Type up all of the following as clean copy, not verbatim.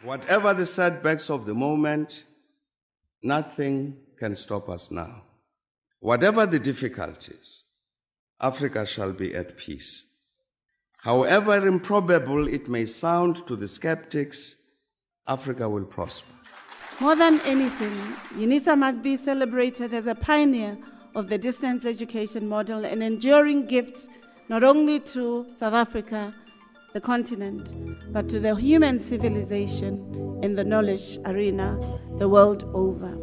Whatever the setbacks of the moment, nothing can stop us now. Whatever the difficulties, Africa shall be at peace. However improbable it may sound to the skeptics, Africa will prosper. More than anything, UNISA must be celebrated as a pioneer of the distance education model, an enduring gift not only to South Africa, the continent, but to the human civilization in the knowledge arena the world over.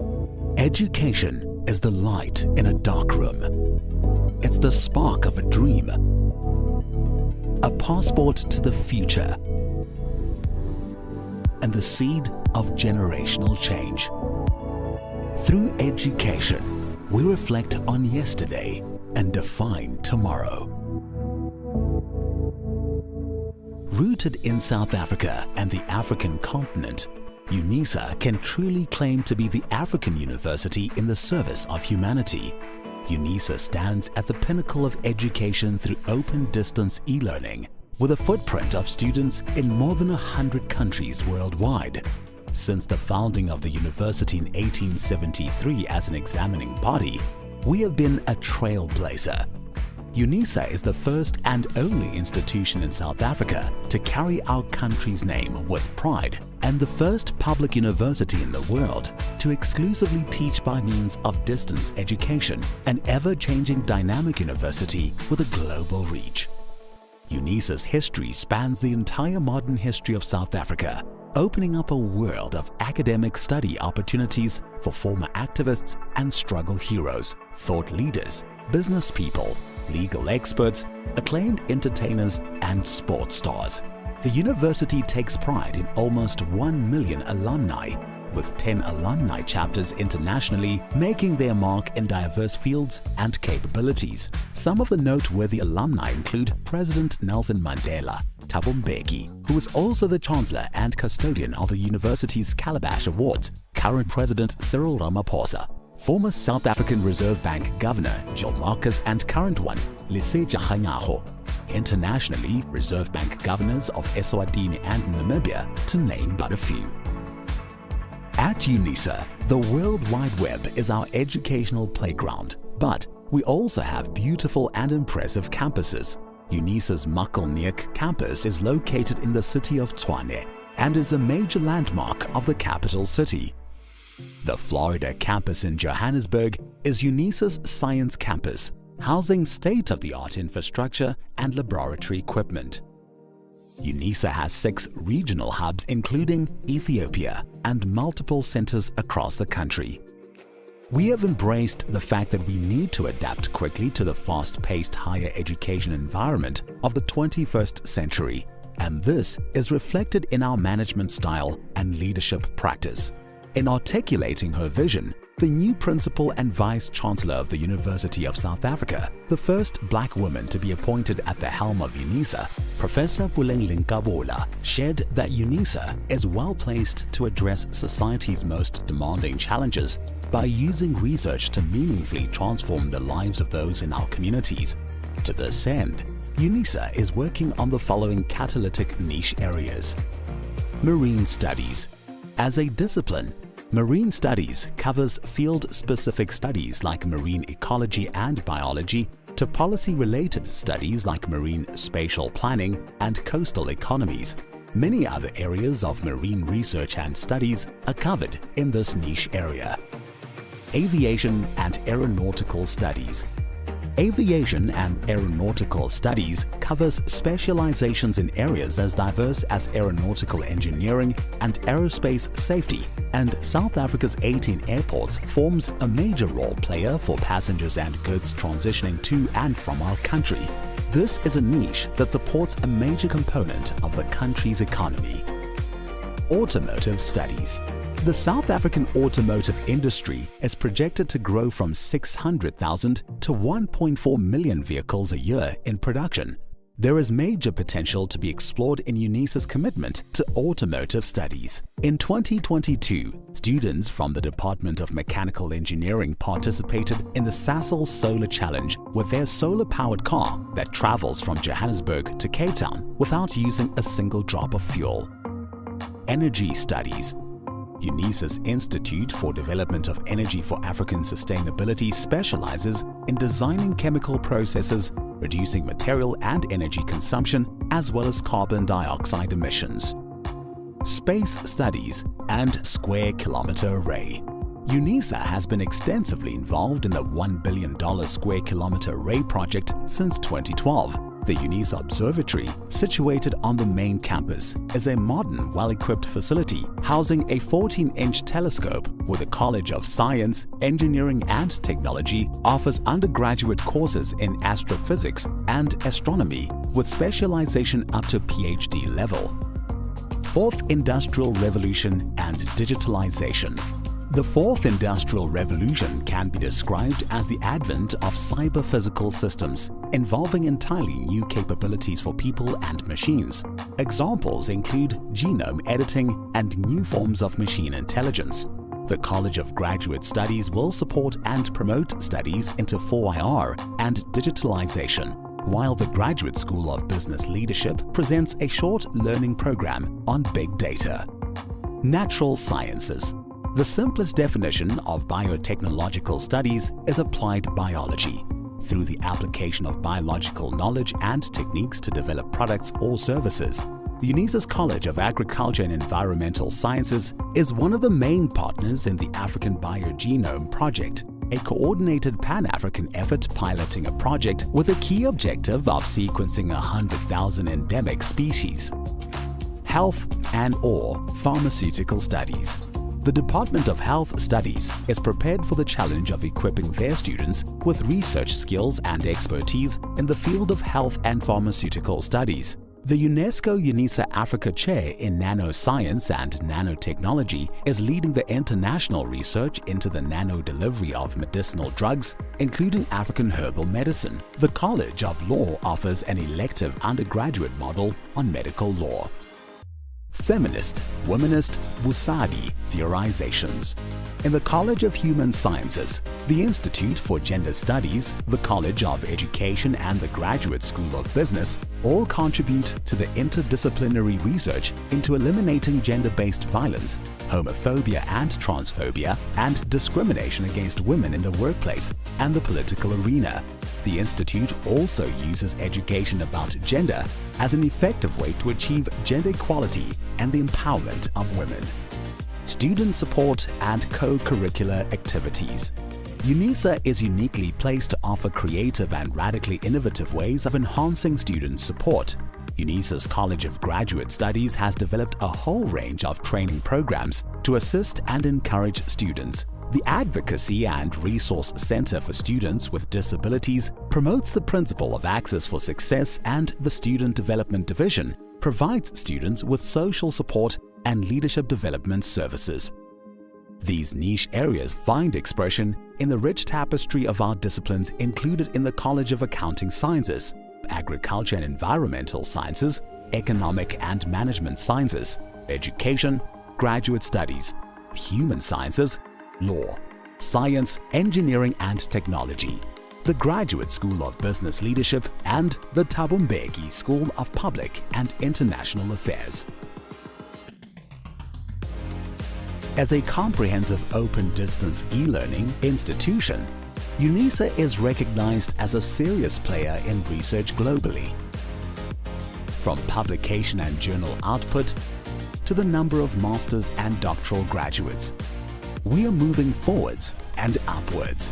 Education is the light in a dark room. It's the spark of a dream, a passport to the future, and the seed of generational change. Through education, we reflect on yesterday and define tomorrow. Rooted in South Africa and the African continent, UNISA can truly claim to be the African university in the service of humanity. UNISA stands at the pinnacle of education through open distance e-learning, with a footprint of students in more than 100 countries worldwide. Since the founding of the university in 1873 as an examining body, we have been a trailblazer. UNISA is the first and only institution in South Africa to carry our country's name with pride, and the first public university in the world to exclusively teach by means of distance education, an ever-changing dynamic university with a global reach. UNISA's history spans the entire modern history of South Africa, opening up a world of academic study opportunities for former activists and struggle heroes, thought leaders, business people, legal experts, acclaimed entertainers, and sports stars. The university takes pride in almost 1 million alumni, with 10 alumni chapters internationally making their mark in diverse fields and capabilities. Some of the noteworthy alumni include President Nelson Mandela, Thabo Mbeki, who is also the Chancellor and custodian of the university's Calabash Awards, current President Cyril Ramaphosa, former South African Reserve Bank Governor Jill Marcus, and current one, Lesetja Kganyago. Internationally, Reserve Bank governors of Eswatini and Namibia, to name but a few. At UNISA, the World Wide Web is our educational playground, but we also have beautiful and impressive campuses. UNISA's Makelneuk campus is located in the city of Tshwane and is a major landmark of the capital city. The Florida campus in Johannesburg is UNISA's science campus, housing state-of-the-art infrastructure and laboratory equipment. UNISA has 6 regional hubs including Ethiopia and multiple centers across the country. We have embraced the fact that we need to adapt quickly to the fast-paced higher education environment of the 21st century, and this is reflected in our management style and leadership practice. In articulating her vision, the new Principal and Vice Chancellor of the University of South Africa, the first black woman to be appointed at the helm of UNISA, Professor Puleng Linkabola, shared that UNISA is well placed to address society's most demanding challenges by using research to meaningfully transform the lives of those in our communities. To this end, UNISA is working on the following catalytic niche areas. Marine Studies. As a discipline, Marine Studies covers field-specific studies like marine ecology and biology to policy-related studies like marine spatial planning and coastal economies. Many other areas of marine research and studies are covered in this niche area. Aviation and Aeronautical Studies. Aviation and Aeronautical Studies covers specializations in areas as diverse as aeronautical engineering and aerospace safety, and South Africa's 18 airports forms a major role player for passengers and goods transitioning to and from our country. This is a niche that supports a major component of the country's economy. Automotive Studies. The South African automotive industry is projected to grow from 600,000 to 1.4 million vehicles a year in production. There is major potential to be explored in UNISA's commitment to automotive studies. In 2022, students from the Department of Mechanical Engineering participated in the Sasol Solar Challenge with their solar-powered car that travels from Johannesburg to Cape Town without using a single drop of fuel. Energy Studies. UNISA's Institute for Development of Energy for African Sustainability specializes in designing chemical processes, reducing material and energy consumption, as well as carbon dioxide emissions. Space Studies and Square Kilometer Array. UNISA has been extensively involved in the $1 billion Square Kilometer Array project since 2012. The UNISA Observatory, situated on the main campus, is a modern, well-equipped facility housing a 14-inch telescope where the College of Science, Engineering and Technology offers undergraduate courses in astrophysics and astronomy with specialization up to PhD level. Fourth Industrial Revolution and Digitalization. The Fourth Industrial Revolution can be described as the advent of cyber-physical systems, involving entirely new capabilities for people and machines. Examples include genome editing and new forms of machine intelligence. The College of Graduate Studies will support and promote studies into 4IR and digitalization, while the Graduate School of Business Leadership presents a short learning program on big data. Natural Sciences. The simplest definition of biotechnological studies is applied biology. Through the application of biological knowledge and techniques to develop products or services, the UNISA's College of Agriculture and Environmental Sciences is one of the main partners in the African Biogenome Project, a coordinated Pan-African effort piloting a project with a key objective of sequencing 100,000 endemic species. Health and/or Pharmaceutical Studies. The Department of Health Studies is prepared for the challenge of equipping their students with research skills and expertise in the field of health and pharmaceutical studies. The UNESCO UNISA Africa Chair in Nanoscience and Nanotechnology is leading the international research into the nano-delivery of medicinal drugs, including African herbal medicine. The College of Law offers an elective undergraduate model on medical law. Feminist, Womanist, Wusadi Theorizations. In the College of Human Sciences, the Institute for Gender Studies, the College of Education and the Graduate School of Business all contribute to the interdisciplinary research into eliminating gender-based violence, homophobia and transphobia, and discrimination against women in the workplace and the political arena. The Institute also uses education about gender as an effective way to achieve gender equality and the empowerment of women. Student support and co-curricular activities. UNISA is uniquely placed to offer creative and radically innovative ways of enhancing student support. UNISA's College of Graduate Studies has developed a whole range of training programs to assist and encourage students. The Advocacy and Resource Center for Students with Disabilities promotes the principle of access for success, and the Student Development Division provides students with social support and leadership development services. These niche areas find expression in the rich tapestry of our disciplines included in the College of Accounting Sciences, Agriculture and Environmental Sciences, Economic and Management Sciences, Education, Graduate Studies, Human Sciences, Law, Science, Engineering and Technology, the Graduate School of Business Leadership, and the Thabo Mbeki School of Public and International Affairs. As a comprehensive open-distance e-learning institution, UNISA is recognized as a serious player in research globally. From publication and journal output to the number of master's and doctoral graduates, we are moving forwards and upwards.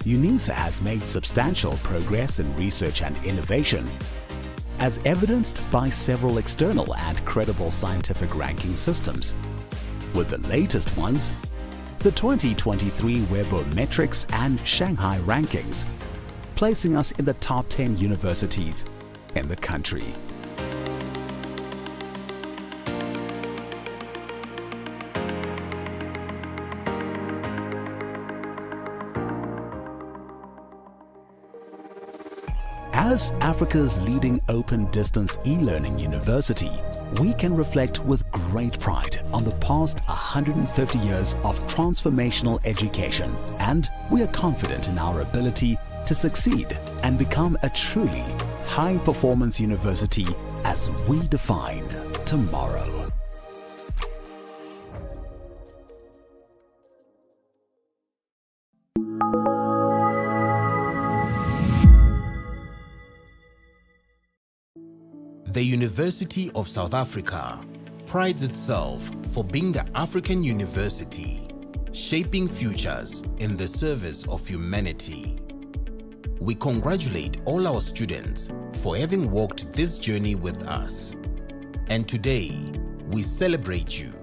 UNISA has made substantial progress in research and innovation, as evidenced by several external and credible scientific ranking systems, with the latest ones, the 2023 Webometrics and Shanghai rankings, placing us in the top 10 universities in the country. As Africa's leading open-distance e-learning university, we can reflect with great pride on the past 150 years of transformational education, and we are confident in our ability to succeed and become a truly high-performance university as we define tomorrow. The University of South Africa prides itself for being the African university, shaping futures in the service of humanity. We congratulate all our students for having walked this journey with us. And today, we celebrate you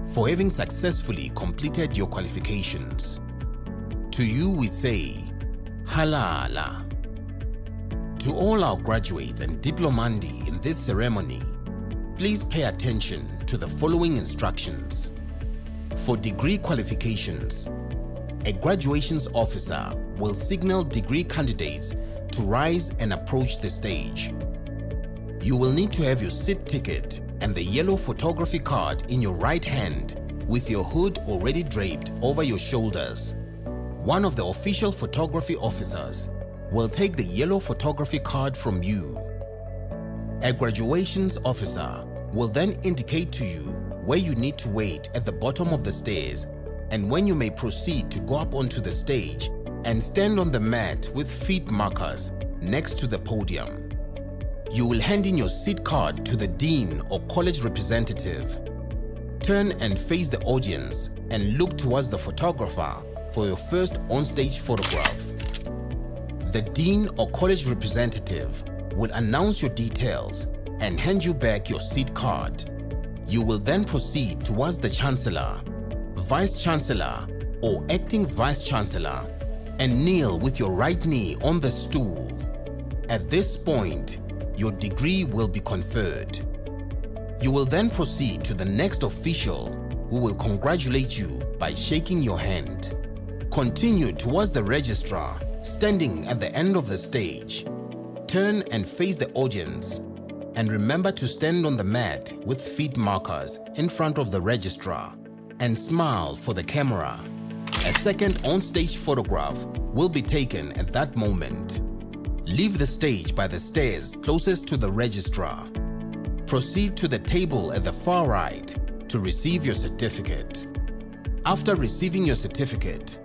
for having successfully completed your qualifications. To you we say, Halala. To all our graduates and diplomandi in this ceremony, please pay attention to the following instructions. For degree qualifications, a graduations officer will signal degree candidates to rise and approach the stage. You will need to have your seat ticket and the yellow photography card in your right hand with your hood already draped over your shoulders. One of the official photography officers will take the yellow photography card from you. A graduations officer will then indicate to you where you need to wait at the bottom of the stairs and when you may proceed to go up onto the stage and stand on the mat with feet markers next to the podium. You will hand in your seat card to the dean or college representative. Turn and face the audience and look towards the photographer for your first on-stage photograph. The dean or college representative will announce your details and hand you back your seat card. You will then proceed towards the chancellor, vice chancellor or acting vice chancellor and kneel with your right knee on the stool. At this point, your degree will be conferred. You will then proceed to the next official who will congratulate you by shaking your hand. Continue towards the registrar standing at the end of the stage. Turn and face the audience and remember to stand on the mat with feet markers in front of the registrar and smile for the camera. A second on-stage photograph will be taken at that moment. Leave the stage by the stairs closest to the registrar. Proceed to the table at the far right to receive your certificate. After receiving your certificate,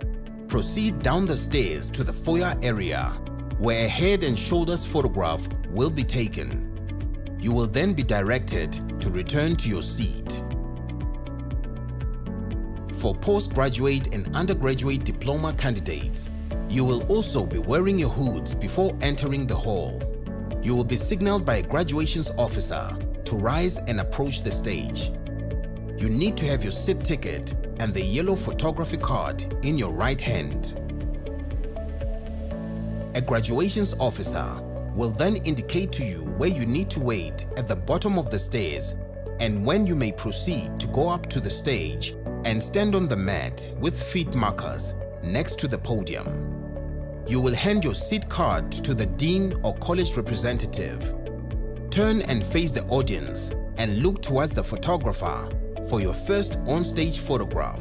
proceed down the stairs to the foyer area where a head and shoulders photograph will be taken. You will then be directed to return to your seat. For postgraduate and undergraduate diploma candidates, you will also be wearing your hoods before entering the hall. You will be signaled by a graduations officer to rise and approach the stage. You need to have your seat ticket and the yellow photography card in your right hand. A graduations officer will then indicate to you where you need to wait at the bottom of the stairs and when you may proceed to go up to the stage and stand on the mat with feet markers next to the podium. You will hand your seat card to the dean or college representative. Turn and face the audience and look towards the photographer for your first on-stage photograph.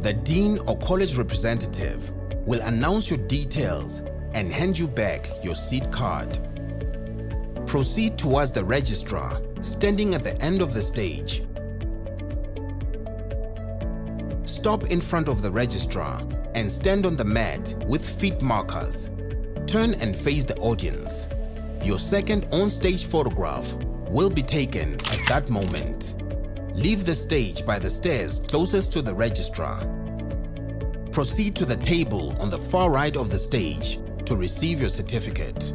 The dean or college representative will announce your details and hand you back your seat card. Proceed towards the registrar standing at the end of the stage. Stop in front of the registrar and stand on the mat with feet markers. Turn and face the audience. Your second on-stage photograph will be taken at that moment. Leave the stage by the stairs closest to the registrar. Proceed to the table on the far right of the stage to receive your certificate.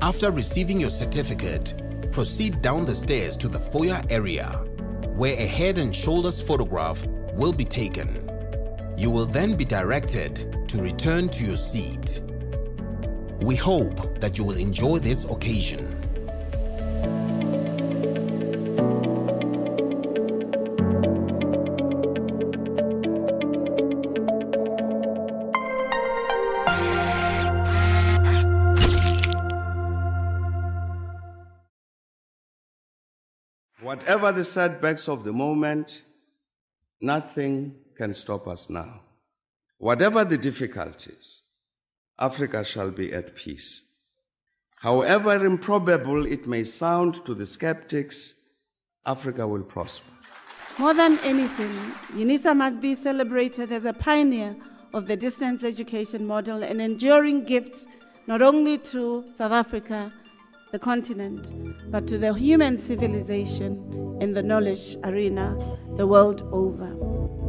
After receiving your certificate, proceed down the stairs to the foyer area where a head and shoulders photograph will be taken. You will then be directed to return to your seat. We hope that you will enjoy this occasion. Whatever the setbacks of the moment, nothing can stop us now. Whatever the difficulties, Africa shall be at peace. However improbable it may sound to the skeptics, Africa will prosper. More than anything, UNISA must be celebrated as a pioneer of the distance education model, an enduring gift not only to South Africa, the continent, but to the human civilization in the knowledge arena the world over.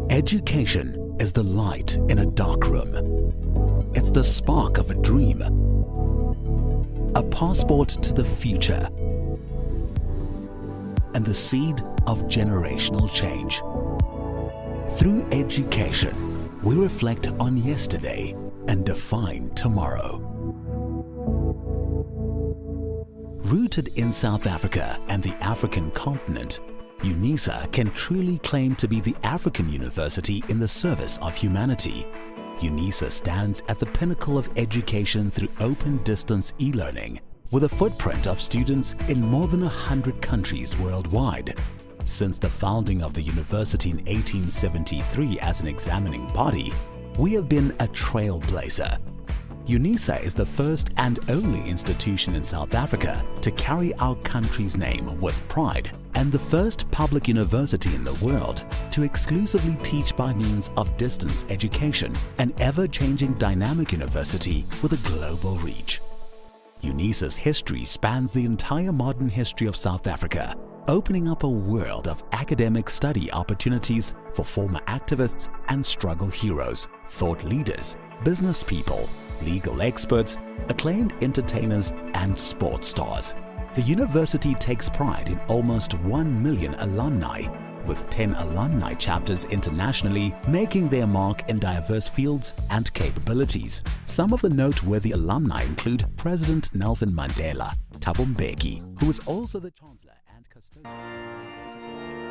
Education is the light in a dark room. It's the spark of a dream, a passport to the future, and the seed of generational change. Through education, we reflect on yesterday and define tomorrow. Rooted in South Africa and the African continent, UNISA can truly claim to be the African university in the service of humanity. UNISA stands at the pinnacle of education through open distance e-learning, with a footprint of students in more than 100 countries worldwide. Since the founding of the university in 1873 as an examining body, we have been a trailblazer. UNISA is the first and only institution in South Africa to carry our country's name with pride, and the first public university in the world to exclusively teach by means of distance education, an ever-changing dynamic university with a global reach. UNISA's history spans the entire modern history of South Africa, opening up a world of academic study opportunities for former activists and struggle heroes, thought leaders, business people, legal experts, acclaimed entertainers, and sports stars. The university takes pride in almost 1 million alumni, with 10 alumni chapters internationally, making their mark in diverse fields and capabilities. Some of the noteworthy alumni include President Nelson Mandela, Thabo Mbeki, who is also the Chancellor and custodian of the university's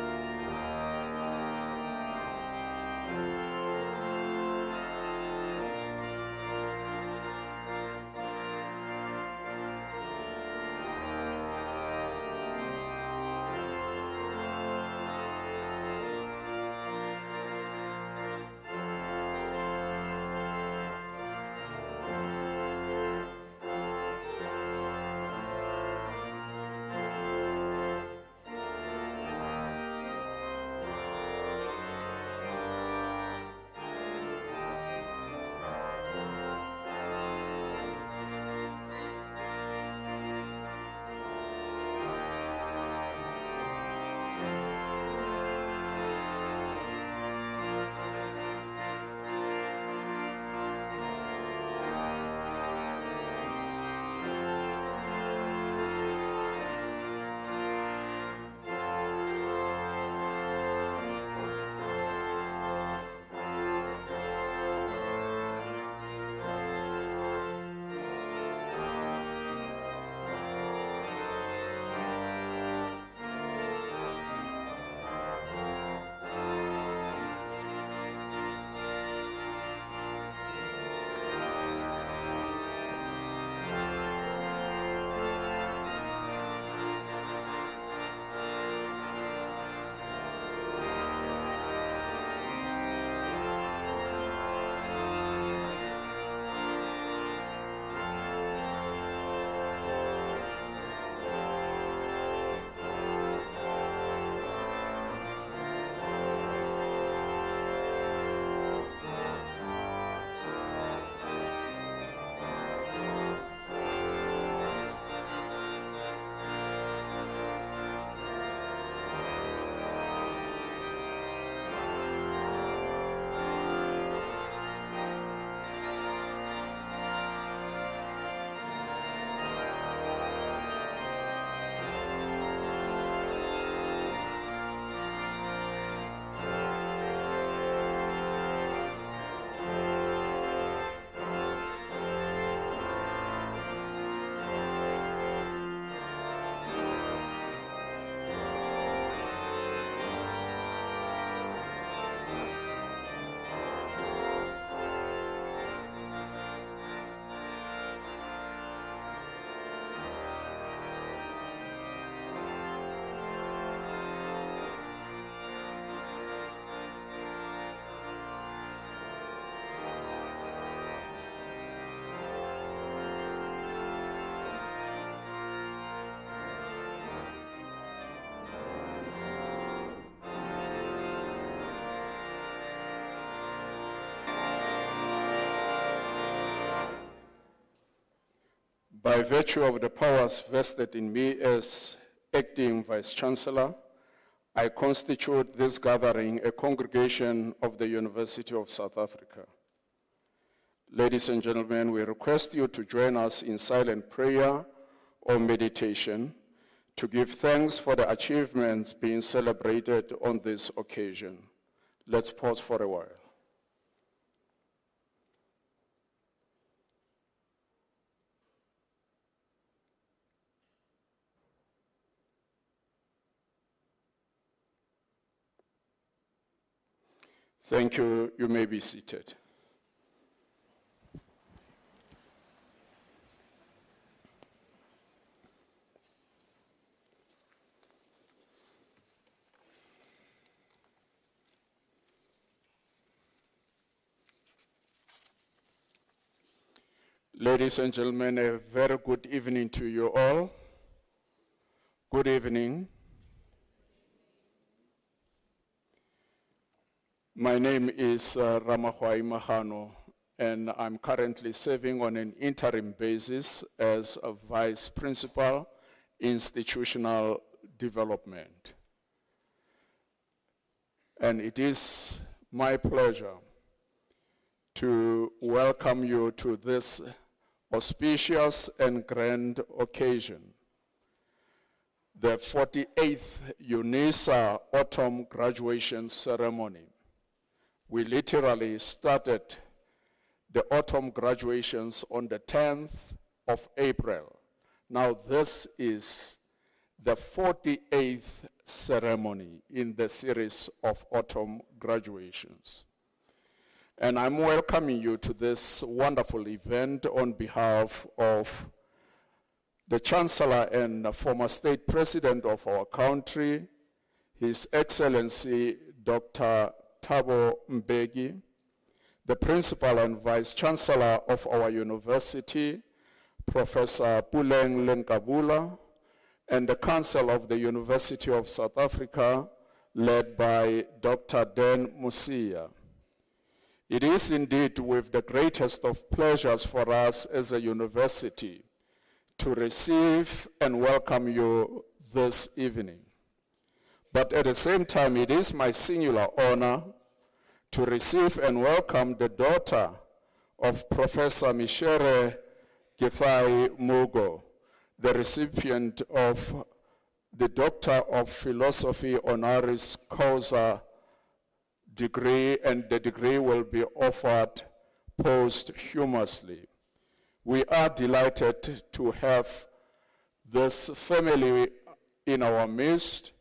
By virtue of the powers vested in me as acting Vice-Chancellor, I constitute this gathering a congregation of the University of South Africa. Ladies and gentlemen, we request you to join us in silent prayer or meditation to give thanks for the achievements being celebrated on this occasion. Let's pause for a while. Thank you. You may be seated. Ladies and gentlemen, a very good evening to you all. Good evening. My name is Ramahwai Mahano, and I'm currently serving on an interim basis as a Vice Principal, Institutional Development. And it is my pleasure to welcome you to this auspicious and grand occasion, the 48th UNISA Autumn Graduation Ceremony. We literally started the autumn graduations on the 10th of April. Now this is the 48th ceremony in the series of autumn graduations. And I'm welcoming you to this wonderful event on behalf of the Chancellor and former State President of our country, His Excellency Dr. Thabo Mbeki, the Principal and Vice Chancellor of our university, Professor Puleng Lenkabula, and the Council of the University of South Africa, led by Dr. Dan Musia. It is indeed with the greatest of pleasures for us as a university to receive and welcome you this evening. But at the same time, it is my singular honor to receive and welcome the daughter of Professor Mishere Githai Mugo, the recipient of the Doctor of Philosophy Honoris Causa degree, and the degree will be offered posthumously. We are delighted to have this family in our midst,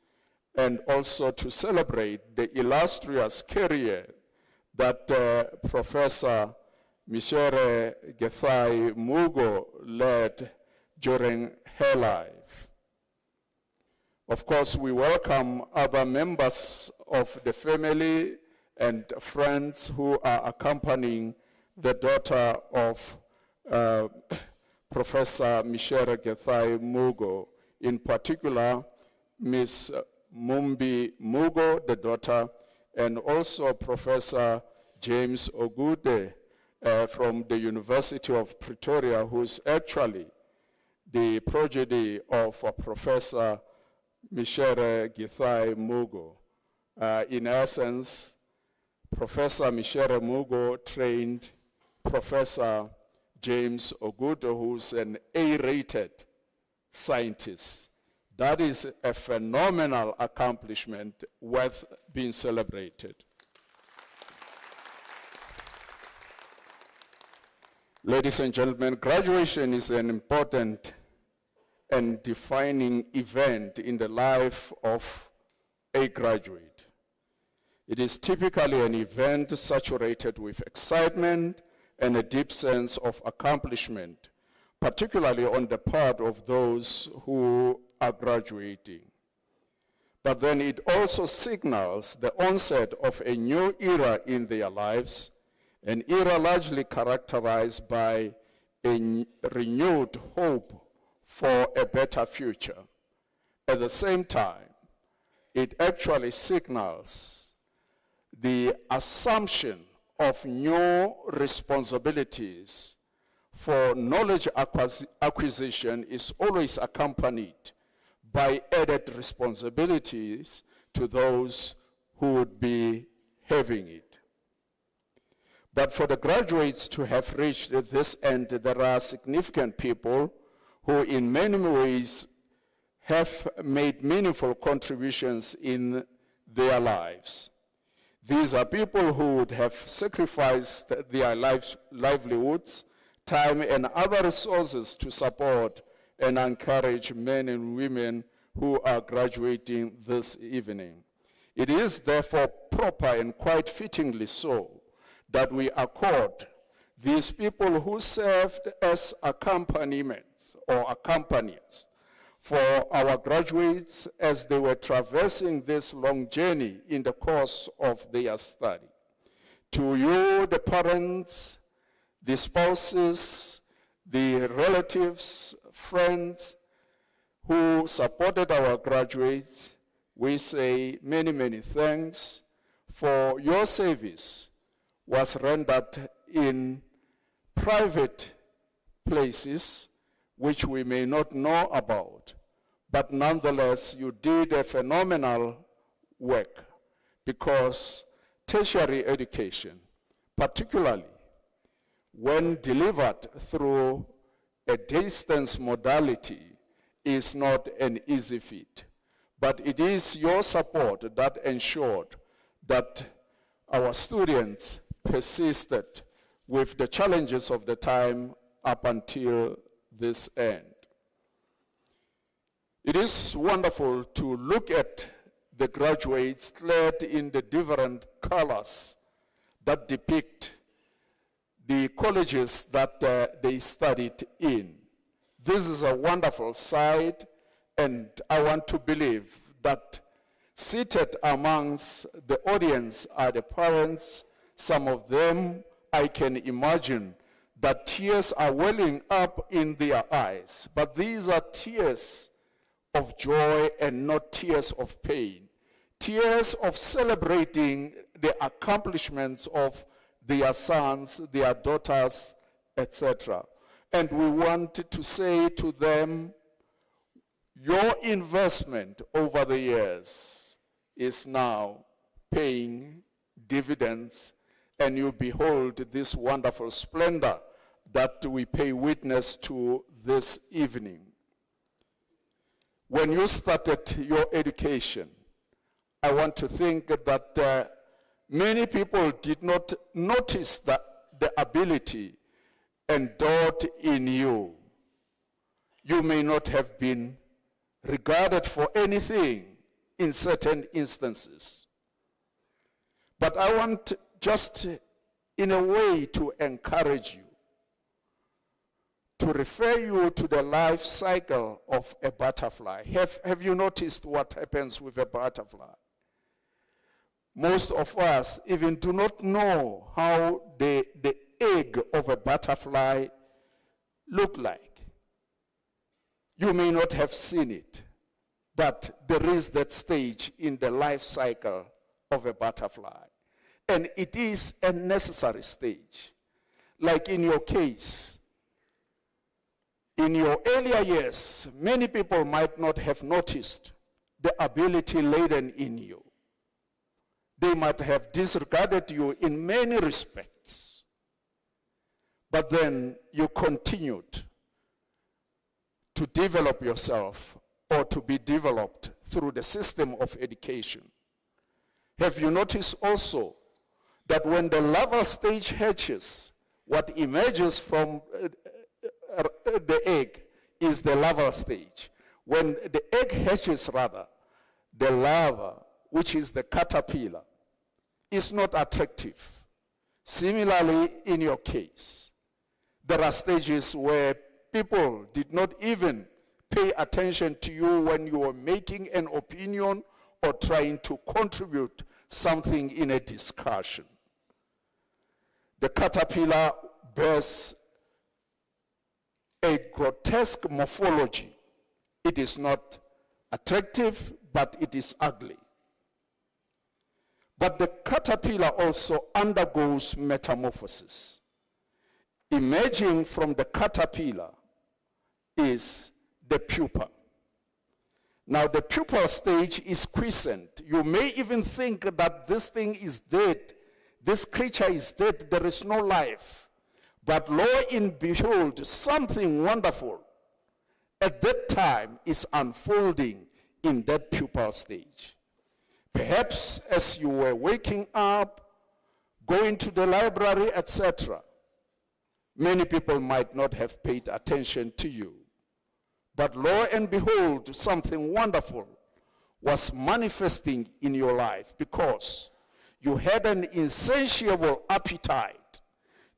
and also to celebrate the illustrious career that Professor Mishere Githai Mugo led during her life. Of course, we welcome other members of the family and friends who are accompanying the daughter of Professor Mishere Githai Mugo, in particular, Ms. Mumbi Mugo, the daughter, and also Professor James Ogude from the University of Pretoria, who is actually the progeny of Professor Mishere Githai Mugo. In essence, Professor Mishere Mugo trained Professor James Ogude, who's an A-rated scientist. That is a phenomenal accomplishment worth being celebrated. Ladies and gentlemen, graduation is an important and defining event in the life of a graduate. It is typically an event saturated with excitement and a deep sense of accomplishment, particularly on the part of those who are graduating. But then it also signals the onset of a new era in their lives, an era largely characterized by a renewed hope for a better future. At the same time, it actually signals the assumption of new responsibilities for knowledge acquisition is always accompanied by added responsibilities to those who would be having it. But for the graduates to have reached this end, there are significant people who in many ways have made meaningful contributions in their lives. These are people who would have sacrificed their livelihoods, time, and other resources to support and encourage men and women who are graduating this evening. It is therefore proper and quite fittingly so that we accord these people who served as accompaniments or accompaniers for our graduates as they were traversing this long journey in the course of their study. To you, the parents, the spouses, the relatives, friends who supported our graduates, we say many, many thanks, for your service was rendered in private places which we may not know about, but nonetheless you did a phenomenal work, because tertiary education, particularly when delivered through a distance modality, is not an easy feat. But it is your support that ensured that our students persisted with the challenges of the time up until this end. It is wonderful to look at the graduates clad in the different colors that depict the colleges that they studied in. This is a wonderful sight, and I want to believe that seated amongst the audience are the parents. Some of them, I can imagine that tears are welling up in their eyes, but these are tears of joy and not tears of pain. Tears of celebrating the accomplishments of their sons, their daughters, etc. And we want to say to them, your investment over the years is now paying dividends, and you behold this wonderful splendor that we pay witness to this evening. When you started your education, I want to think that many people did not notice the ability endowed in you. You may not have been regarded for anything in certain instances. But I want just in a way to encourage you, to refer you to the life cycle of a butterfly. Have you noticed what happens with a butterfly? Most of us even do not know how the egg of a butterfly look like. You may not have seen it, but there is that stage in the life cycle of a butterfly. And it is a necessary stage. Like in your case, in your earlier years, many people might not have noticed the ability laden in you. They might have disregarded you in many respects. But then you continued to develop yourself or to be developed through the system of education. Have you noticed also that when the larval stage hatches, what emerges from the egg is the larval stage. When the egg hatches, rather, the larva, which is the caterpillar, is not attractive. Similarly, in your case, there are stages where people did not even pay attention to you when you were making an opinion or trying to contribute something in a discussion. The caterpillar bears a grotesque morphology. It is not attractive, but it is ugly. But the caterpillar also undergoes metamorphosis. emerging from the caterpillar is the pupa. Now, the pupal stage is quiescent. You may even think that this thing is dead, this creature is dead, there is no life. But lo and behold, something wonderful at that time is unfolding in that pupal stage. Perhaps as you were waking up, going to the library, etc., many people might not have paid attention to you. But lo and behold, something wonderful was manifesting in your life because you had an insatiable appetite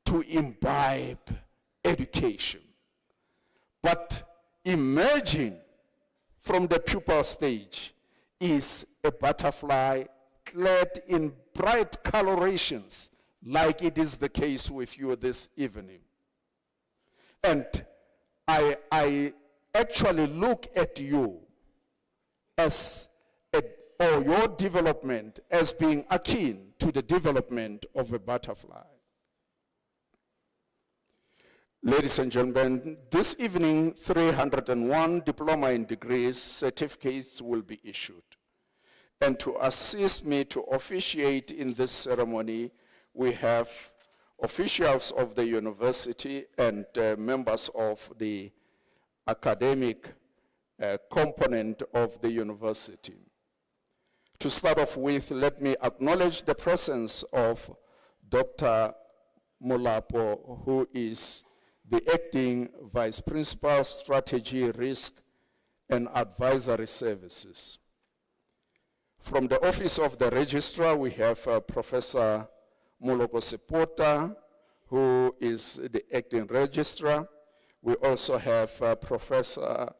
to imbibe education. But emerging from the pupal stage is a butterfly clad in bright colorations, like it is the case with you this evening. And I actually look at you as or your development as being akin to the development of a butterfly. Ladies and gentlemen, this evening 301 diploma and degrees certificates will be issued. And to assist me to officiate in this ceremony, we have officials of the university and members of the academic component of the university. To start off with, let me acknowledge the presence of Dr. Molapo, who is the Acting Vice Principal, Strategy, Risk, and Advisory Services. From the Office of the Registrar, we have Professor Moloko Sepota, who is the Acting Registrar. We also have Professor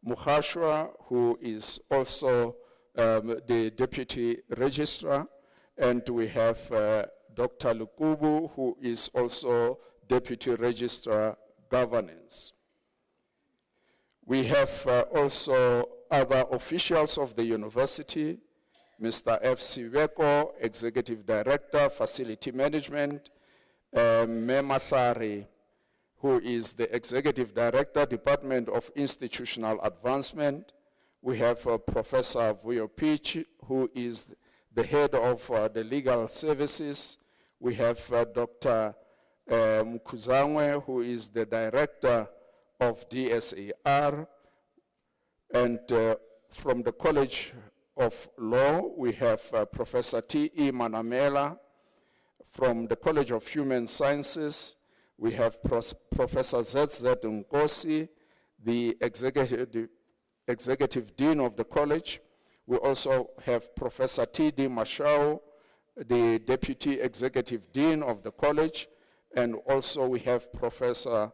Mukhashwa, who is also the Deputy Registrar. And we have Dr. Lukubu, who is also Deputy Registrar Governance. We have also other officials of the university, Mr. F. Siveko, Executive Director, Facility Management, Memathari, who is the Executive Director, Department of Institutional Advancement. We have Professor Vuyo Pich, who is the head of the Legal Services. We have Dr. Mukuzangwe, who is the Director of DSAR. And from the College of Law, we have Professor T.E. Manamela. From the College of Human Sciences, we have Professor Z.Z. Nkosi, the Executive Dean of the College. We also have Professor T.D. Mashao, the Deputy Executive Dean of the College. And also we have Professor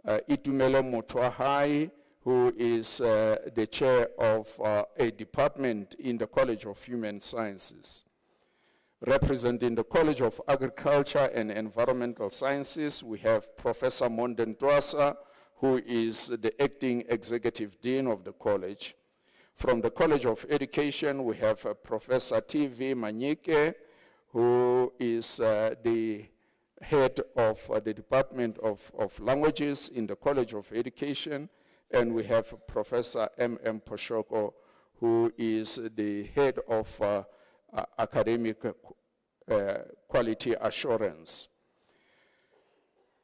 Itumele Motwahai, who is the chair of a department in the College of Human Sciences. Representing the College of Agriculture and Environmental Sciences, we have Professor Monden Twasa, who is the acting executive dean of the college. From the College of Education, we have Professor T.V. Manyike, who is the head of the Department of Languages in the College of Education. And we have Professor M.M. Poshoko, who is the head of academic quality assurance.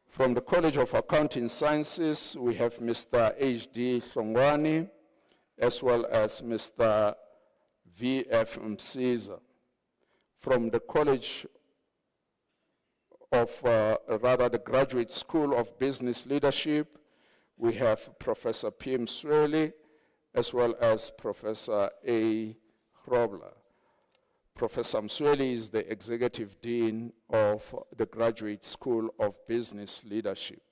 From the College of Accounting Sciences, we have Mr. H.D. Songwani, as well as Mr. V.F. Msiza. From the College of, the Graduate School of Business Leadership, we have Professor P.M. Sweli, as well as Professor A. Hrobler. Professor Msweli is the Executive Dean of the Graduate School of Business Leadership.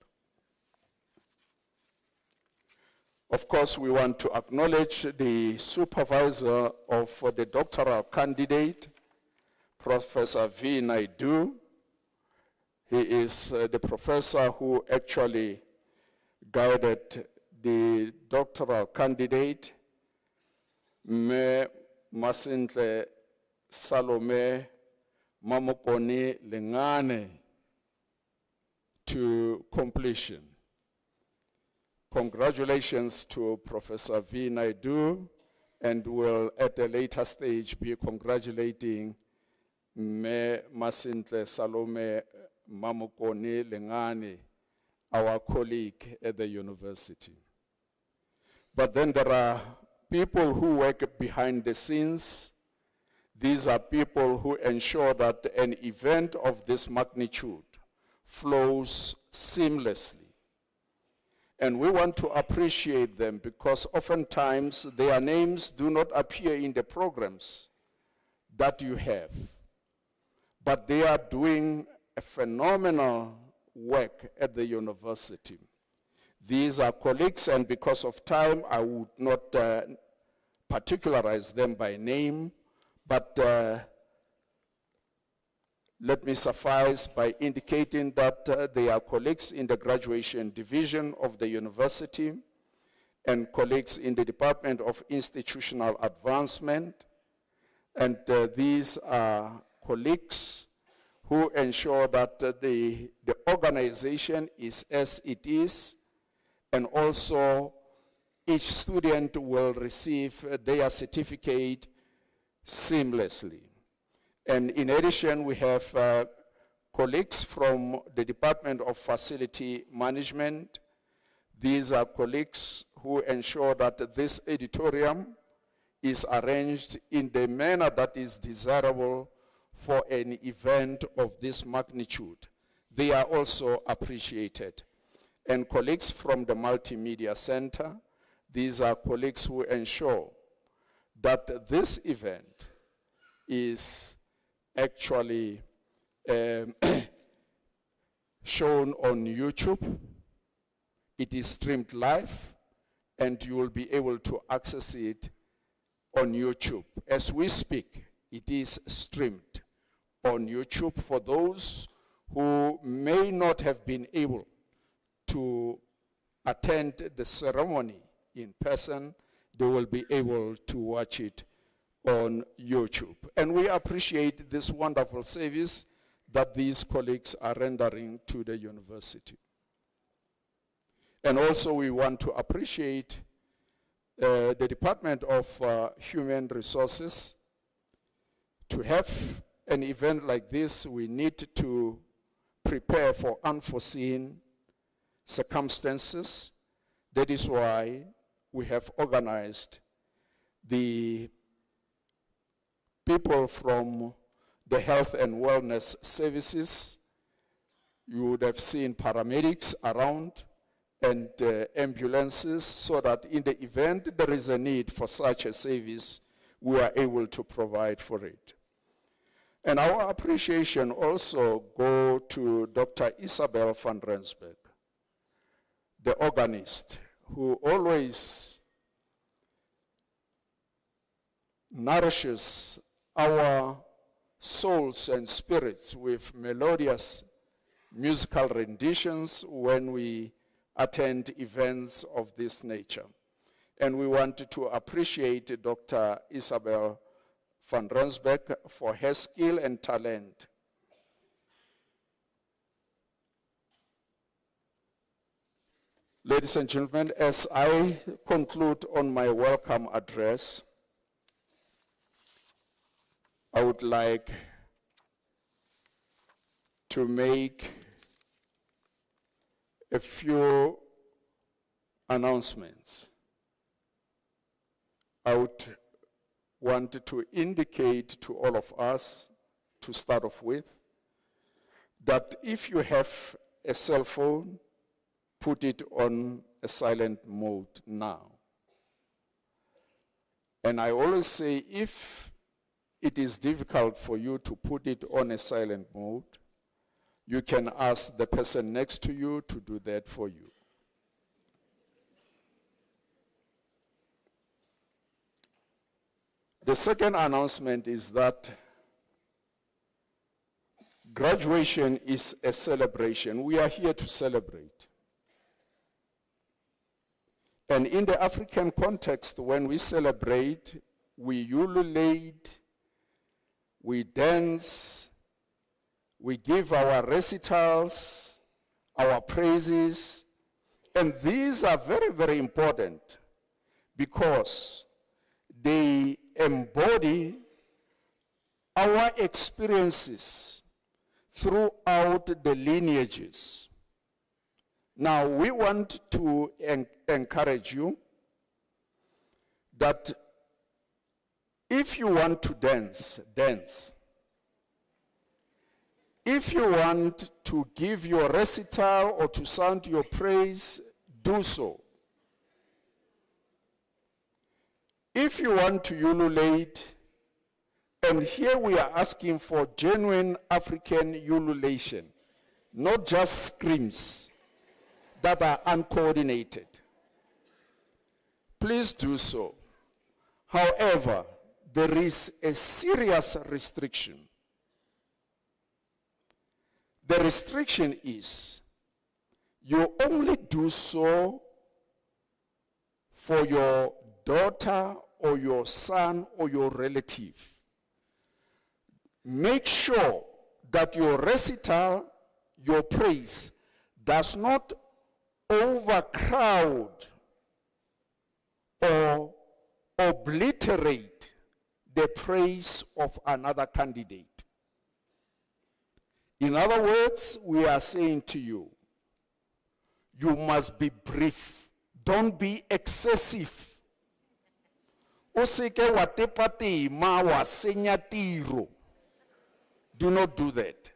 Of course, we want to acknowledge the supervisor of the doctoral candidate, Professor V. Naidu. He is the professor who actually guided the doctoral candidate, Me Masintle Salome Mamokoni Lengane, to completion. Congratulations to Professor V. Naidu, and will at a later stage be congratulating Me Masintle Salome Mamukoni Lengani, our colleague at the university. But then there are people who work behind the scenes. These are people who ensure that an event of this magnitude flows seamlessly. And we want to appreciate them because oftentimes their names do not appear in the programs that you have. But they are doing a phenomenal work at the university. These are colleagues, and because of time, I would not particularize them by name, but let me suffice by indicating that they are colleagues in the graduation division of the university and colleagues in the Department of Institutional Advancement. And these are colleagues who ensure that the organization is as it is, and also each student will receive their certificate seamlessly. And in addition, we have colleagues from the Department of Facility Management. These are colleagues who ensure that this auditorium is arranged in the manner that is desirable for an event of this magnitude. They are also appreciated. And colleagues from the Multimedia Center, these are colleagues who ensure that this event is actually shown on YouTube. It is streamed live, and you will be able to access it on YouTube. As we speak, it is streamed on YouTube. For those who may not have been able to attend the ceremony in person, they will be able to watch it on YouTube. And we appreciate this wonderful service that these colleagues are rendering to the university. And also we want to appreciate the Department of Human Resources. To have an event like this, we need to prepare for unforeseen circumstances. That is why we have organized the people from the health and wellness services. You would have seen paramedics around and ambulances, so that in the event there is a need for such a service, we are able to provide for it. And our appreciation also go to Dr. Isabel van Rensburg, the organist, who always nourishes our souls and spirits with melodious musical renditions when we attend events of this nature. And we want to appreciate Dr. Isabel van Rensburg for her skill and talent. Ladies and gentlemen, as I conclude on my welcome address, I would like to make a few announcements. I would want to indicate to all of us, to start off with, that if you have a cell phone, put it on a silent mode now. And I always say, if it is difficult for you to put it on a silent mode, you can ask the person next to you to do that for you. The second announcement is that graduation is a celebration. We are here to celebrate. And in the African context, when we celebrate, we ululate, we dance, we give our recitals, our praises, and these are very, very important because they embody our experiences throughout the lineages. Now, we want to encourage you that if you want to dance, dance. If you want to give your recital or to sound your praise, do so. If you want to ululate, and here we are asking for genuine African ululation, not just screams that are uncoordinated. Please do so. However, there is a serious restriction. The restriction is you only do so for your daughter or your son or your relative. Make sure that your recital, your praise, does not overcrowd or obliterate the praise of another candidate. In other words, we are saying to you, you must be brief. Don't be excessive. Do not do that.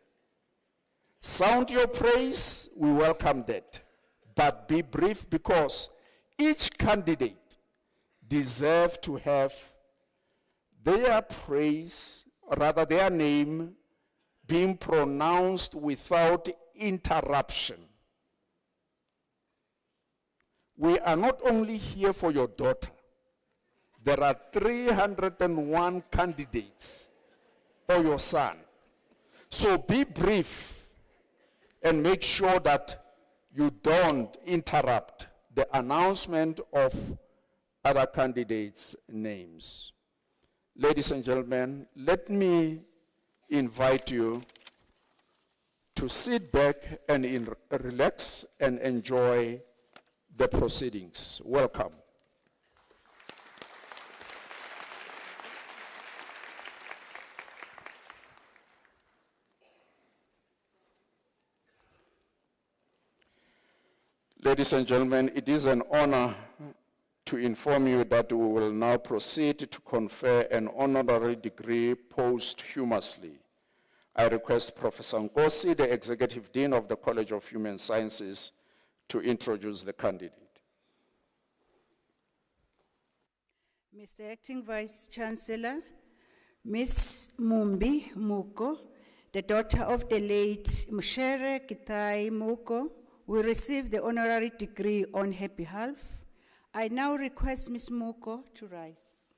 Sound your praise, we welcome that. But be brief because each candidate deserves to have their praise, or rather their name, being pronounced without interruption. We are not only here for your daughter. There are 301 candidates for your son. So be brief and make sure that you don't interrupt the announcement of other candidates' names. Ladies and gentlemen, let me invite you to sit back and relax and enjoy the proceedings. Welcome. Ladies and gentlemen, it is an honor to inform you that we will now proceed to confer an honorary degree posthumously. I request Professor Nkosi, the Executive Dean of the College of Human Sciences, to introduce the candidate. Mr. Acting Vice Chancellor, Ms. Mumbi Muko, the daughter of the late Mshere Kitai Muko, will receive the honorary degree on her behalf. I now request Ms. Muko to rise.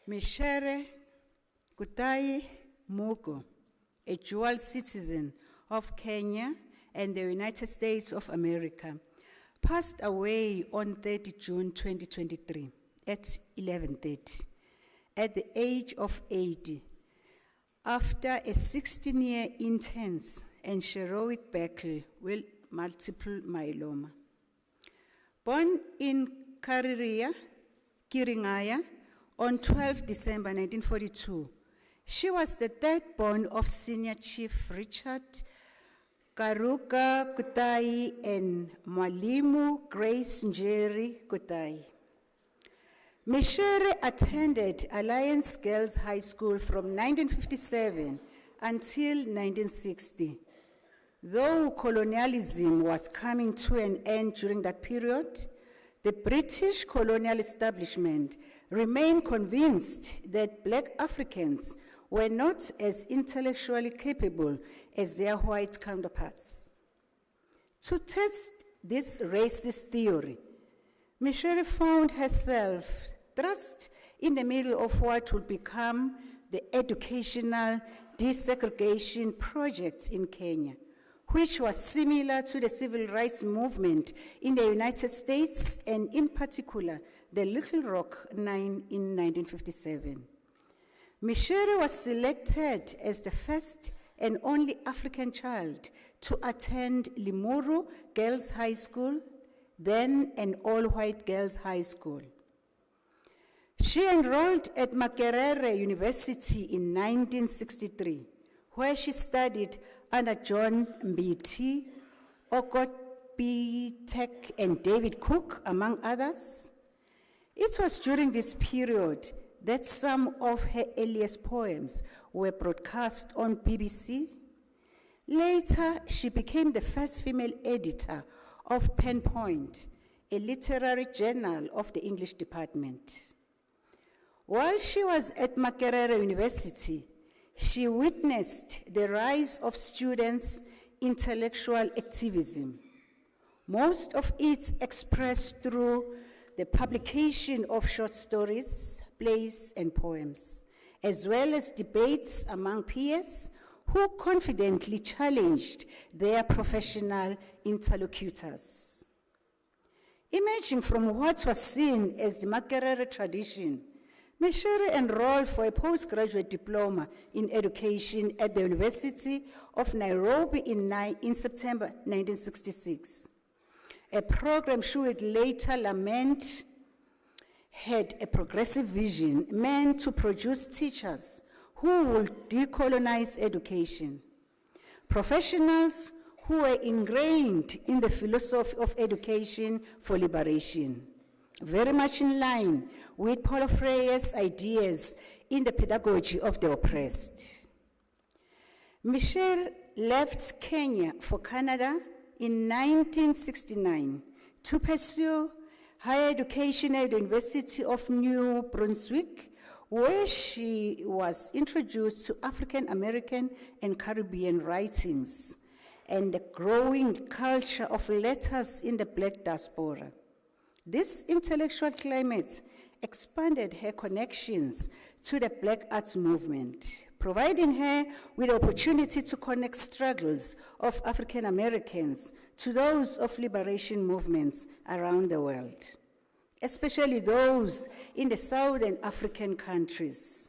Mshere Kitai Muko, a dual citizen of Kenya and the United States of America, passed away on 30 June 2023 at 11:30 at the age of 80 after a 16-year intense and heroic battle with multiple myeloma. Born in Kiringaya on 12 December 1942, she was the third born of Senior Chief Richard Karuka Kitai and Mwalimu Grace Njeri Kitai. Mshere attended Alliance Girls High School from 1957 until 1960. Though colonialism was coming to an end during that period, the British colonial establishment remained convinced that Black Africans were not as intellectually capable as their white counterparts. To test this racist theory, Mshere found herself thrust in the middle of what would become the educational desegregation projects in Kenya, which was similar to the civil rights movement in the United States and in particular the Little Rock Nine in 1957. Michere was selected as the first and only African child to attend Limuru Girls High School, then an all-white girls' high school. She enrolled at Makerere University in 1963, where she studied under John Mbiti, Okot B. Tech, and David Cook, among others. It was during this period that some of her earliest poems were broadcast on BBC. Later, she became the first female editor of Pen Point, a literary journal of the English department. While she was at Makerere University, she witnessed the rise of students' intellectual activism, most of it expressed through the publication of short stories, plays, and poems, as well as debates among peers who confidently challenged their professional interlocutors. Emerging from what was seen as the Makerere tradition, Michere enrolled for a postgraduate diploma in education at the University of Nairobi in September 1966. A program she would later lament had a progressive vision meant to produce teachers who would decolonize education, professionals who were ingrained in the philosophy of education for liberation, very much in line with Paulo Freire's ideas in the pedagogy of the oppressed. Michere left Kenya for Canada in 1969 to pursue higher education at the University of New Brunswick, where she was introduced to African American and Caribbean writings and the growing culture of letters in the Black diaspora. This intellectual climate expanded her connections to the Black arts movement, providing her with the opportunity to connect struggles of African Americans to those of liberation movements around the world, especially those in the Southern African countries.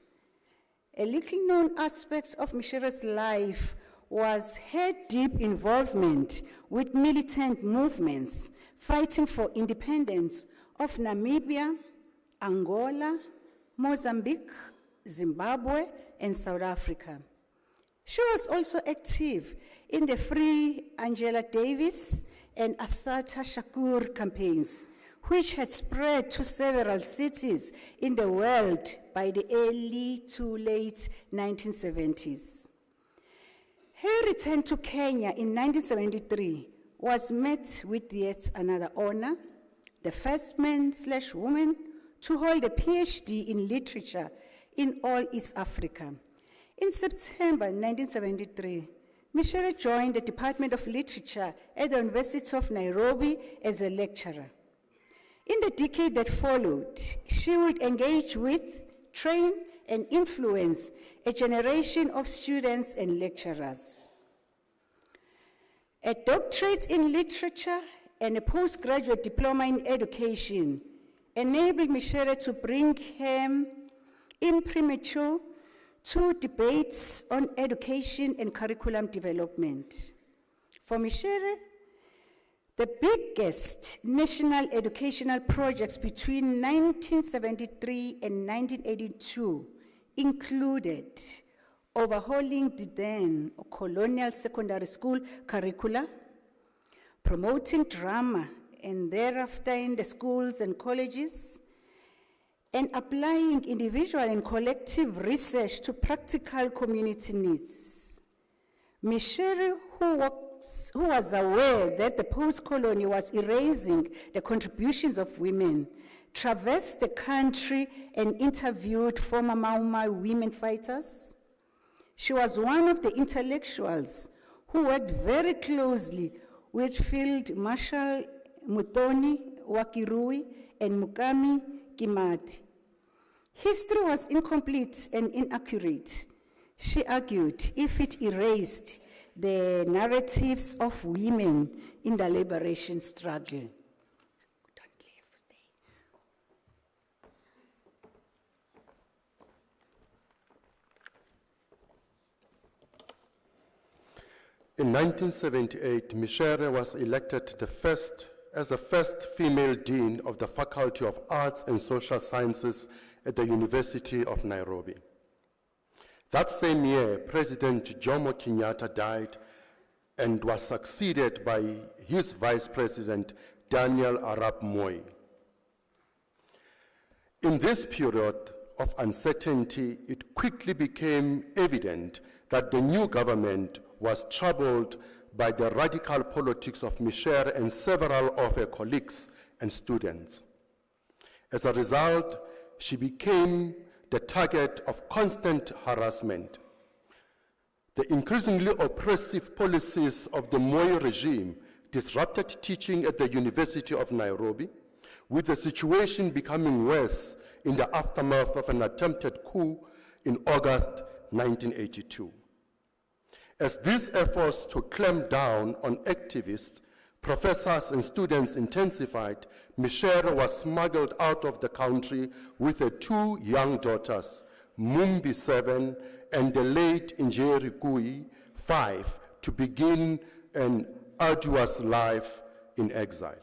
A little known aspect of Michere's life was her deep involvement with militant movements fighting for independence of Namibia, Angola, Mozambique, Zimbabwe, and South Africa. She was also active in the Free Angela Davis and Assata Shakur campaigns, which had spread to several cities in the world by the early to late 1970s. Her return to Kenya in 1973 was met with yet another honor, the first man/woman to hold a PhD in literature in all East Africa. In September 1973, Michere joined the Department of Literature at the University of Nairobi as a lecturer. In the decade that followed, she would engage with, train, and influence a generation of students and lecturers. A doctorate in literature and a postgraduate diploma in education enabled Michere to bring her imprimatur to debates on education and curriculum development. For Michere, the biggest national educational projects between 1973 and 1982 included overhauling the then colonial secondary school curricula, promoting drama and thereafter in the schools and colleges, and applying individual and collective research to practical community needs. Michere, who was aware that the post-colony was erasing the contributions of women, traversed the country and interviewed former Mau Mau women fighters. She was one of the intellectuals who worked very closely with Field Marshal Muthoni Wakirui and Mukami Kimati. History was incomplete and inaccurate, she argued, if it erased the narratives of women in the liberation struggle. Don't leave, stay. In 1978, Michere was elected as the first female dean of the Faculty of Arts and Social Sciences at the University of Nairobi. That same year, President Jomo Kenyatta died and was succeeded by his Vice President, Daniel Arap Moi. In this period of uncertainty, it quickly became evident that the new government was troubled by the radical politics of Michere and several of her colleagues and students. As a result, she became the target of constant harassment. The increasingly oppressive policies of the Moi regime disrupted teaching at the University of Nairobi, with the situation becoming worse in the aftermath of an attempted coup in August 1982. As these efforts to clamp down on activists, professors, and students intensified, Michere was smuggled out of the country with her two young daughters, Mumbi 7 and the late Njeri Kui 5, to begin an arduous life in exile.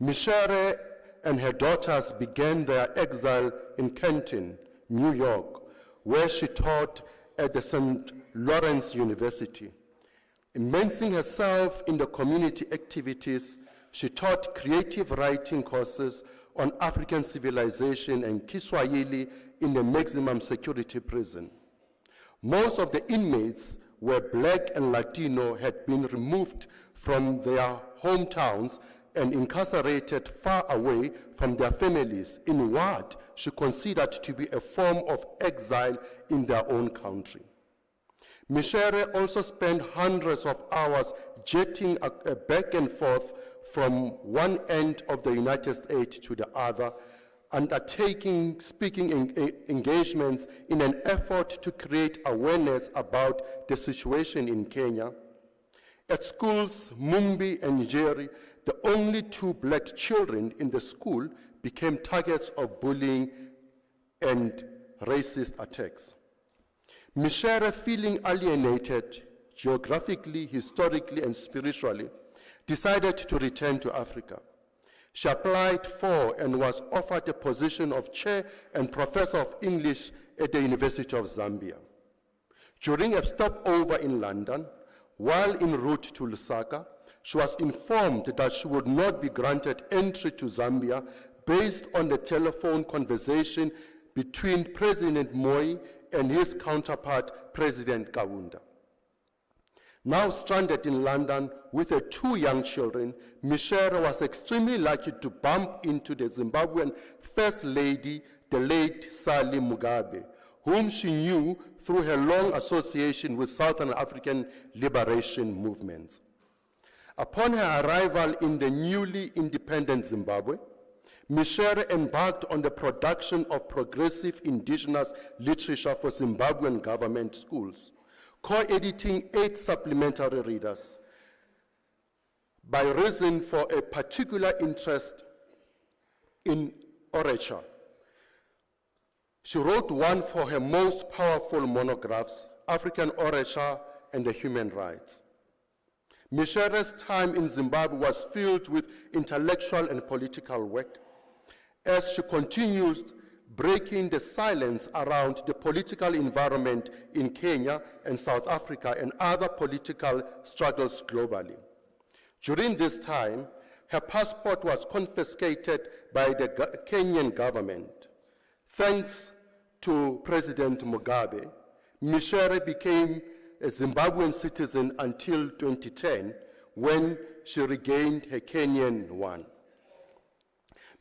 Michere and her daughters began their exile in Kenton, New York, where she taught at the St. Lawrence University. Immersing herself in the community activities, she taught creative writing courses on African civilization and Kiswahili in the maximum security prison. Most of the inmates were Black and Latino, had been removed from their hometowns and incarcerated far away from their families in what she considered to be a form of exile in their own country. Michere also spent hundreds of hours jetting back and forth from one end of the United States to the other, undertaking speaking engagements in an effort to create awareness about the situation in Kenya. At schools, Mumbi and Njeri, the only two Black children in the school, became targets of bullying and racist attacks. Michere, feeling alienated geographically, historically, and spiritually, decided to return to Africa. She applied for and was offered a position of chair and professor of English at the University of Zambia. During a stopover in London, while en route to Lusaka, she was informed that she would not be granted entry to Zambia based on the telephone conversation between President Moi and his counterpart, President Kaunda. Now stranded in London with her two young children, Michere was extremely lucky to bump into the Zimbabwean First Lady, the late Sally Mugabe, whom she knew through her long association with Southern African liberation movements. Upon her arrival in the newly independent Zimbabwe, Michere embarked on the production of progressive indigenous literature for Zimbabwean government schools, co-editing 8 supplementary readers. By reason for a particular interest in orature, she wrote one for her most powerful monographs, African Orature and the Human Rights. Michere's time in Zimbabwe was filled with intellectual and political work, as she continues breaking the silence around the political environment in Kenya and South Africa and other political struggles globally. During this time, her passport was confiscated by the Kenyan government. Thanks to President Mugabe, Michere became a Zimbabwean citizen until 2010, when she regained her Kenyan one.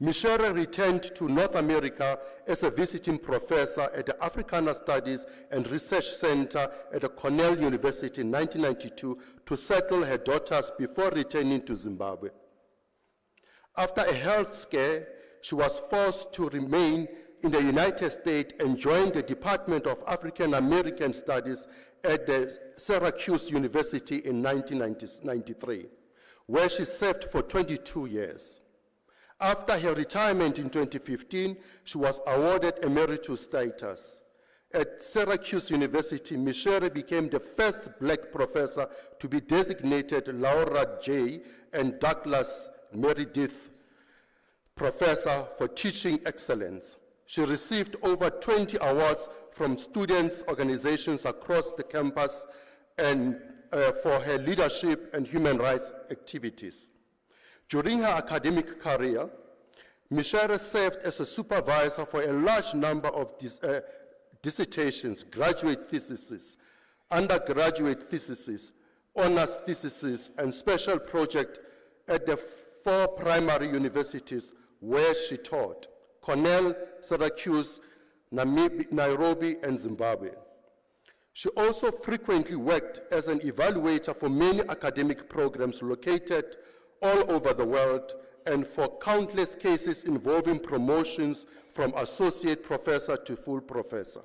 Michere returned to North America as a visiting professor at the Africana Studies and Research Center at the Cornell University in 1992 to settle her daughters before returning to Zimbabwe. After a health scare, she was forced to remain in the United States and joined the Department of African American Studies at the Syracuse University in 1993, where she served for 22 years. After her retirement in 2015, she was awarded emeritus status. At Syracuse University, Michere became the first black professor to be designated Laura J. and Douglas Meredith Professor for Teaching Excellence. She received over 20 awards from students' organizations across the campus and for her leadership and human rights activities. During her academic career, Michere served as a supervisor for a large number of dissertations, graduate theses, undergraduate theses, honors theses, and special projects at the 4 primary universities where she taught: Cornell, Syracuse, Nairobi, and Zimbabwe. She also frequently worked as an evaluator for many academic programs located all over the world and for countless cases involving promotions from associate professor to full professor.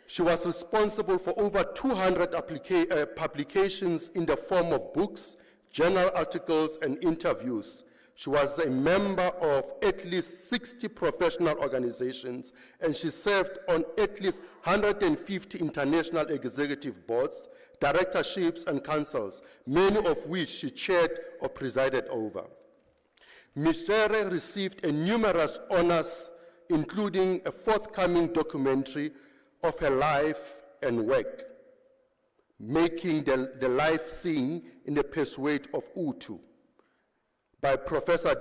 She was responsible for over 200 publications in the form of books, journal articles, and interviews. She was a member of at least 60 professional organizations, and she served on at least 150 international executive boards, directorships, and councils, many of which she chaired or presided over. Michere received numerous honors, including a forthcoming documentary of her life and work, Making the Life Sing in the Pursuit of Utu, by Professor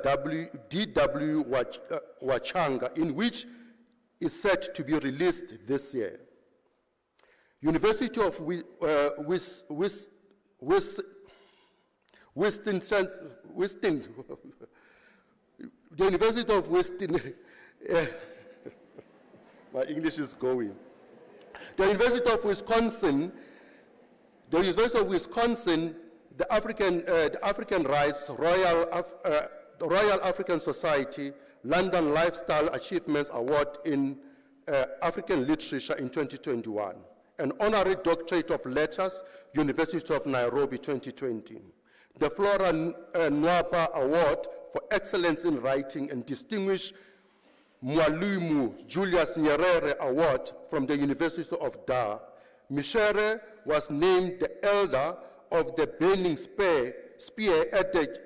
D.W. Wachanga, in which is set to be University of the University of Wisconsin, my English is going. The University of Wisconsin, the African Rights, Royal African Society, London Lifestyle Achievements Award in African Literature in 2021, an Honorary Doctorate of Letters, University of Nairobi 2020, the Flora Nwapa Award for Excellence in Writing and Distinguished Mwalimu Julius Nyerere Award from the University of Dar. Michere was named the Elder of the Burning Spear at the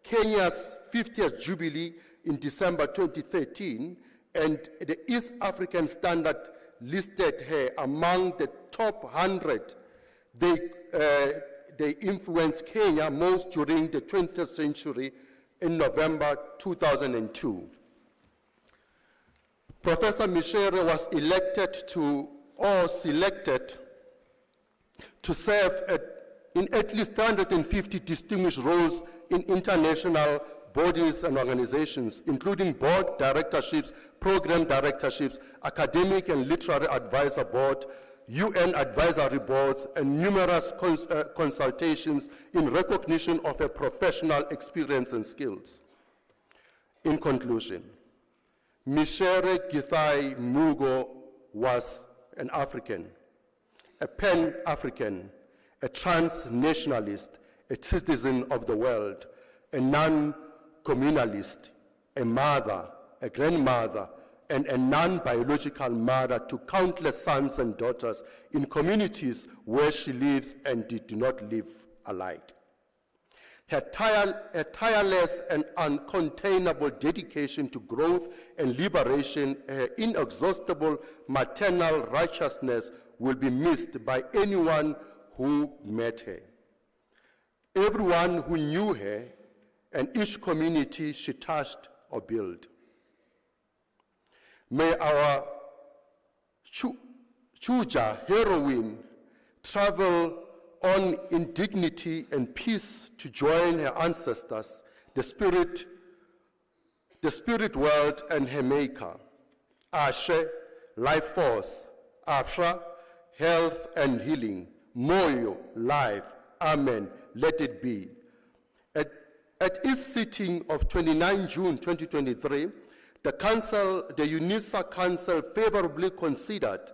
Kenya's 50th Jubilee in December 2013, and the East African Standard listed her among the top 100. They influenced Kenya most during the 20th century in November 2002. Professor Michere was selected to serve in at least 350 distinguished roles in international bodies and organizations, including board directorships, program directorships, academic and literary advisor board, UN advisory boards, and numerous consultations in recognition of her professional experience and skills. In conclusion, Michere Githai Mugo was an African, a Pan-African, a transnationalist, a citizen of the world, a non-communalist, a mother, a grandmother, and a non-biological mother to countless sons and daughters in communities where she lives and did not live alike. Her tireless and uncontainable dedication to growth and liberation, her inexhaustible maternal righteousness will be missed by anyone who met her. Everyone who knew her and each community she touched or built. May our Chuja heroine travel on in dignity and peace to join her ancestors, the spirit world and her maker. Ashe, life force. Afra, health and healing. Moyo, life. Amen. Let it be. At its sitting of 29 June 2023, The UNISA Council favorably considered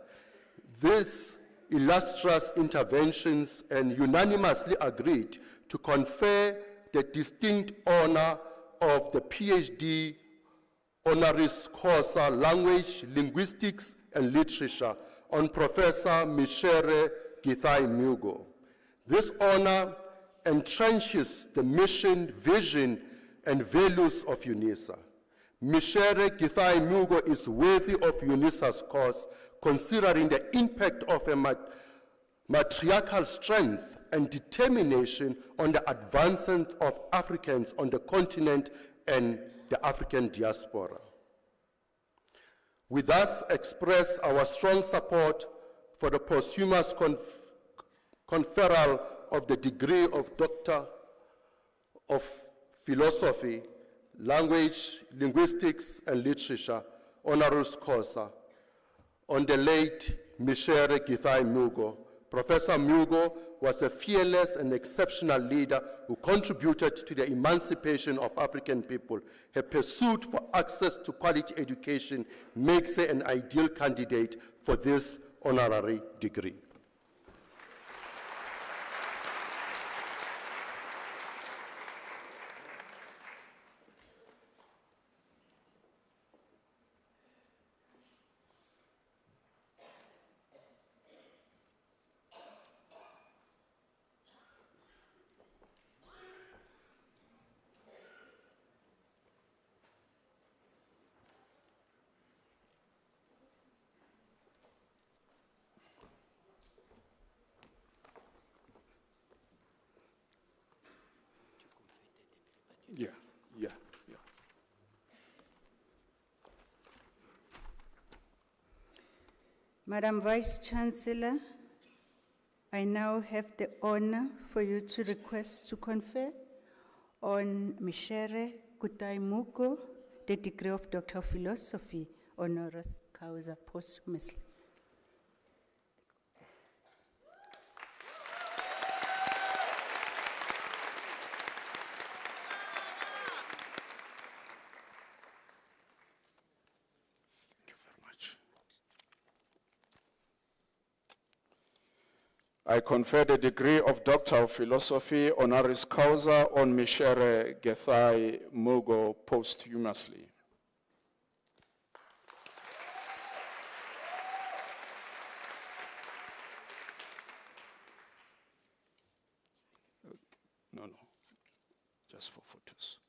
these illustrious interventions and unanimously agreed to confer the distinct honor of the PhD honoris causa Language, Linguistics and Literature on Professor Michere Githai Mugo. This honor entrenches the mission, vision, and values of UNISA. Michere Githai Mugo is worthy of UNISA's cause, considering the impact of a matriarchal strength and determination on the advancement of Africans on the continent and the African diaspora. We thus express our strong support for the posthumous conferral of the degree of Doctor of Philosophy, Language, Linguistics and Literature, honoris causa, on the late Michere Githai Mugo. Professor Mugo was a fearless and exceptional leader who contributed to the emancipation of African people. Her pursuit for access to quality education makes her an ideal candidate for this honorary degree. Yeah. Madam Vice Chancellor, I now have the honor for you to request to confer on Michere Githai Mugo the degree of Doctor of Philosophy, honoris causa posthumously. I confer the degree of Doctor of Philosophy, honoris causa, on Michere Githai Mugo posthumously. No, just for photos.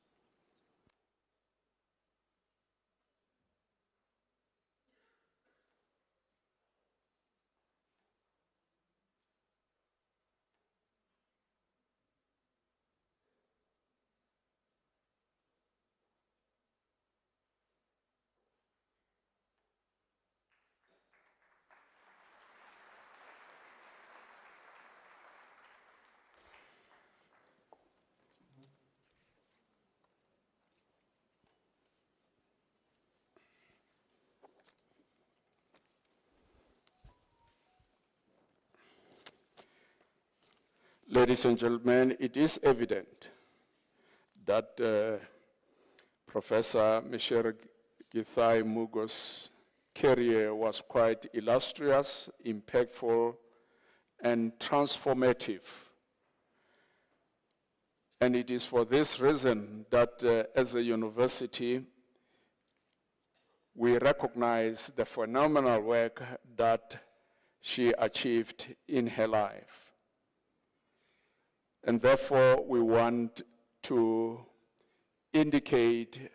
Ladies and gentlemen, it is evident that Professor Michere Githai Mugo's career was quite illustrious, impactful, and transformative. And it is for this reason that as a university, we recognize the phenomenal work that she achieved in her life. And therefore, we want to indicate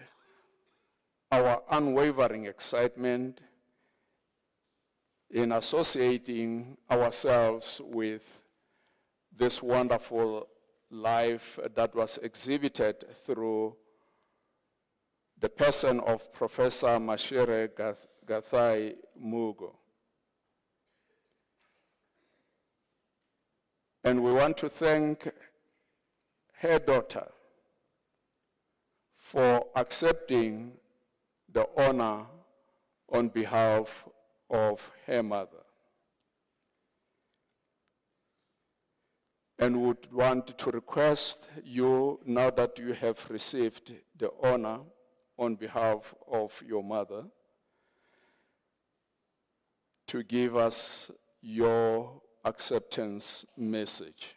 our unwavering excitement in associating ourselves with this wonderful life that was exhibited through the person of Professor Michere Githai Mugo. And we want to thank her daughter for accepting the honor on behalf of her mother. And would want to request you, now that you have received the honor, on behalf of your mother to give us your acceptance message.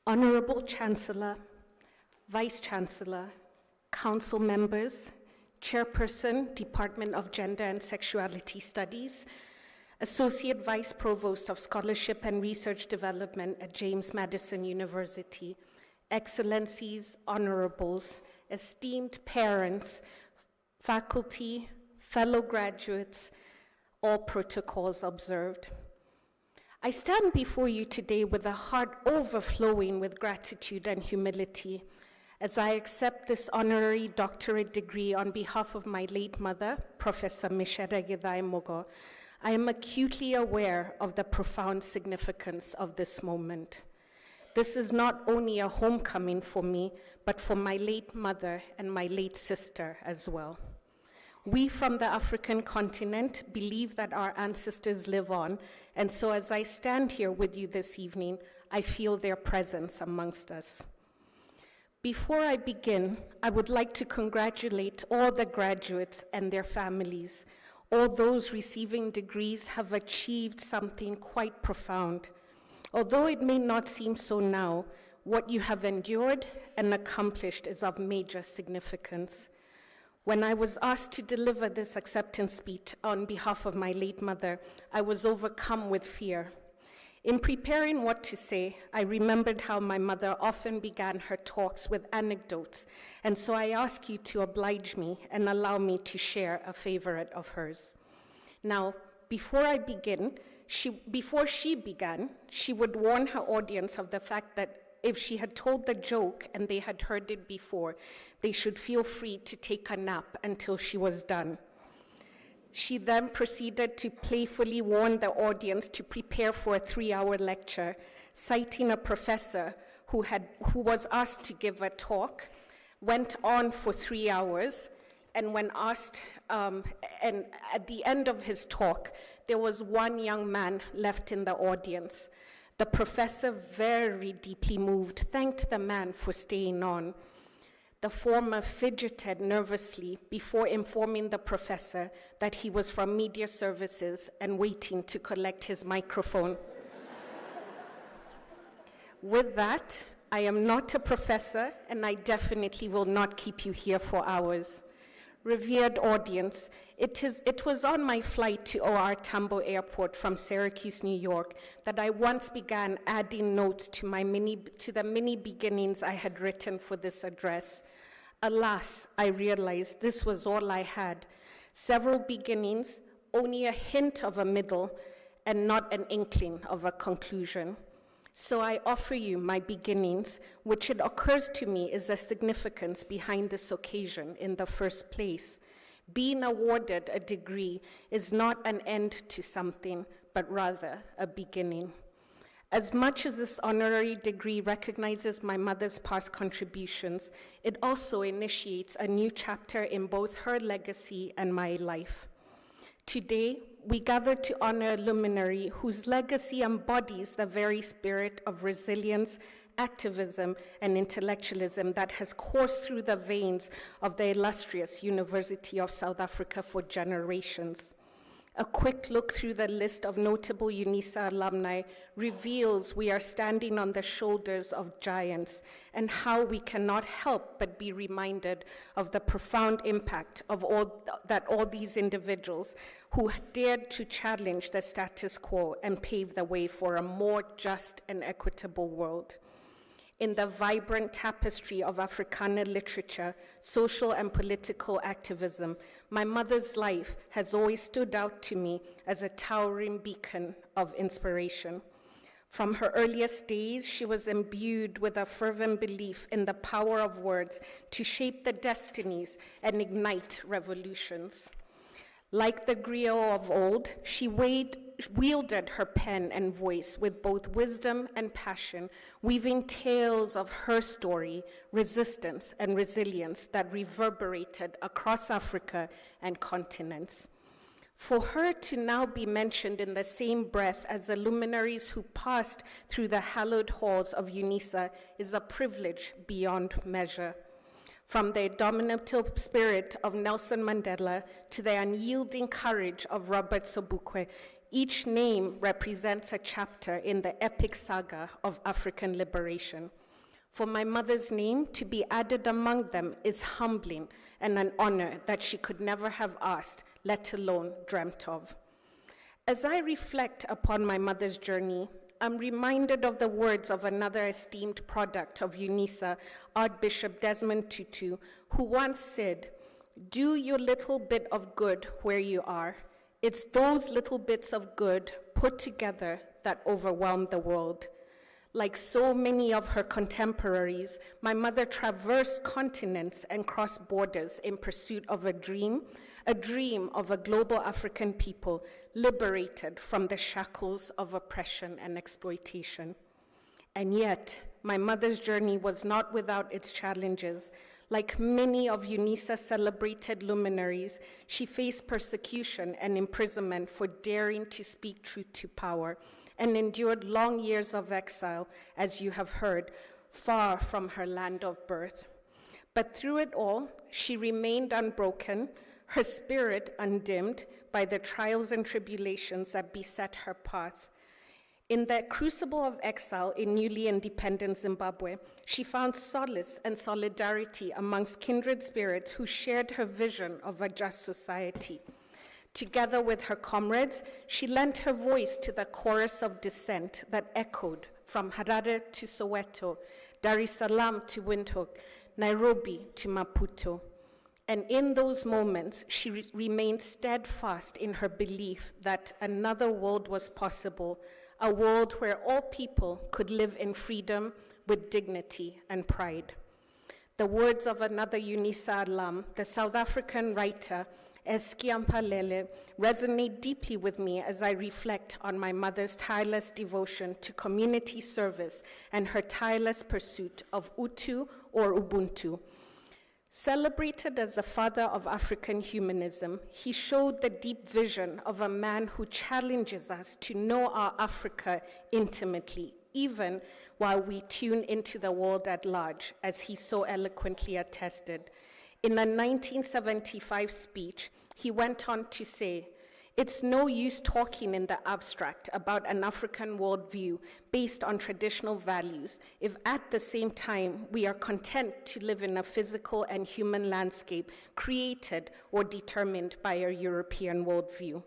Honorable Chancellor, Vice-Chancellor, Council members, Chairperson, Department of Gender and Sexuality Studies, Associate Vice Provost of Scholarship and Research Development at James Madison University, Excellencies, Honorables, esteemed parents, faculty, fellow graduates, all protocols observed. I stand before you today with a heart overflowing with gratitude and humility as I accept this honorary doctorate degree on behalf of my late mother, Professor Mishere Githai Mogo. I am acutely aware of the profound significance of this moment. This is not only a homecoming for me, but for my late mother and my late sister as well. We from the African continent believe that our ancestors live on, and so as I stand here with you this evening, I feel their presence amongst us. Before I begin, I would like to congratulate all the graduates and their families. All those receiving degrees have achieved something quite profound. Although it may not seem so now, what you have endured and accomplished is of major significance. When I was asked to deliver this acceptance speech on behalf of my late mother, I was overcome with fear. In preparing what to say, I remembered how my mother often began her talks with anecdotes, and so I ask you to oblige me and allow me to share a favorite of hers. Now, before she began, she would warn her audience of the fact that if she had told the joke and they had heard it before, they should feel free to take a nap until she was done. She then proceeded to playfully warn the audience to prepare for a 3-hour lecture, citing a professor who was asked to give a talk, went on for 3 hours, and when asked, and at the end of his talk, there was one young man left in the audience. The professor, very deeply moved, thanked the man for staying on. The former fidgeted nervously before informing the professor that he was from media services and waiting to collect his microphone. With that, I am not a professor, and I definitely will not keep you here for hours. Revered audience, it was on my flight to OR Tambo Airport from Syracuse, New York, that I once began adding notes to the many beginnings I had written for this address. Alas, I realized this was all I had. Several beginnings, only a hint of a middle, and not an inkling of a conclusion. So I offer you my beginnings, which it occurs to me is the significance behind this occasion in the first place. Being awarded a degree is not an end to something, but rather a beginning. As much as this honorary degree recognizes my mother's past contributions, it also initiates a new chapter in both her legacy and my life. Today, we gather to honor a luminary whose legacy embodies the very spirit of resilience, activism, and intellectualism that has coursed through the veins of the illustrious University of South Africa for generations. A quick look through the list of notable UNISA alumni reveals we are standing on the shoulders of giants and how we cannot help but be reminded of the profound impact of all these individuals who dared to challenge the status quo and pave the way for a more just and equitable world. In the vibrant tapestry of Africana literature, social and political activism, my mother's life has always stood out to me as a towering beacon of inspiration. From her earliest days, she was imbued with a fervent belief in the power of words to shape the destinies and ignite revolutions. Like the griot of old, she wielded her pen and voice with both wisdom and passion, weaving tales of her story, resistance, and resilience that reverberated across Africa and continents. For her to now be mentioned in the same breath as the luminaries who passed through the hallowed halls of UNISA is a privilege beyond measure. From the indomitable spirit of Nelson Mandela to the unyielding courage of Robert Sobukwe, each name represents a chapter in the epic saga of African liberation. For my mother's name to be added among them is humbling and an honor that she could never have asked, let alone dreamt of. As I reflect upon my mother's journey, I'm reminded of the words of another esteemed product of UNISA, Archbishop Desmond Tutu, who once said, "Do your little bit of good where you are. It's those little bits of good put together that overwhelm the world." Like so many of her contemporaries, my mother traversed continents and crossed borders in pursuit of a dream of a global African people liberated from the shackles of oppression and exploitation. And yet, my mother's journey was not without its challenges. Like many of UNISA's celebrated luminaries, she faced persecution and imprisonment for daring to speak truth to power, and endured long years of exile, as you have heard, far from her land of birth. But through it all, she remained unbroken, her spirit undimmed by the trials and tribulations that beset her path. In the crucible of exile in newly independent Zimbabwe, she found solace and solidarity amongst kindred spirits who shared her vision of a just society. Together with her comrades, she lent her voice to the chorus of dissent that echoed from Harare to Soweto, Dar es Salaam to Windhoek, Nairobi to Maputo. And in those moments, she remained steadfast in her belief that another world was possible, a world where all people could live in freedom with dignity and pride. The words of another UNISA alum, the South African writer, Eskiampalele, resonate deeply with me as I reflect on my mother's tireless devotion to community service and her tireless pursuit of Utu or Ubuntu. Celebrated as the father of African humanism, he showed the deep vision of a man who challenges us to know our Africa intimately, even while we tune into the world at large, as he so eloquently attested. In a 1975 speech, he went on to say, "It's no use talking in the abstract about an African worldview based on traditional values if at the same time we are content to live in a physical and human landscape created or determined by a European worldview."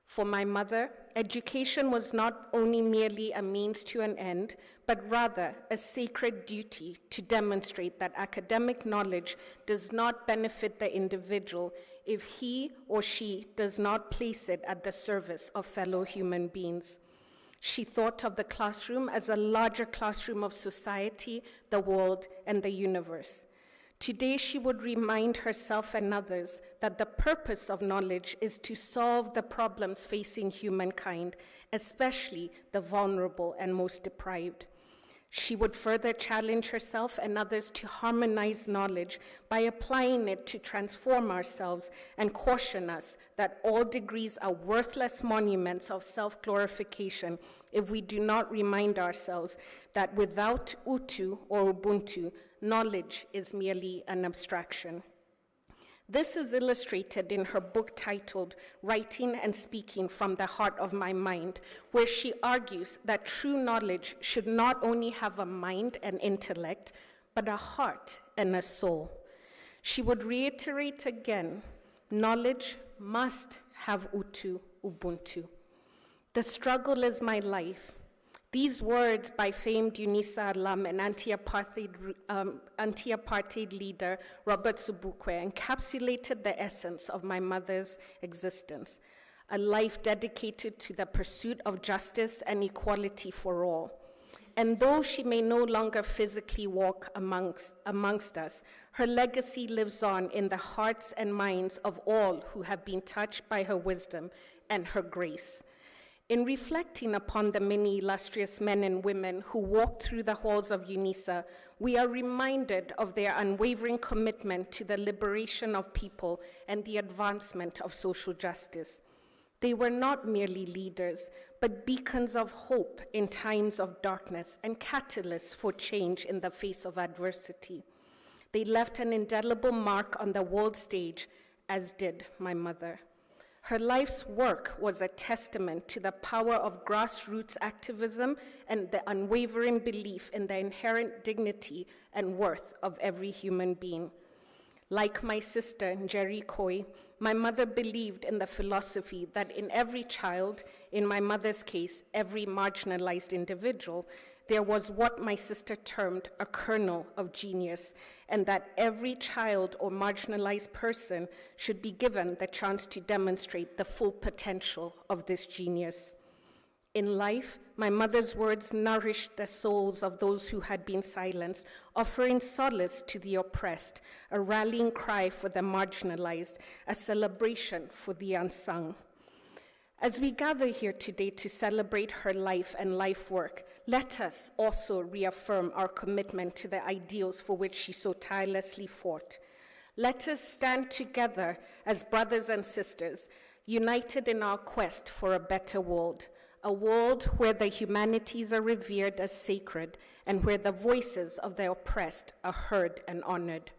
For my mother, education was not only merely a means to an end, but rather a sacred duty to demonstrate that academic knowledge does not benefit the individual if he or she does not place it at the service of fellow human beings. She thought of the classroom as a larger classroom of society, the world, and the universe. Today, she would remind herself and others that the purpose of knowledge is to solve the problems facing humankind, especially the vulnerable and most deprived. She would further challenge herself and others to harmonize knowledge by applying it to transform ourselves and caution us that all degrees are worthless monuments of self-glorification if we do not remind ourselves that without Utu or Ubuntu, knowledge is merely an abstraction. This is illustrated in her book titled Writing and Speaking from the Heart of My Mind, where she argues that true knowledge should not only have a mind and intellect, but a heart and a soul. She would reiterate again, knowledge must have Utu, Ubuntu. The struggle is my life. These words by famed UNISA alum and anti-apartheid leader Robert Sobukwe encapsulated the essence of my mother's existence, a life dedicated to the pursuit of justice and equality for all. And though she may no longer physically walk amongst us, her legacy lives on in the hearts and minds of all who have been touched by her wisdom and her grace. In reflecting upon the many illustrious men and women who walked through the halls of UNISA, we are reminded of their unwavering commitment to the liberation of people and the advancement of social justice. They were not merely leaders, but beacons of hope in times of darkness and catalysts for change in the face of adversity. They left an indelible mark on the world stage, as did my mother. Her life's work was a testament to the power of grassroots activism and the unwavering belief in the inherent dignity and worth of every human being. Like my sister, Njeri Koi, my mother believed in the philosophy that in every child, in my mother's case, every marginalized individual, there was what my sister termed a kernel of genius, and that every child or marginalized person should be given the chance to demonstrate the full potential of this genius. In life, my mother's words nourished the souls of those who had been silenced, offering solace to the oppressed, a rallying cry for the marginalized, a celebration for the unsung. As we gather here today to celebrate her life and life work, let us also reaffirm our commitment to the ideals for which she so tirelessly fought. Let us stand together as brothers and sisters, united in our quest for a better world, a world where the humanities are revered as sacred and where the voices of the oppressed are heard and honored.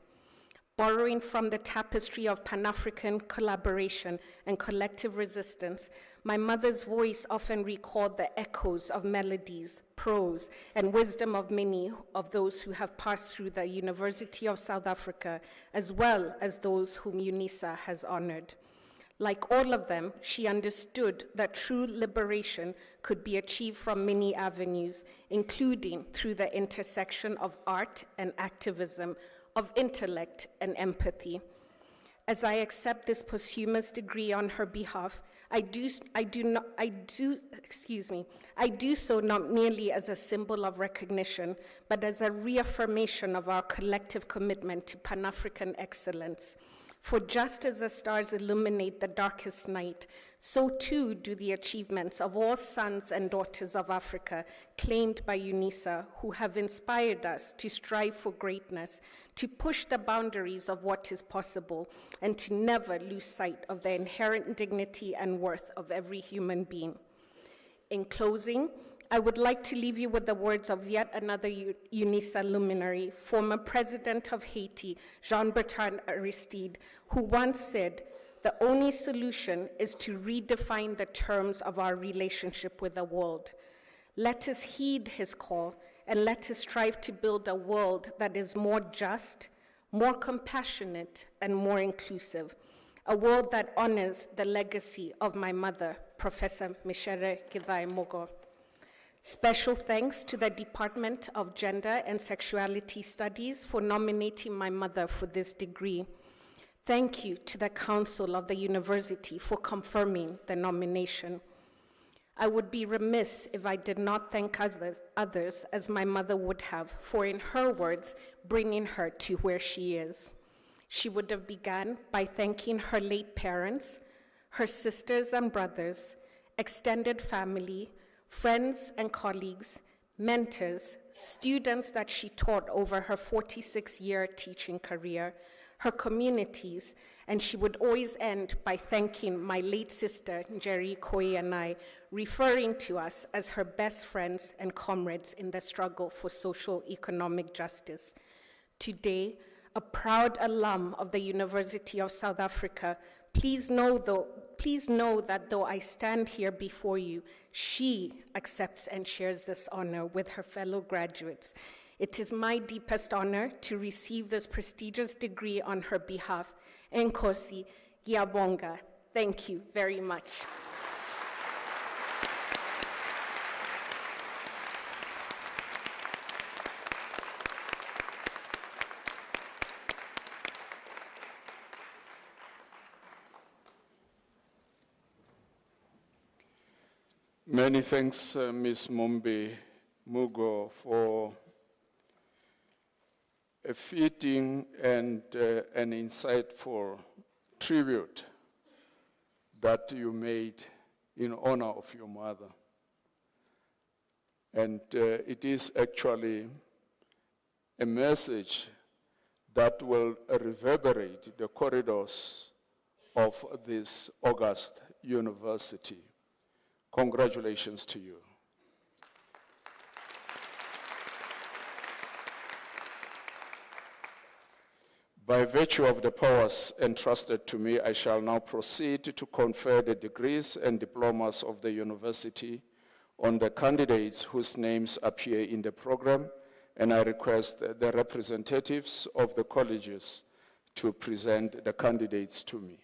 Borrowing from the tapestry of Pan-African collaboration and collective resistance, my mother's voice often recalled the echoes of melodies, prose, and wisdom of many of those who have passed through the University of South Africa, as well as those whom UNISA has honored. Like all of them, she understood that true liberation could be achieved from many avenues, including through the intersection of art and activism, of intellect and empathy. As I accept this posthumous degree on her behalf, I do so not merely as a symbol of recognition, but as a reaffirmation of our collective commitment to Pan-African excellence. For just as the stars illuminate the darkest night, so too do the achievements of all sons and daughters of Africa claimed by UNISA, who have inspired us to strive for greatness, to push the boundaries of what is possible, and to never lose sight of the inherent dignity and worth of every human being. In closing, I would like to leave you with the words of yet another UNISA luminary, former president of Haiti, Jean-Bertrand Aristide, who once said, "The only solution is to redefine the terms of our relationship with the world." Let us heed his call, and let us strive to build a world that is more just, more compassionate, and more inclusive. A world that honors the legacy of my mother, Professor Michere Kidai-Mogo. Special thanks to the Department of Gender and Sexuality Studies for nominating my mother for this degree. Thank you to the Council of the University for confirming the nomination. I would be remiss if I did not thank others as my mother would have, for in her words, bringing her to where she is. She would have begun by thanking her late parents, her sisters and brothers, extended family, friends and colleagues, mentors, students that she taught over her 46-year teaching career, her communities, and she would always end by thanking my late sister, Njeri Koi, and I, referring to us as her best friends and comrades in the struggle for social economic justice. Today, a proud alum of the University of South Africa, please know that though I stand here before you, she accepts and shares this honor with her fellow graduates. It is my deepest honor to receive this prestigious degree on her behalf. Nkosi Ngiyabonga. Thank you very much. Many thanks, Ms. Mumbi. Mugo for a fitting and an insightful tribute that you made in honor of your mother. And it is actually a message that will reverberate the corridors of this august university. Congratulations to you. By virtue of the powers entrusted to me, I shall now proceed to confer the degrees and diplomas of the university on the candidates whose names appear in the program, and I request the representatives of the colleges to present the candidates to me.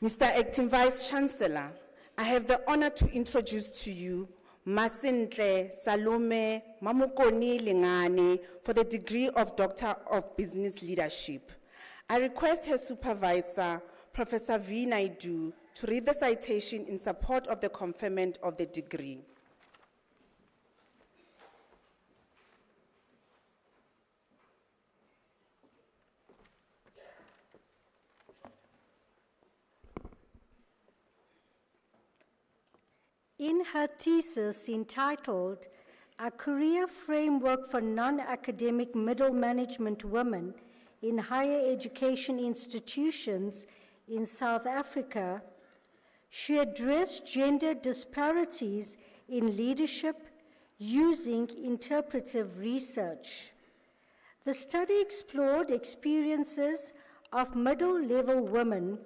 Mr. Acting Vice Chancellor, I have the honor to introduce to you Masintle Salome Mamukoni Lengane for the degree of Doctor of Business Leadership. I request her supervisor, Professor V. Naidu, to read the citation in support of the conferment of the degree. In her thesis entitled, "A Career Framework for Non-Academic Middle Management Women in Higher Education Institutions in South Africa," she addressed gender disparities in leadership using interpretive research. The study explored experiences of middle-level women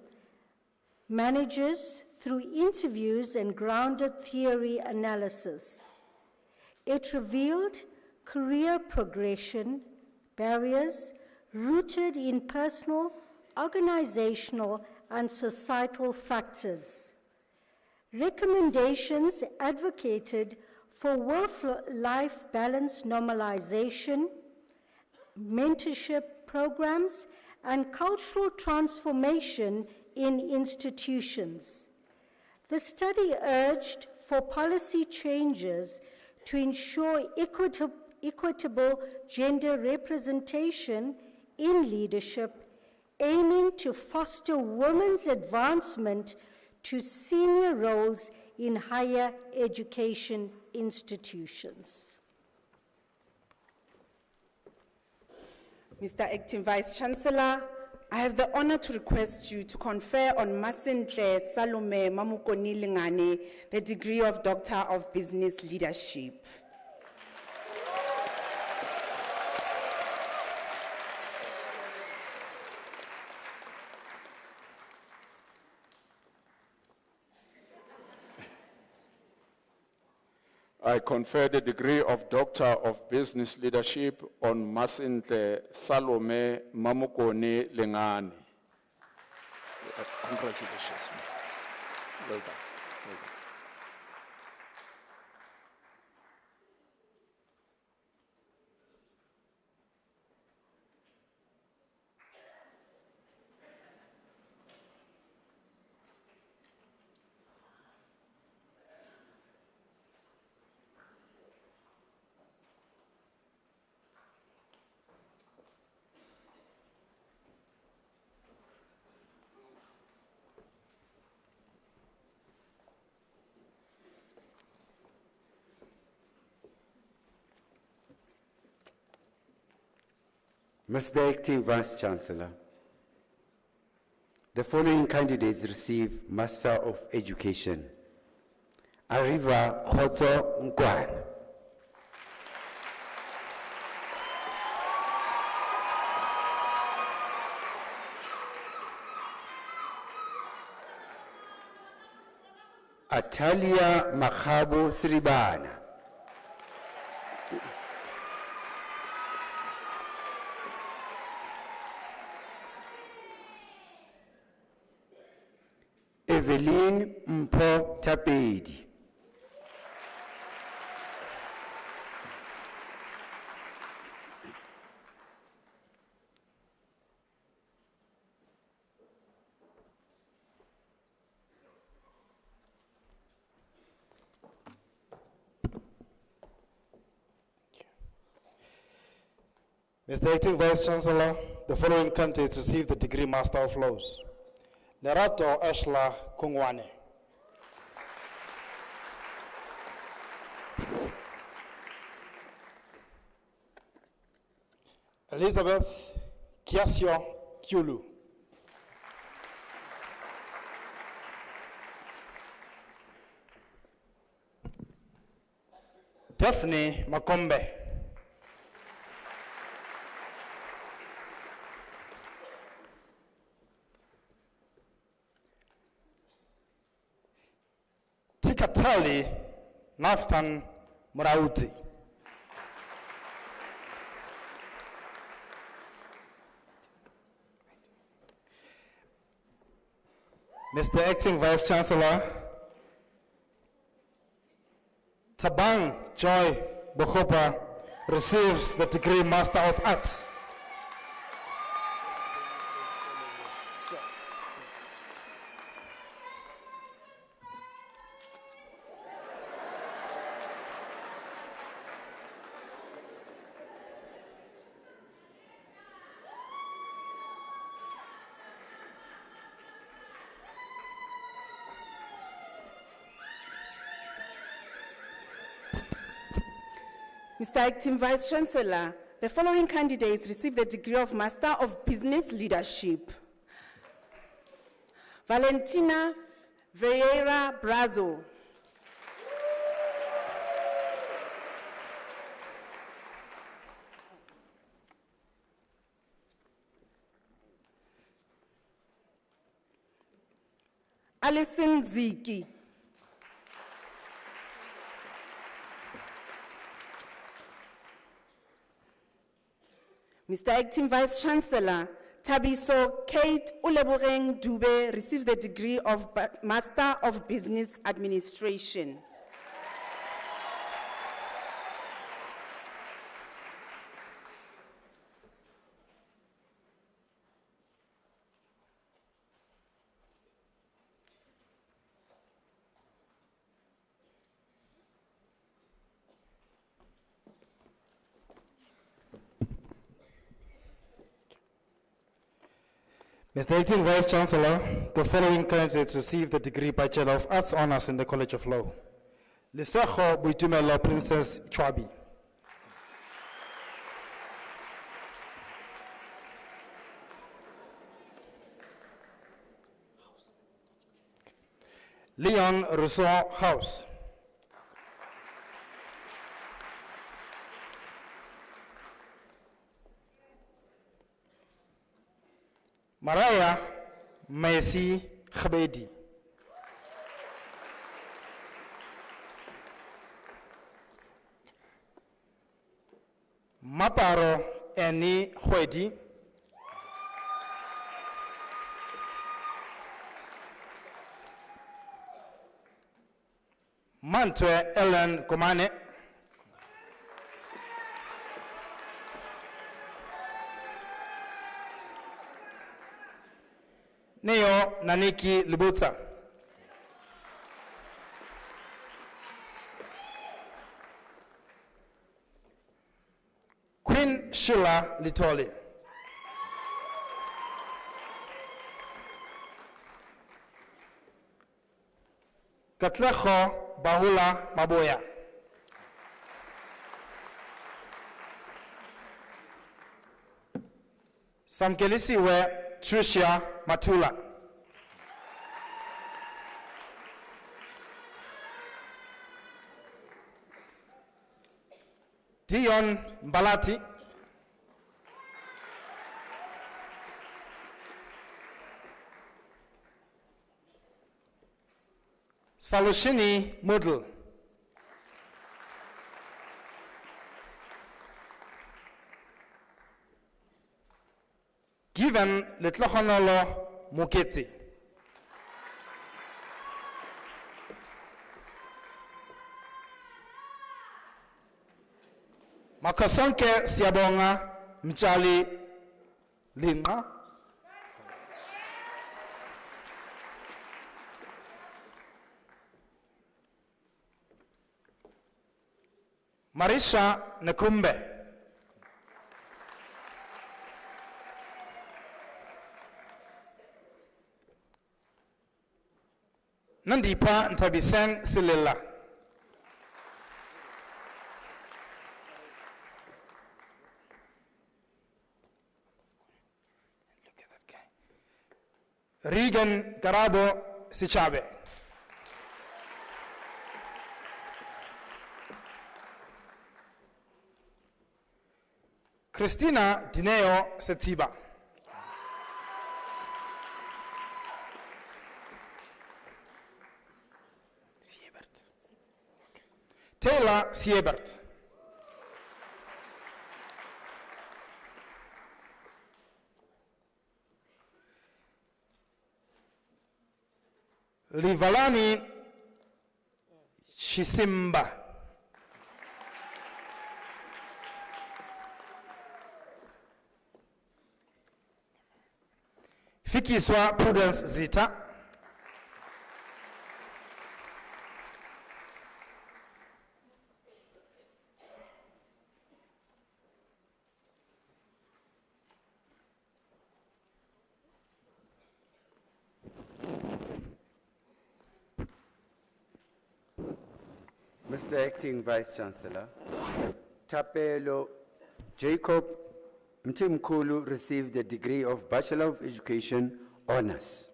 managers through interviews and grounded theory analysis. It revealed career progression barriers rooted in personal, organizational, and societal factors. Recommendations advocated for work-life balance normalization, mentorship programs, and cultural transformation in institutions. The study urged for policy changes to ensure equitable gender representation in leadership, aiming to foster women's advancement to senior roles in higher education institutions. Mr. Acting Vice Chancellor, I have the honor to request you to confer on Masintle Salome Mamukoni Lengane the degree of Doctor of Business Leadership. I confer the degree of Doctor of Business Leadership on Masintle Salome Mamukoni Lengane. Congratulations. Well done. Well done. Mr. Acting Vice Chancellor, the following candidates receive Master of Education. Arriva Khotso Nkwana. Atalia Makabo Sribana. Evelyn Mpho Tapedi. Mr. Acting Vice Chancellor, the following candidates received the degree Master of Laws. Lerato Ashla Kungwane. Elizabeth Kiasio Kyulu. Daphne Makombe. Tikatali Nathan Murauti. Mr. Acting Vice Chancellor, Tabang Joy Bokhopa receives the degree Master of Arts. Mr. Acting Vice Chancellor, the following candidates received the degree of Master of Business Leadership. Valentina Vieira Brazo. Alison Ziki. Mr. Acting Vice Chancellor, Tabiso Kate Uleboreng Dube received the degree of Master of Business Administration. Mr. Acting Vice Chancellor, the following candidates received the degree Bachelor of Arts Honours in the College of Law. Lisekho Buitumelo Princess Chwabi. Leon Rousseau House. Mariah Messi Khabedi. Maparo Eni Khwedi. Mantwe Ellen Komane. Neo Naniki Libuta. Queen Sheila Litoli. Katleho Bahula Maboya. Samkelisiwe Tricia Matula. Dion Balati. Salushini Mudl. Given Litlochonolo Muketi. Makasonke siyabonga Mtshali Linqa. Marisha Nekumbe. Nandipa Ntabiseng Silela. Regan Garabo Sichabe. Christina Dineo Setsiba. Taylor Siebert. Livalani Shisimba. Fikiswa Prudence Zita. Mr. Acting Vice Chancellor, Tapelo Jacob Mtimkulu received the degree of Bachelor of Education Honours.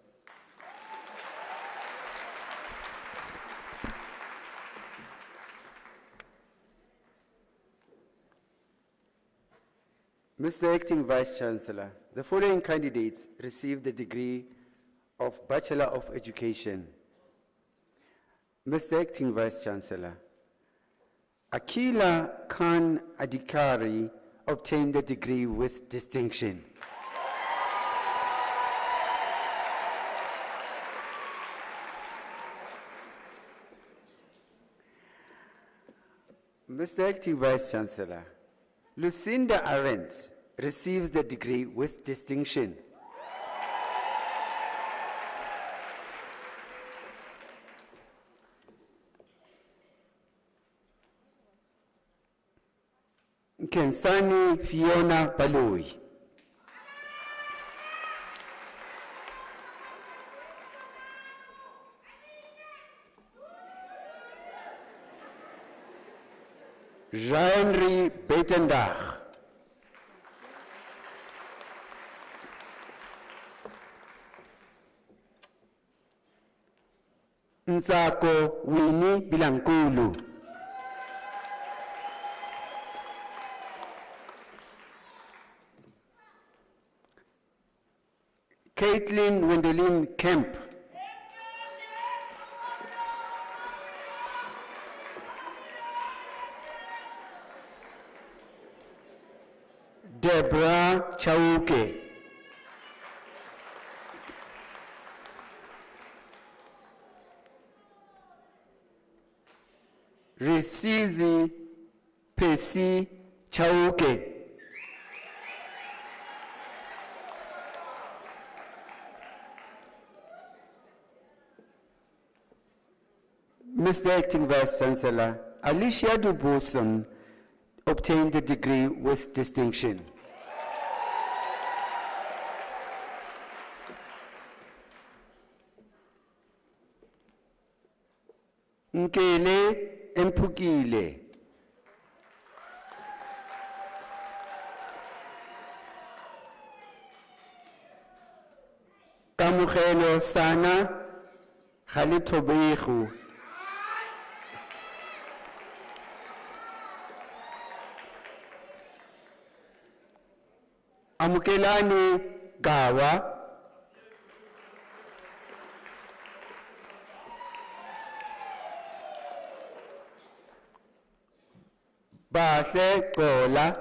Mr. Acting Vice Chancellor, the following candidates received the degree of Bachelor of Education. Mr. Acting Vice Chancellor, Akila Khan Adhikari obtained the degree with distinction. Mr. Acting Vice Chancellor, Lucinda Arendts receives the degree with distinction. Kensani Fiona Baloi. Jean-Henri Beitendach. Nsako Winnie Bilankulu. Caitlin Wendelin Kemp. Deborah Chauke. Risizi Pesi Chauke. Mr. Acting Vice Chancellor, Alicia Duboson obtained the degree with distinction. Nkele Empukile. Kamugelo Sana Khalitobehu. Amukelani Gawa. Bahle Gola.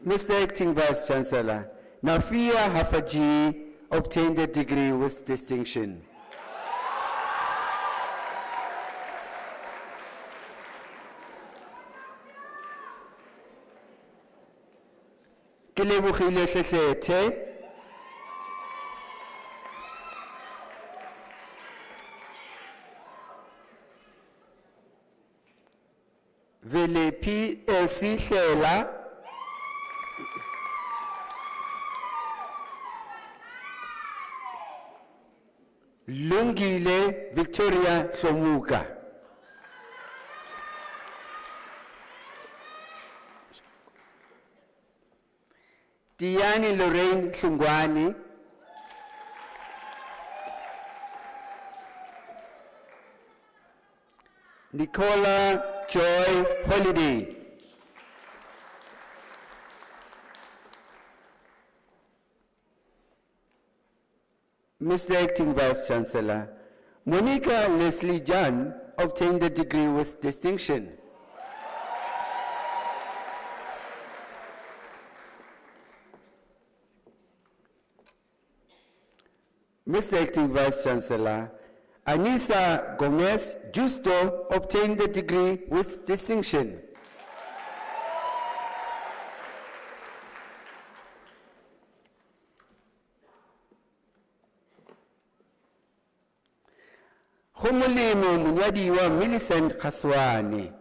Mr. Acting Vice Chancellor, Nafia Hafaji obtained a degree with distinction. Ke lebogile Hlehlete. Vele PLC Hlela. Lungile Victoria Hlomuka. Diani Lorraine Hlungwani. Nicola Joy Holiday. Mr. Acting Vice Chancellor, Monica Leslie John obtained the degree with distinction. Mr. Acting Vice Chancellor, Anissa Gomez Justo obtained the degree with distinction. Khomolemo Munyadiwa Millicent Kaswane.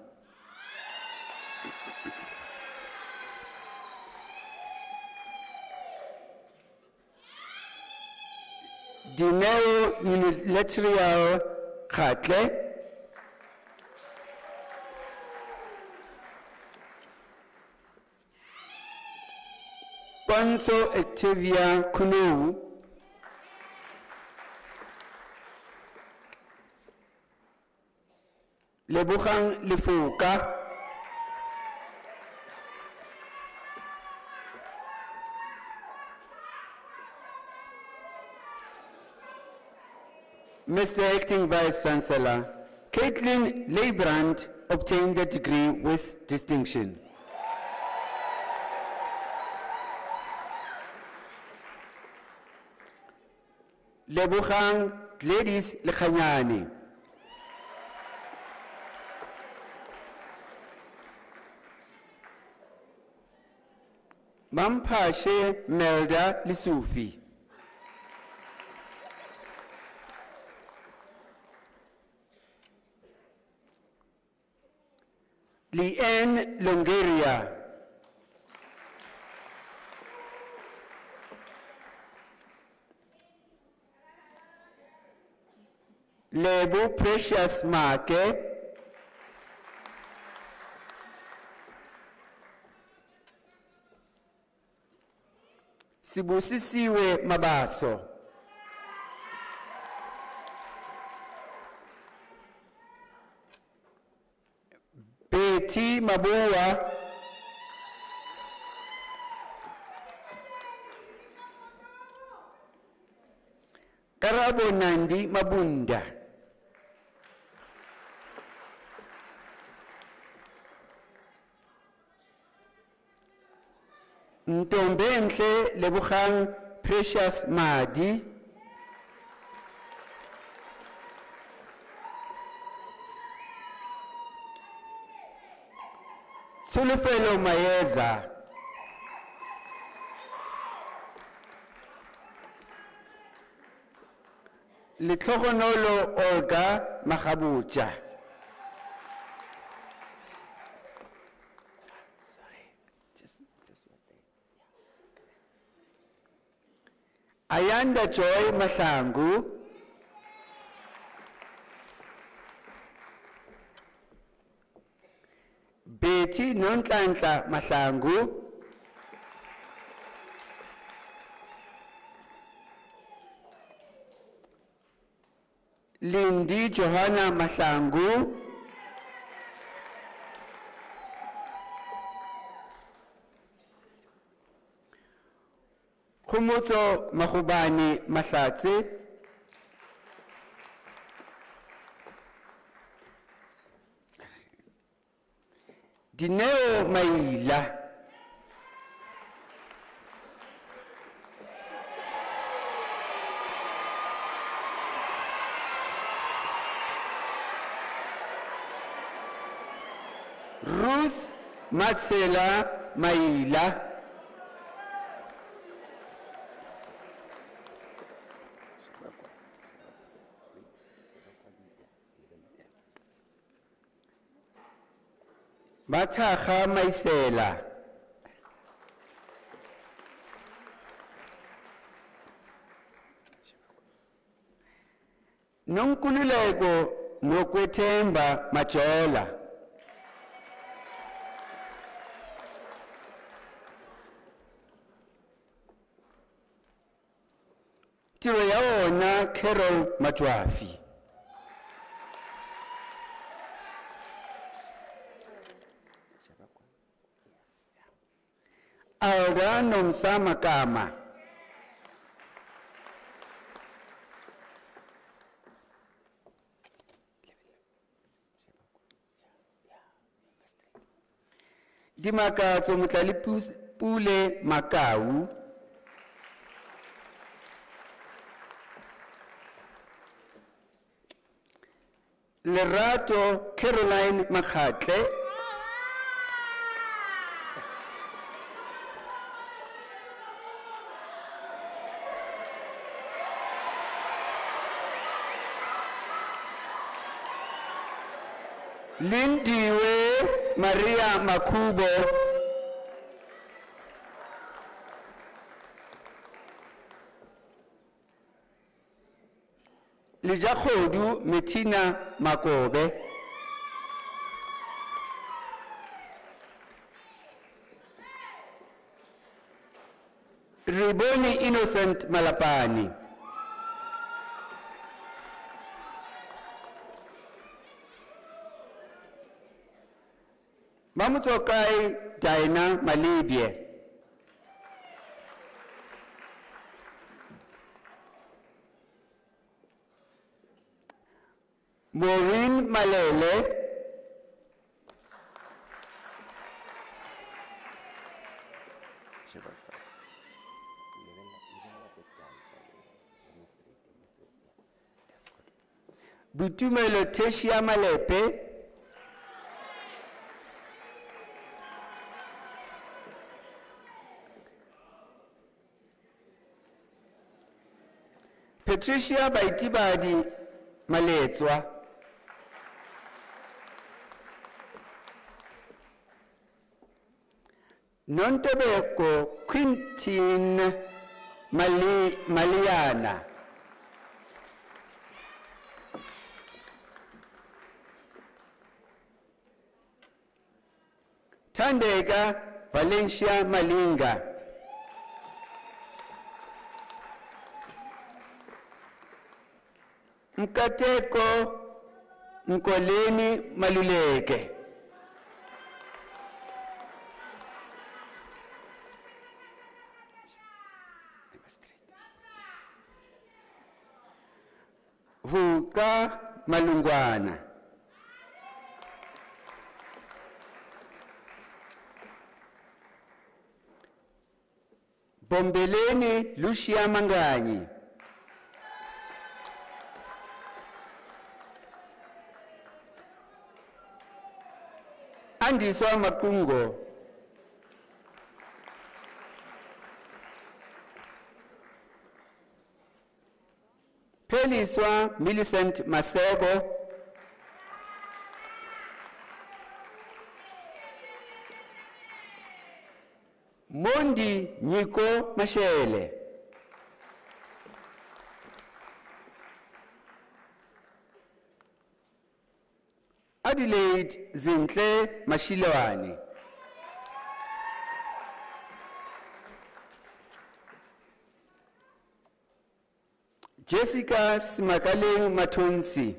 Dineo Unilateral Khatle. Ponso Activia Kunu. Lebogang Lefoka. Mr. Acting Vice Chancellor, Caitlin Leibrand obtained the degree with distinction. Lebogang Gladys Lekhanyane. Mampashe Melda Lisufi. Leanne Longeria. Lebo Precious Make. Sibusisiwe Mabaso. Betty Mabua. Karabo Nandi Mabunda. Ntombenhle Lebogang Precious Madi. Sulufelo Mayeza. Litlogonolo Olga Mahabucha. Ayanda Joy Mahlangu. Betty Nontlantla Mahlangu. Lindy Johanna Mahlangu. Khumutso Mahubani Mahlatse. Dineo Maila. Ruth Matsela Maila. Bataha Maisela. Nonkululeko nokwethemba Majola. Tiro ya wona Carol Matwafi. Alda Nomsama Kama. Dimakatso Mutlali Pule Makau. Lerato Caroline Makhatle. Lindiwe Maria Makubo. Lijakhodu Metina Makobe. Riboni Innocent Malapani. Mamutsokai Diana Malibye. Maureen Malele. Butumelo Teshia Malepe. Patricia Baitibadi Maletswa. Nontebeko Quintin Maliana. Tandega Valencia Malinga. Mkateko Mkoleni Maluleke. Vuka Malungwana. Bombeleni Lucia Manganyi. Andiswa Makungo. Peliswa Millicent Masego. Mondi Niko Mashele. Adelaide Zintle Mashilewani. Jessica Simakaleng Matonsi.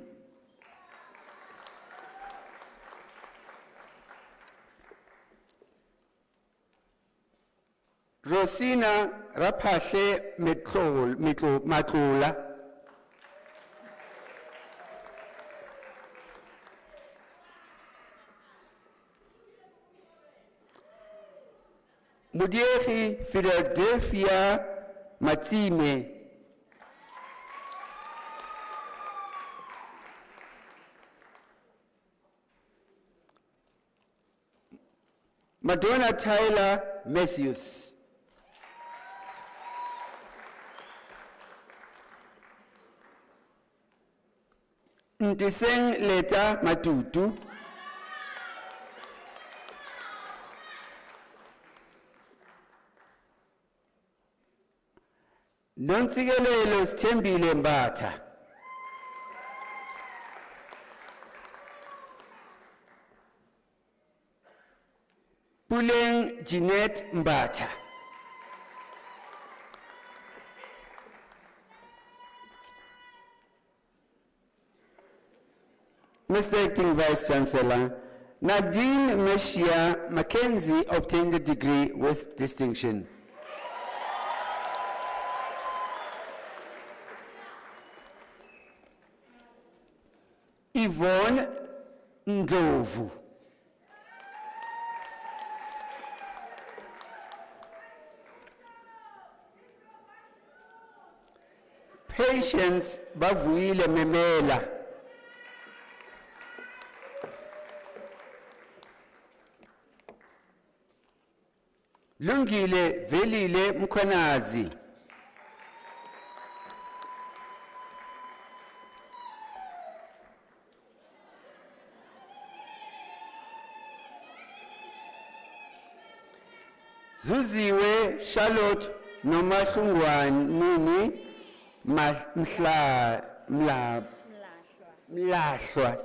Rosina Rapashe Matlula. Mudieri Philadelphia Matsime. Madonna Tyler Matthews. Ntiseng Leta Matutu. Nontsikelelo Sithembile Mbatha. Puleng Jeanette Mbatha. Mr. Acting Vice Chancellor, Nadine Meshia Mackenzie obtained the degree with distinction. Yvonne Ndlovu. Patience Bavuyile Memela. Lungile Velile Mkhwanazi. Zuziwe Charlotte Nomahlungwane Mlahlwa.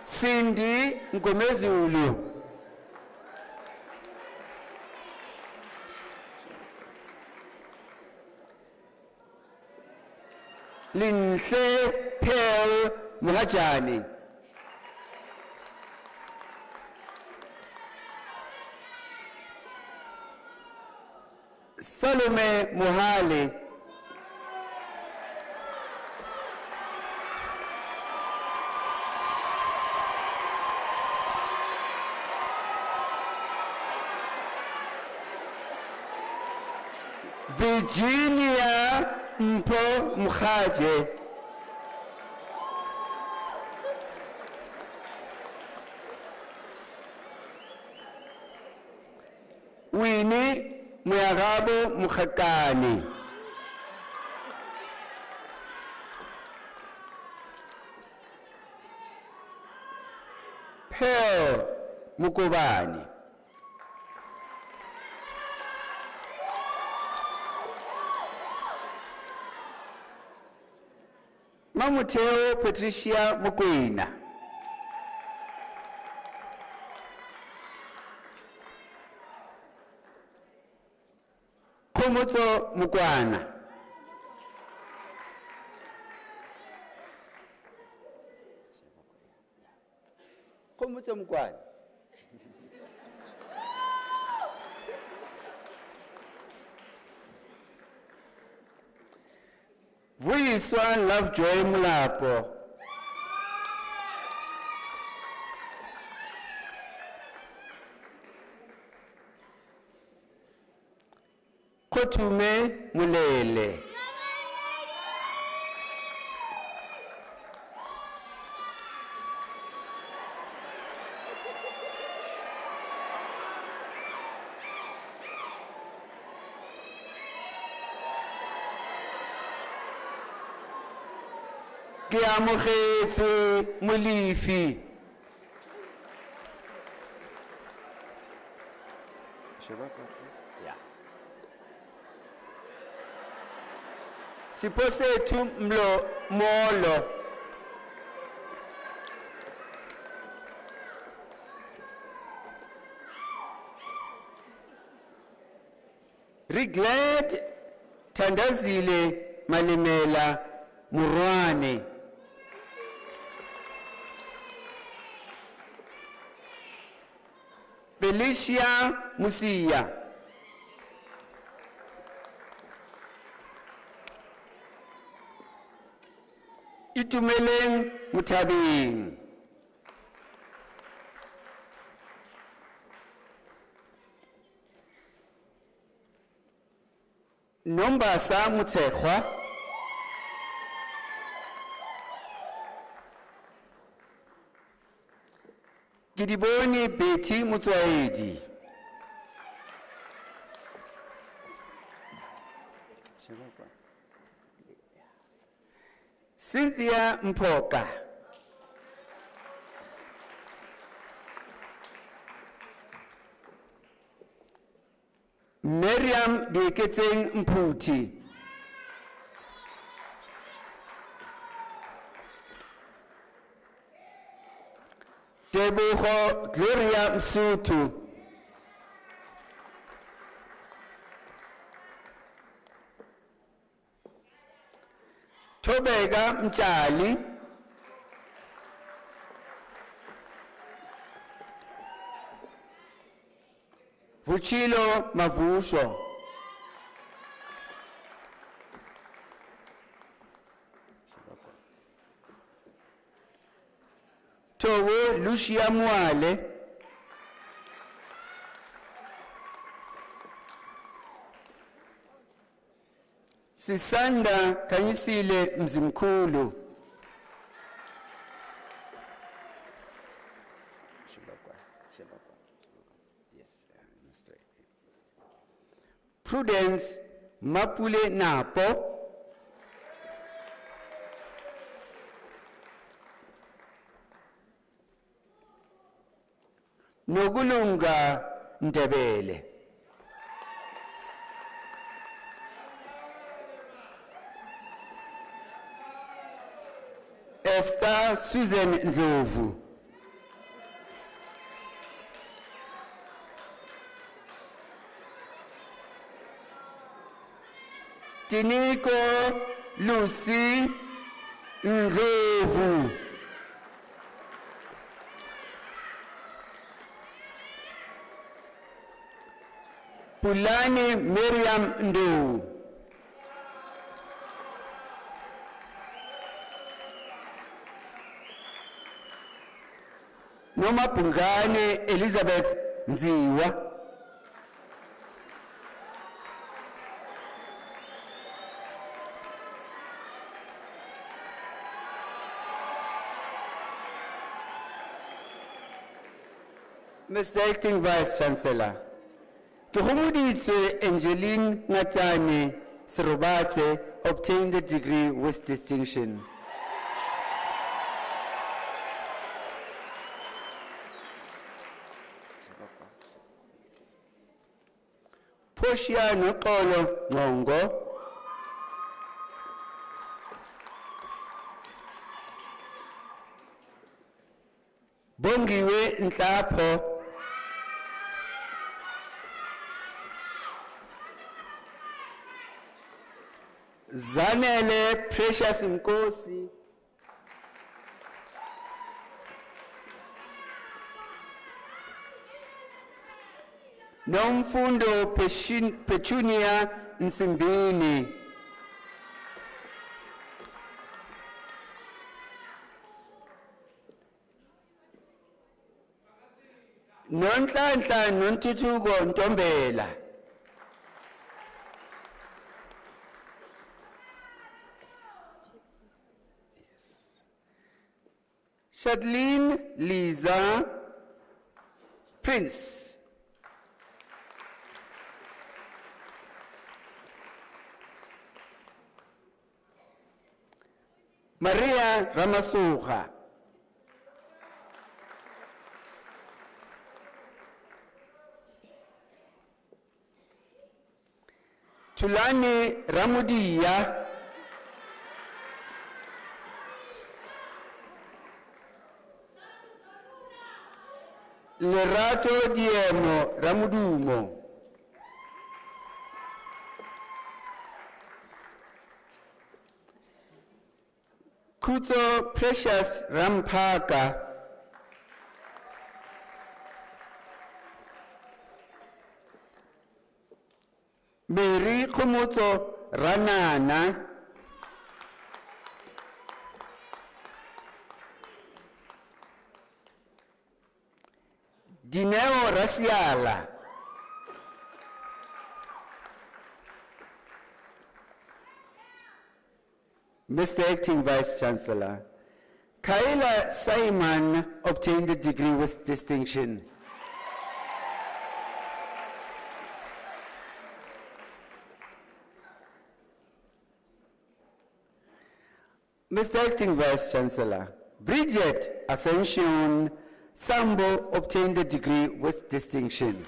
Cindy Ngomezulu. Linhle Pearl Mngajane. Salome Mohale. Virginia Mpo Mkhaje. Winnie Muyagabo Mukhakani. Pearl Mukobani. Mamuteo Patricia Mukwena. Khomotso Mukwana. Khomotso Mukwana. Vuyiswa Lovejoy Mulapo. Kotume Mulele. Ke amogetswe Molifi. Siposethu Molo. Regret Thandazile Malimela Murwane. Felicia Musia. Itumeleng Mutabing. Nombasa Mutsekhwa, Gidiboni Betty Mutswaedi, Cynthia Mpoka, Miriam Diketseng Mputi, Tebogo Gloria Msutu, Tobeka Mchali, Vuchilo Mavusho, Towe Lucia Mwale, Sisanda Kanyisile Mzimkulu, Prudence Mapule Napo, Nokulunga Ndebele, Esther Susan Ndlovu, Tiniko Lucy Ndlovu, Pulani Miriam Ndu, Noma Pungane Elizabeth Nziwa, Mr. Acting Vice Chancellor, ke homoditswe Angeline Ngatane Serobate obtained the degree with distinction. Portia Nokolo Ngongo, Bongiwe Nhlapho, Zanele Precious Nkosi, Nomfundo Petunia Nsimbini, Nonhlanhla Nontuthuko Ntombela, Shadlene Liza Prince, Maria Ramasuha, Tulani Ramudia, Lerato Diemo Ramudumo, Kuto Precious Rampaka, Mary Komoto Ranana, Dineo Rasiala, Mr. Acting Vice Chancellor, Kaila Simon obtained the degree with distinction. Mr. Acting Vice Chancellor, Bridget Ascension Sambo obtained the degree with distinction.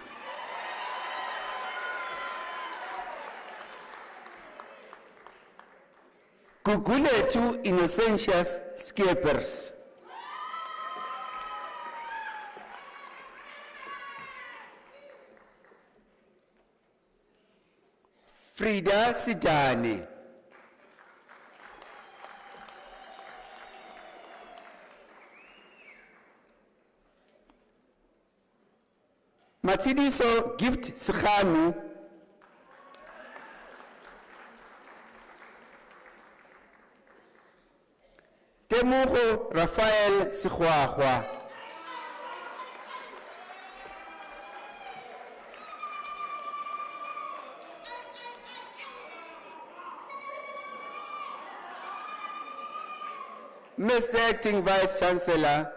Guguletu Innocentius Skippers. Frida Sidani. Matidiso Gift Sikhanu. Temugo Rafael Sikhwahwa. Mr. Acting Vice Chancellor,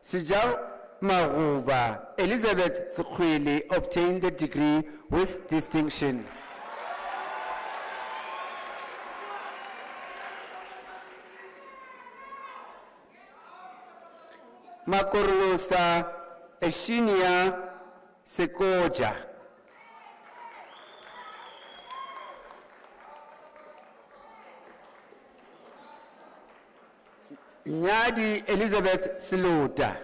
Sijau Maruba Elizabeth Sikhwili obtained the degree with distinction. Makorolosa Eshinia Sekoja. Nyadi Elizabeth Siluta.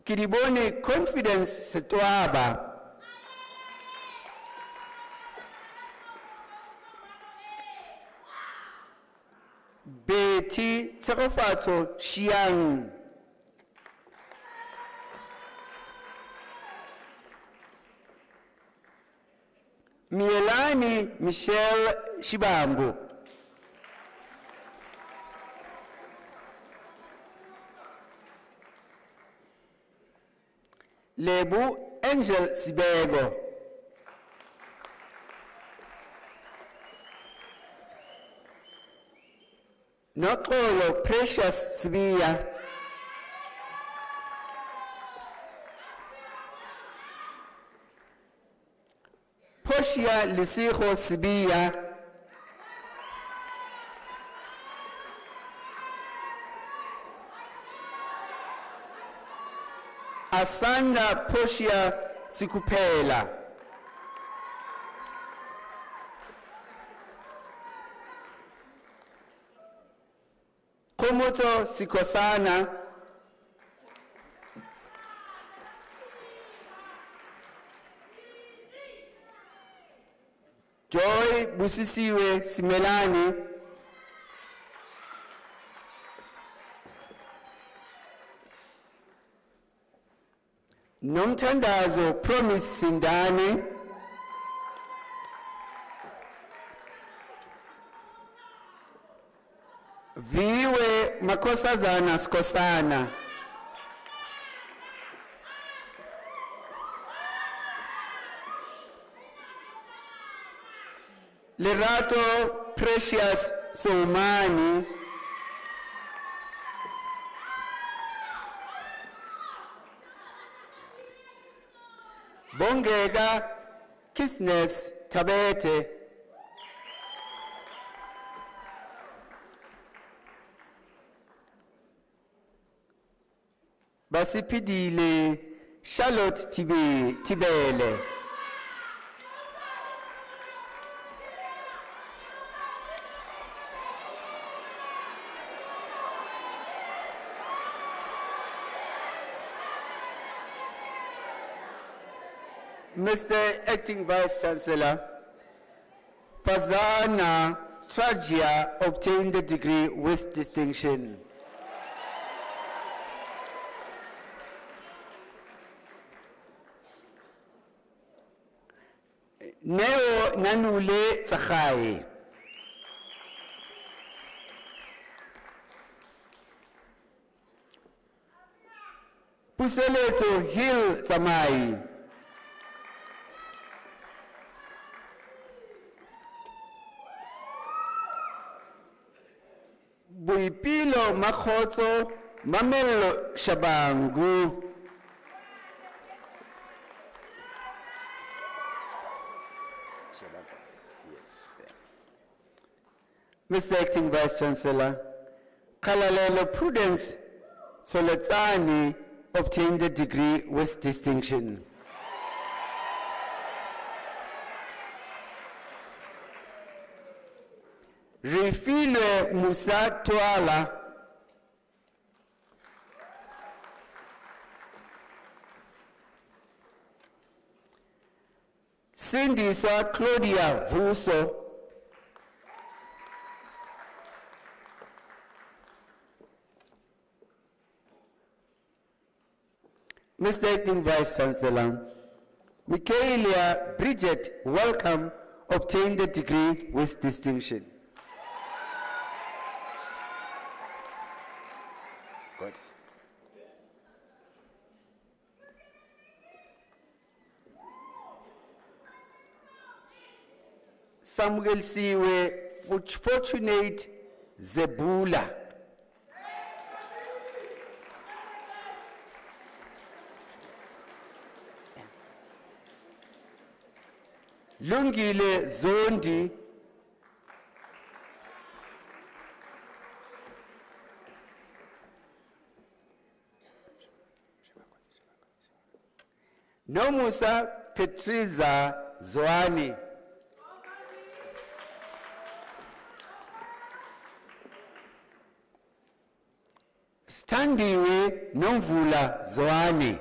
Kiribone Confidence Setwaba. Betty Tserofato Xiang. Mielani Michelle Shibambo. Lebu Angel Sibego. Nokolo Precious Sibia. Poshia Lisiho Sibia. Asanda Poshia Sikupela. Komoto Sikosana. Joy Busisiwe Simelani. Nomtandazo Promise Sindani. Viwe Makosazana Skosana. Lerato Precious Soumani. Bongega Kisnes Tabete. Basipidile Charlotte Tibele. Mr. Acting Vice Chancellor, Fazana Tragia obtained the degree with distinction. Neo Nanule Tsakhai. Puseletso Hill Tsamai. Boipelo Makgotso Mamello Shabangu. Yes. Mr. Acting Vice Chancellor, Kalalelo Prudence Soletsani obtained the degree with distinction. Refilwe Musa Twala Sindisa Claudia Vuso Mr. Acting Vice Chancellor, Michaelia Bridget Welcome obtained the degree with distinction. Good. Samuel Siwe Fortunate Zebula. Lungile Zondi Nomusa Petriza Zoani Standiwe Nomvula Zoani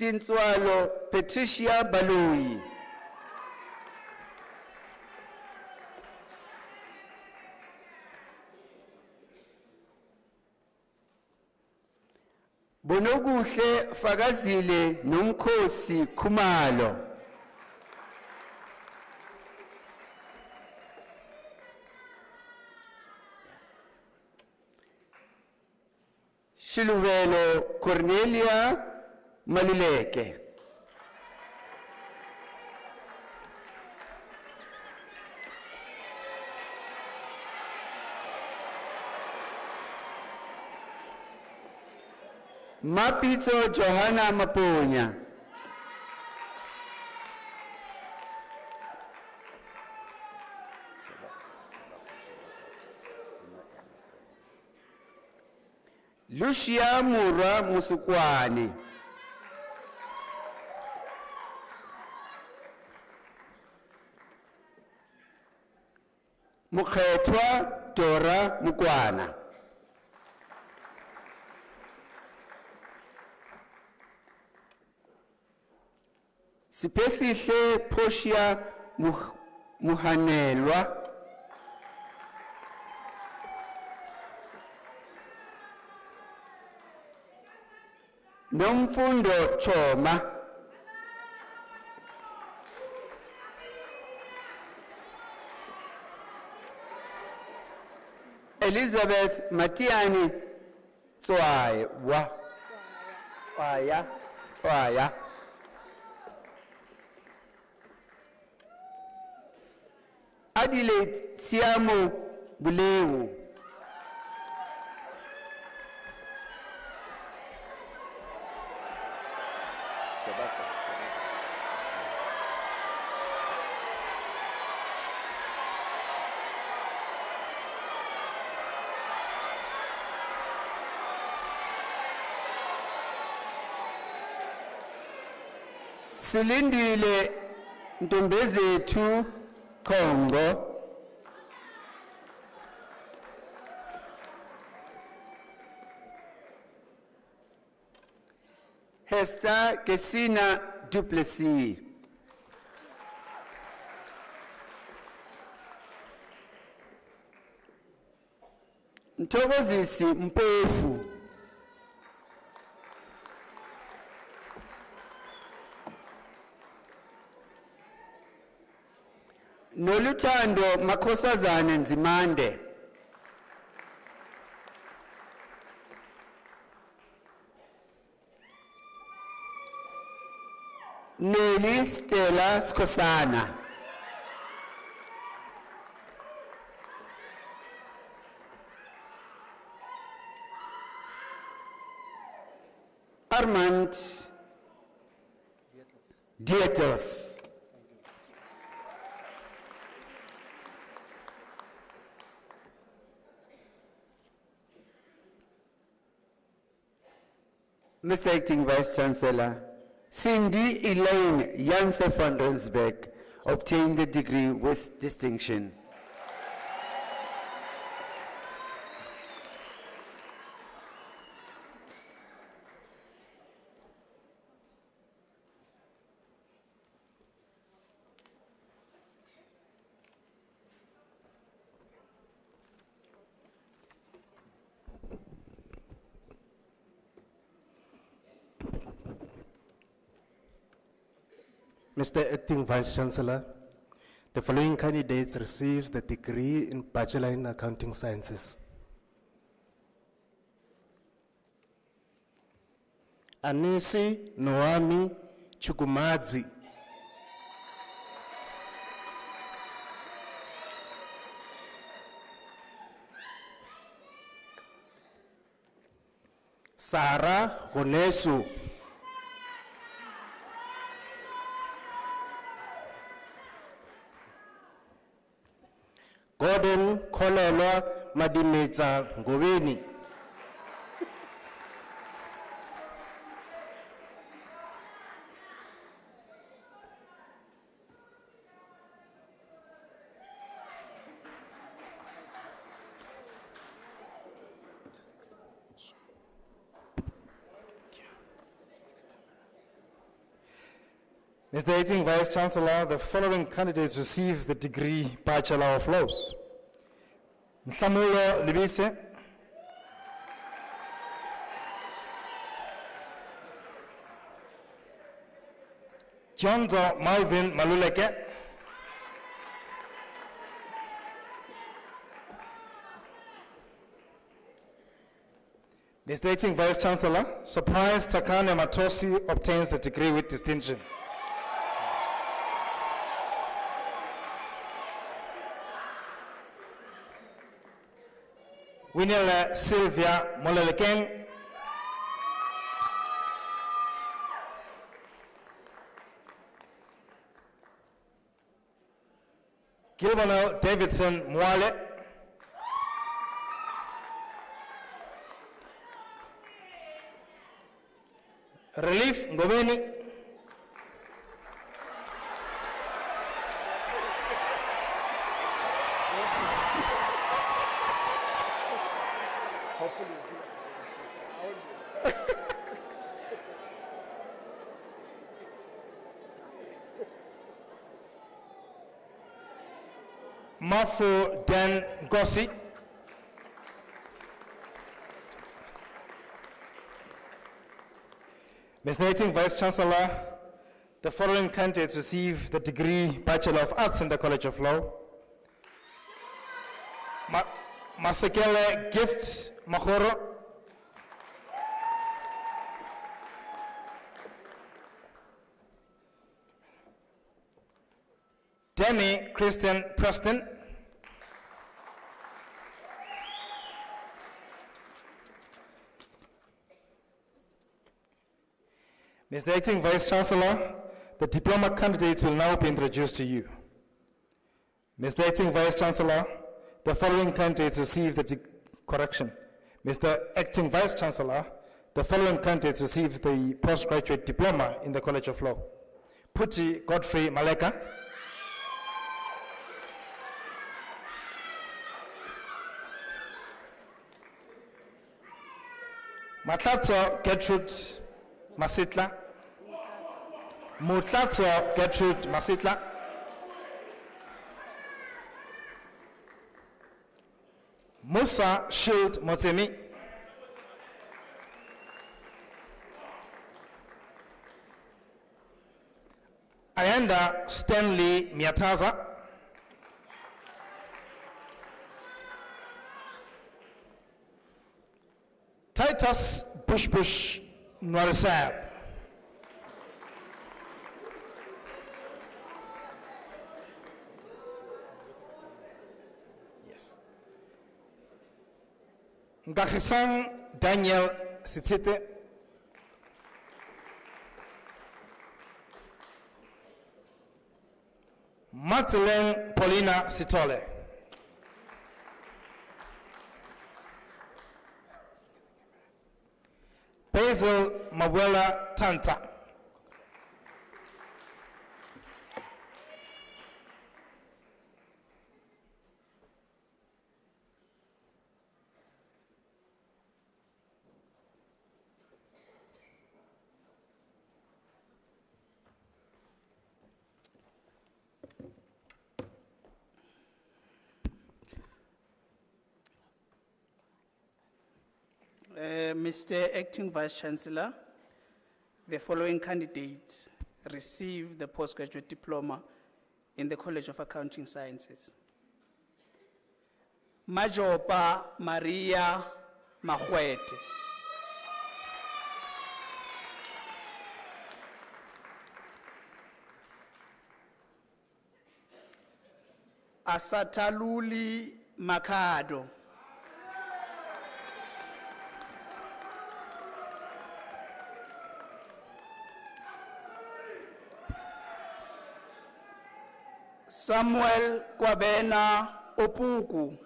Tinswalo Patricia Balui Bonokuhle Fagazile Nomkhosi Khumalo Shiluvelo Cornelia Maluleke Mapitso Johanna Maponya Lucia Mura Musukwane Mukhetwa Dora Mukwana Sipesihle Portia Muhanelwa Nomfundo Choma Elizabeth Matiani Tswaya Adelaide Siamo Buleu Silindile Ntombezethu Kongo Hester Kesina Duplessis Nthokozisi Mpofu Ngoluthando Makhosazana Nzimande. Nelly Stella Skosana. Armand Dietos. Mr. Acting Vice Chancellor, Cindy Elaine Janse van Rensbeck obtained the degree with distinction. Mr. Acting Vice Chancellor, the following candidates received the degree in Bachelor in Accounting Sciences. Anisi Noami Chukumadzi. Sarah Honesu. Gordon Kololwa Madimetsa Ngoweni. Mr. Acting Vice Chancellor, the following candidates received the degree Bachelor of Laws. Mhlamulo Libise. Jonzo Malvin Maluleke. Mr. Acting Vice Chancellor, Surprise Takane Matosi obtains the degree with distinction. Winela Sylvia Molelekeng. Gilbert Davidson Mwale. Relief Ngoweni. Mafu Dan Gossi. Mr. Acting Vice Chancellor, the following candidates receive the degree Bachelor of Arts in the College of Law. Masekele Gifts Mahoro. Demi Christian Preston. Mr. Acting Vice Chancellor, the diploma candidates will now be introduced to you. Mr. Acting Vice Chancellor, the following candidates receive the correction. Mr. Acting Vice Chancellor, the following candidates receive the postgraduate diploma in the College of Law. Puti Godfrey Maleka. Matlatso Gertrude Masitla. Mutlatso Gertrude Masitla. Musa Shield Mozemi. Ayanda Stanley Miataza. Titus Bush Nwarisab. Yes. Ngakhisang Daniel Sitite. Matelen Paulina Sitole. Basil Mawela Tanta. Mr. Acting Vice Chancellor, the following candidates received the postgraduate diploma in the College of Accounting Sciences. Majopa Maria Mahwete. Asataluli Makado. Samuel Kwabena Opuku.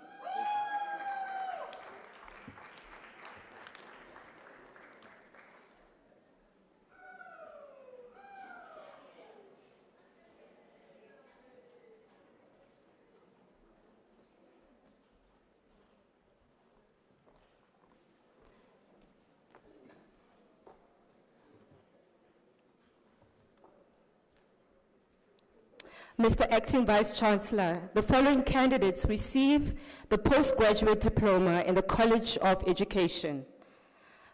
Mr. Acting Vice Chancellor, the following candidates receive the postgraduate diploma in the College of Education.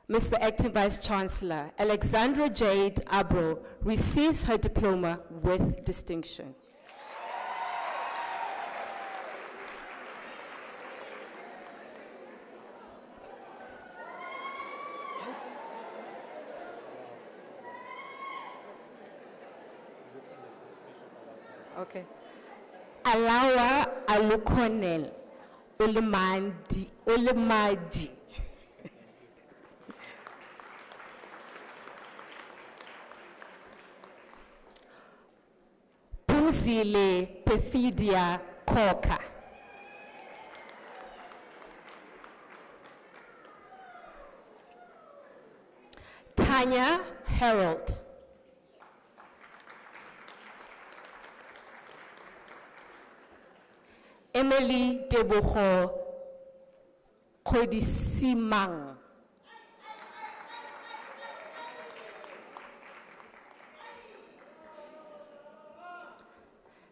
Mr. Acting Vice Chancellor, Alexandra Jade Abro receives her diploma with distinction. Okay. Alawa Alukonel Ulemaji. Punzile Perfidia Koka. Tanya Harold. Emily Deboho Kodisimang.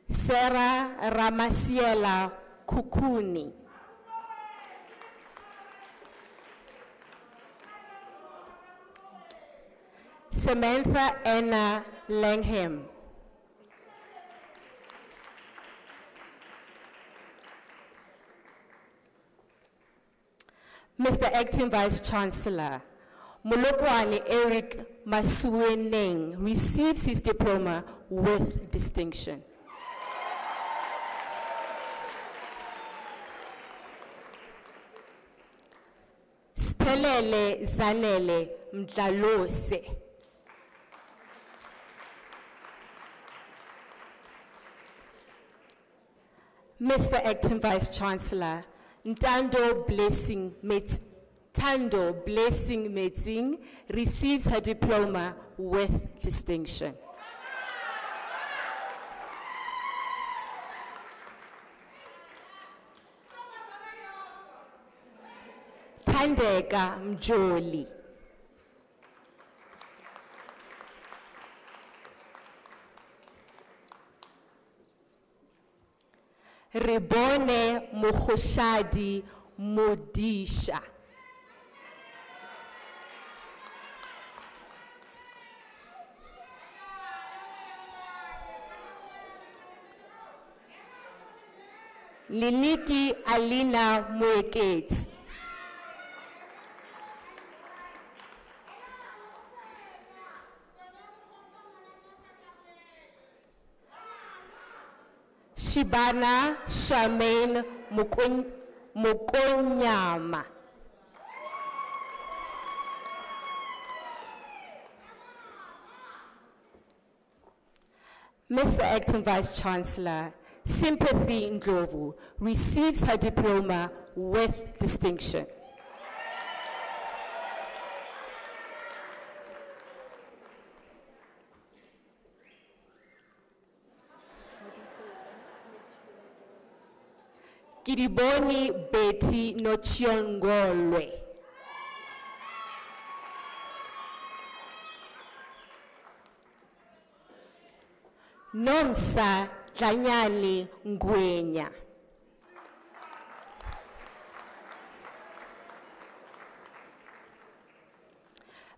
Sarah Ramasiela Kukuni. Samantha Anna Langham. Mr. Acting Vice Chancellor, Molokwane Eric Masueneng receives his diploma with distinction. Spelele Zanele Mdlalose. Mr. Acting Vice Chancellor, Tando Blessing Metzing receives her diploma with distinction. Tandeka Mjoli. Ribone Mukhoshadi Modisha. Liniki Alina Mueketsi. Shibana Charmaine Mukonyama. Mr. Acting Vice Chancellor, Sympathy Ndlovu receives her diploma with distinction. Kiriboni Betty Nochiongolwe. Nomsa Danyali Ngwenya.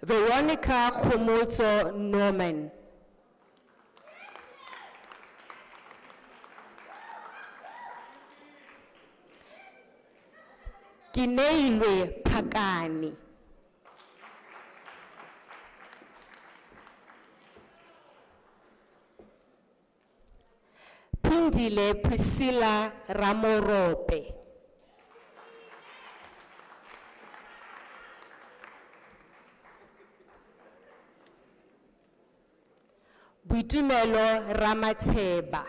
Veronica Khomoto Norman. Kineilwe Pagani. Pindile Priscilla Ramorope. Buitumelo Ramatheba.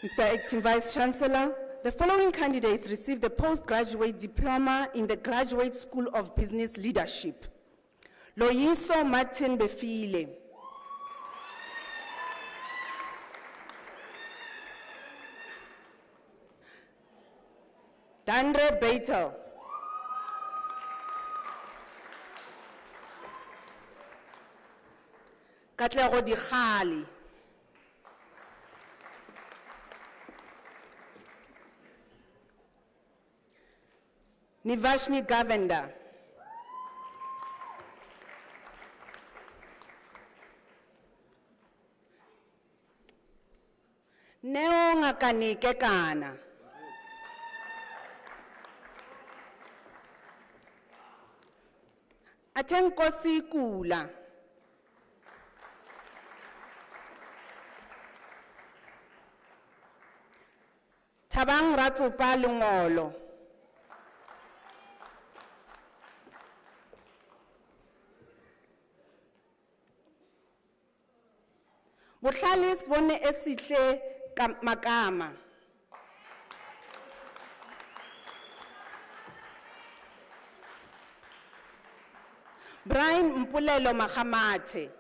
Mr. Acting Vice Chancellor, the following candidates received the postgraduate diploma in the Graduate School of Business Leadership. Loyiso Martin Befile. Dandre Beitel. Katlego Dikhali. Nivashni Govender. Neo Ngakani Kekana. Atenkosi Kula. Tabang Ratupa Lungolo. Butlalis Bone Esitle Makama. Brian Mpulelo Mahamate.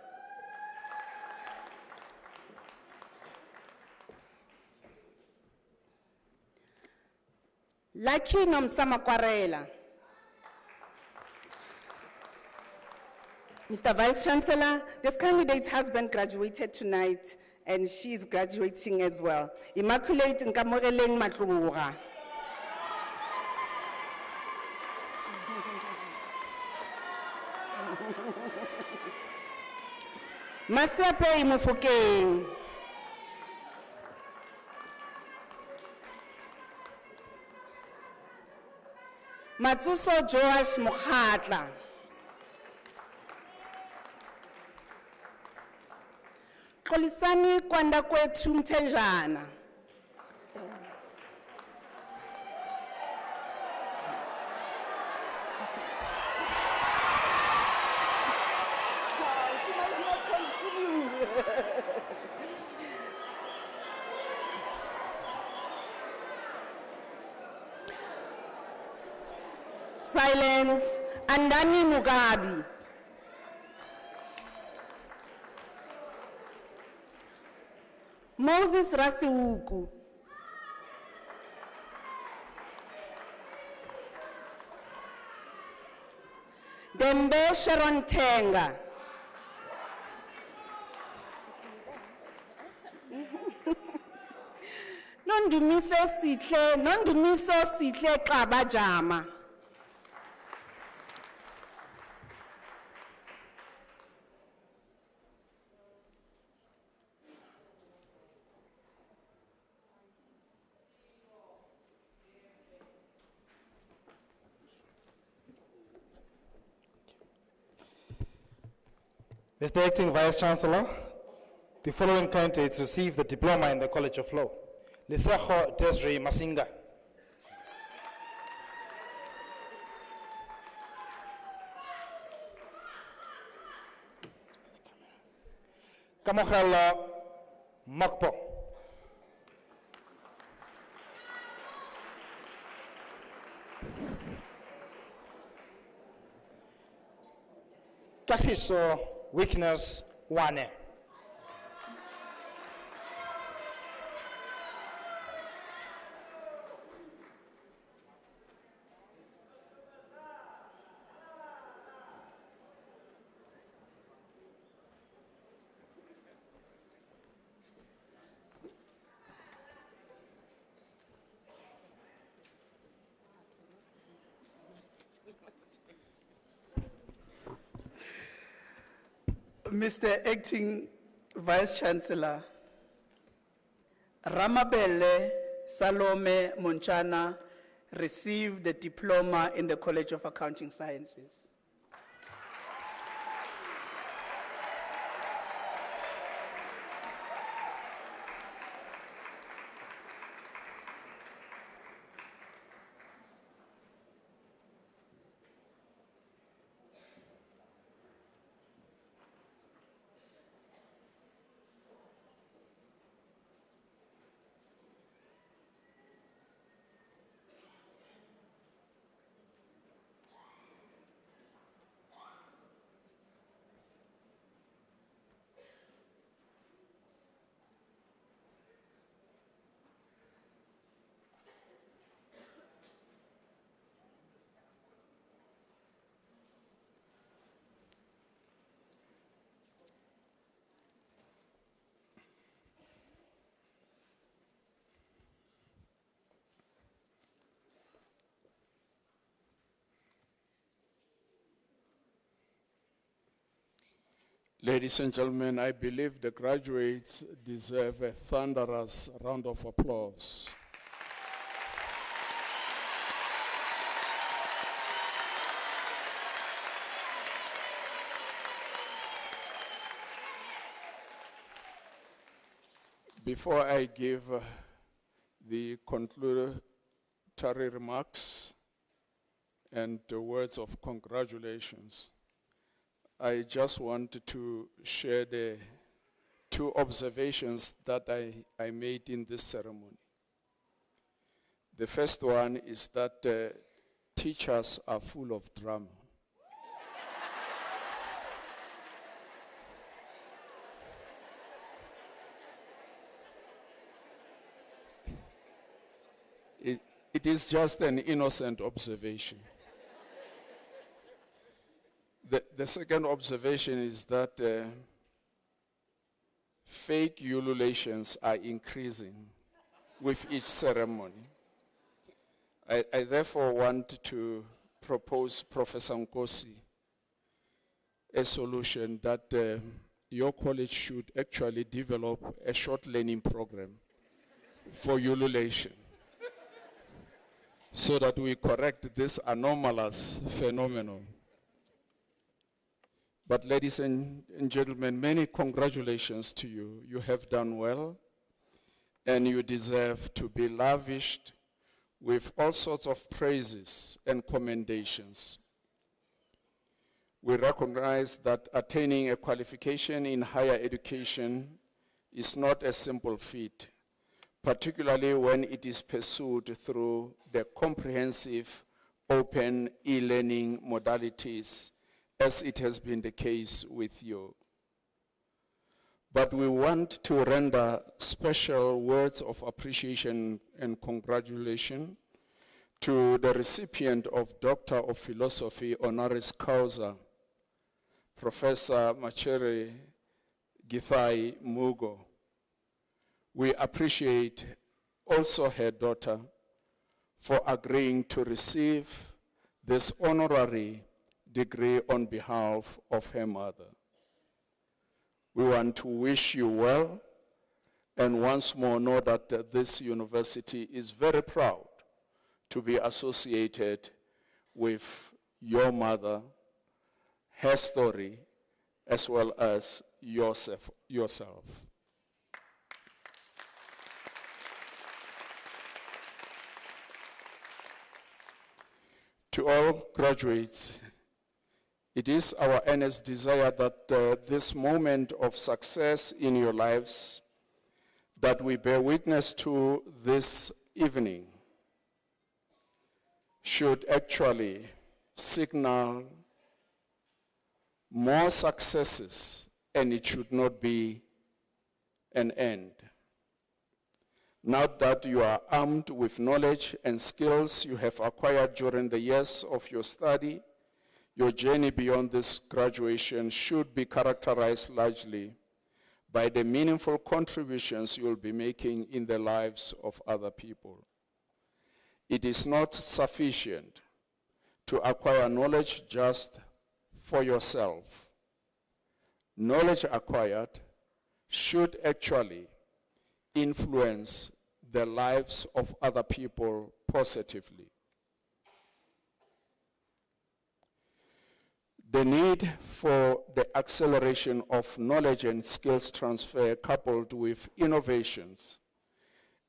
Lucky Nomsamakwarela. Mr. Vice Chancellor, this candidate's husband graduated tonight, and she is graduating as well. Immaculate Nkamoreleng Matlura. Masepe Imufukeng. Matsuso Joash Mukhatla. Xolisani Kwanda Kwethu Mthenjana. Silence. Andani Mugabi. Moses Rasiuku. Dembe Sharon Tenga. Nondumiso Sitle Kabajama. Mr. Acting Vice Chancellor, the following candidates receive the diploma in the College of Law. Lesego Desiree Masinga. Kamogela Makpo. Kahiso Weakness Wane. Mr. Acting Vice Chancellor, Ramabele Salome Monchana received the diploma in the College of Accounting Sciences. Ladies and gentlemen, I believe the graduates deserve a thunderous round of applause. Before I give the concludatory remarks and the words of congratulations, I just wanted to share the two observations that I made in this ceremony. The first one is that teachers are full of drama. It is just an innocent observation. The second observation is that fake ululations are increasing with each ceremony. I therefore want to propose, Professor Nkosi, a solution that your college should actually develop a short learning program for ululation so that we correct this anomalous phenomenon. But ladies and gentlemen, many congratulations to you. You have done well, and you deserve to be lavished with all sorts of praises and commendations. We recognize that attaining a qualification in higher education is not a simple feat, particularly when it is pursued through the comprehensive open e-learning modalities, as it has been the case with you. But we want to render special words of appreciation and congratulation to the recipient of Doctor of Philosophy Honoris Causa, Professor Machere Githai Mugo. We appreciate also her daughter for agreeing to receive this honorary degree on behalf of her mother. We want to wish you well, and once more know that this university is very proud to be associated with your mother, her story, as well as yourself. To all graduates, it is our earnest desire that this moment of success in your lives that we bear witness to this evening should actually signal more successes, and it should not be an end. Now that you are armed with knowledge and skills you have acquired during the years of your study, your journey beyond this graduation should be characterized largely by the meaningful contributions you will be making in the lives of other people. It is not sufficient to acquire knowledge just for yourself. Knowledge acquired should actually influence the lives of other people positively. The need for the acceleration of knowledge and skills transfer coupled with innovations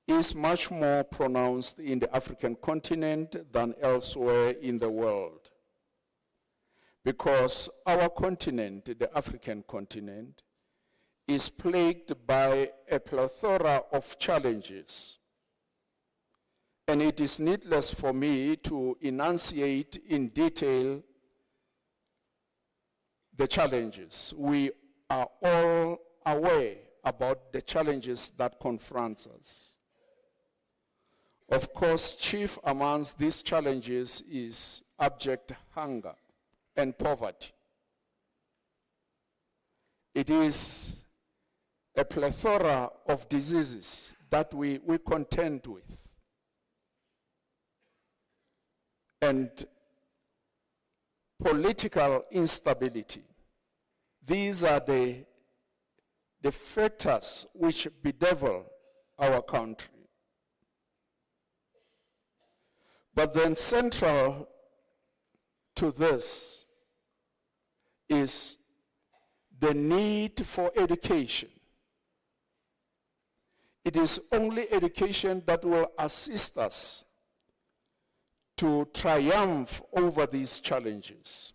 is much more pronounced in the African continent than elsewhere in the world. Because our continent, the African continent, is plagued by a plethora of challenges. And it is needless for me to enunciate in detail the challenges. We are all aware about the challenges that confront us. Of course, chief amongst these challenges is abject hunger and poverty. It is a plethora of diseases that we contend with. And political instability. These are the factors which bedevil our country. But then central to this is the need for education. It is only education that will assist us to triumph over these challenges.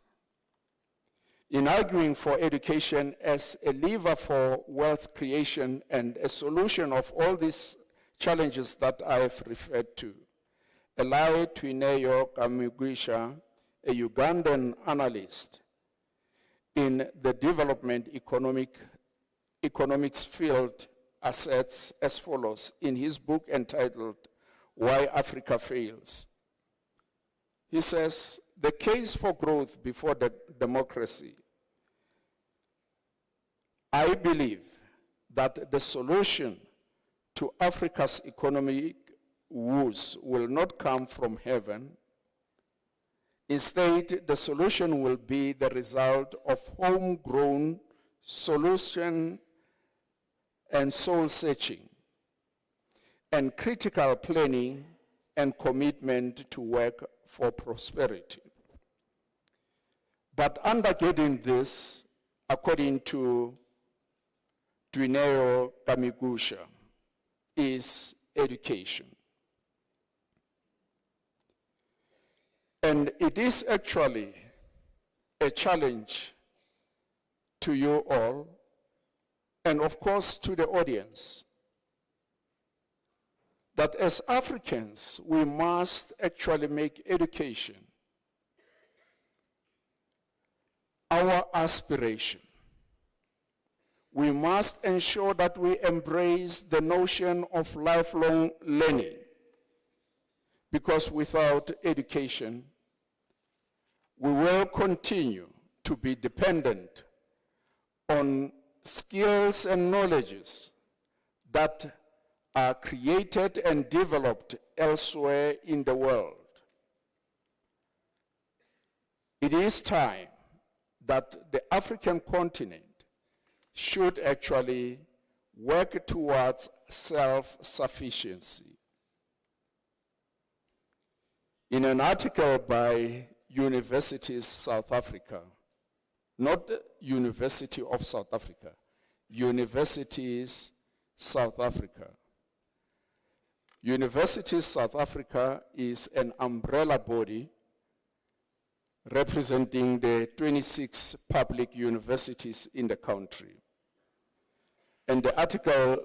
In arguing for education as a lever for wealth creation and a solution of all these challenges that I have referred to, Eli Twineyo Kamugwisha, a Ugandan analyst in the development economics field, asserts as follows in his book entitled Why Africa Fails. He says, the case for growth before the democracy, I believe that the solution to Africa's economic woes will not come from heaven. Instead, the solution will be the result of homegrown solution and soul-searching and critical planning and commitment to work for prosperity. But undergirding this, according to Twineyo Kamugwisha, is education. And it is actually a challenge to you all, and of course to the audience, that as Africans, we must actually make education our aspiration. We must ensure that we embrace the notion of lifelong learning, because without education, we will continue to be dependent on skills and knowledges that are created and developed elsewhere in the world. It is time that the African continent should actually work towards self-sufficiency. In an article by Universities South Africa, not University of South Africa, Universities South Africa. Universities South Africa is an umbrella body representing the 26 public universities in the country. And the article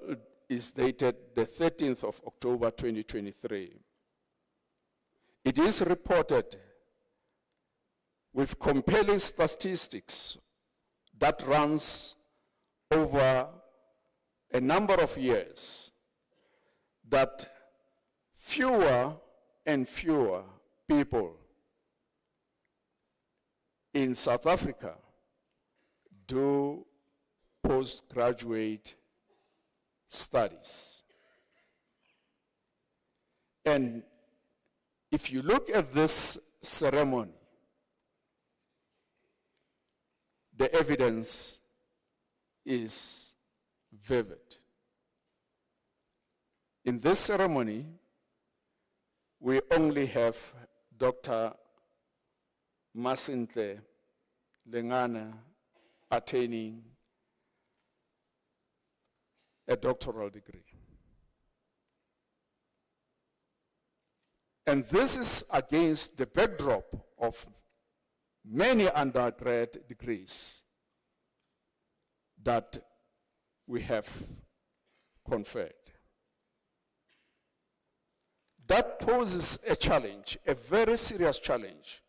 is dated the 13th of October 2023. It is reported with compelling statistics that runs over a number of years that fewer and fewer people in South Africa do postgraduate studies. And if you look at this ceremony, the evidence is vivid. In this ceremony, we only have Dr. Masintle Lengana attaining a doctoral degree. And this is against the backdrop of many undergrad degrees that we have conferred. That poses a challenge, a very serious challenge.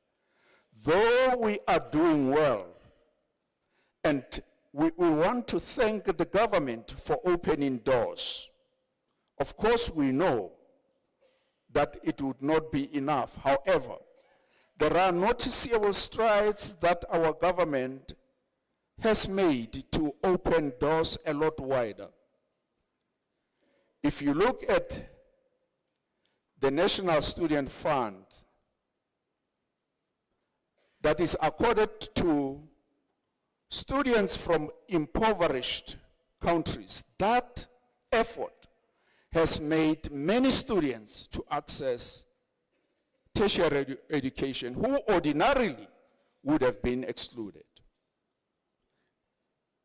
Though we are doing well, and we want to thank the government for opening doors. Of course, we know that it would not be enough. However, there are noticeable strides that our government has made to open doors a lot wider. If you look at the National Student Fund that is accorded to students from impoverished countries, that effort has made many students to access tertiary education who ordinarily would have been excluded.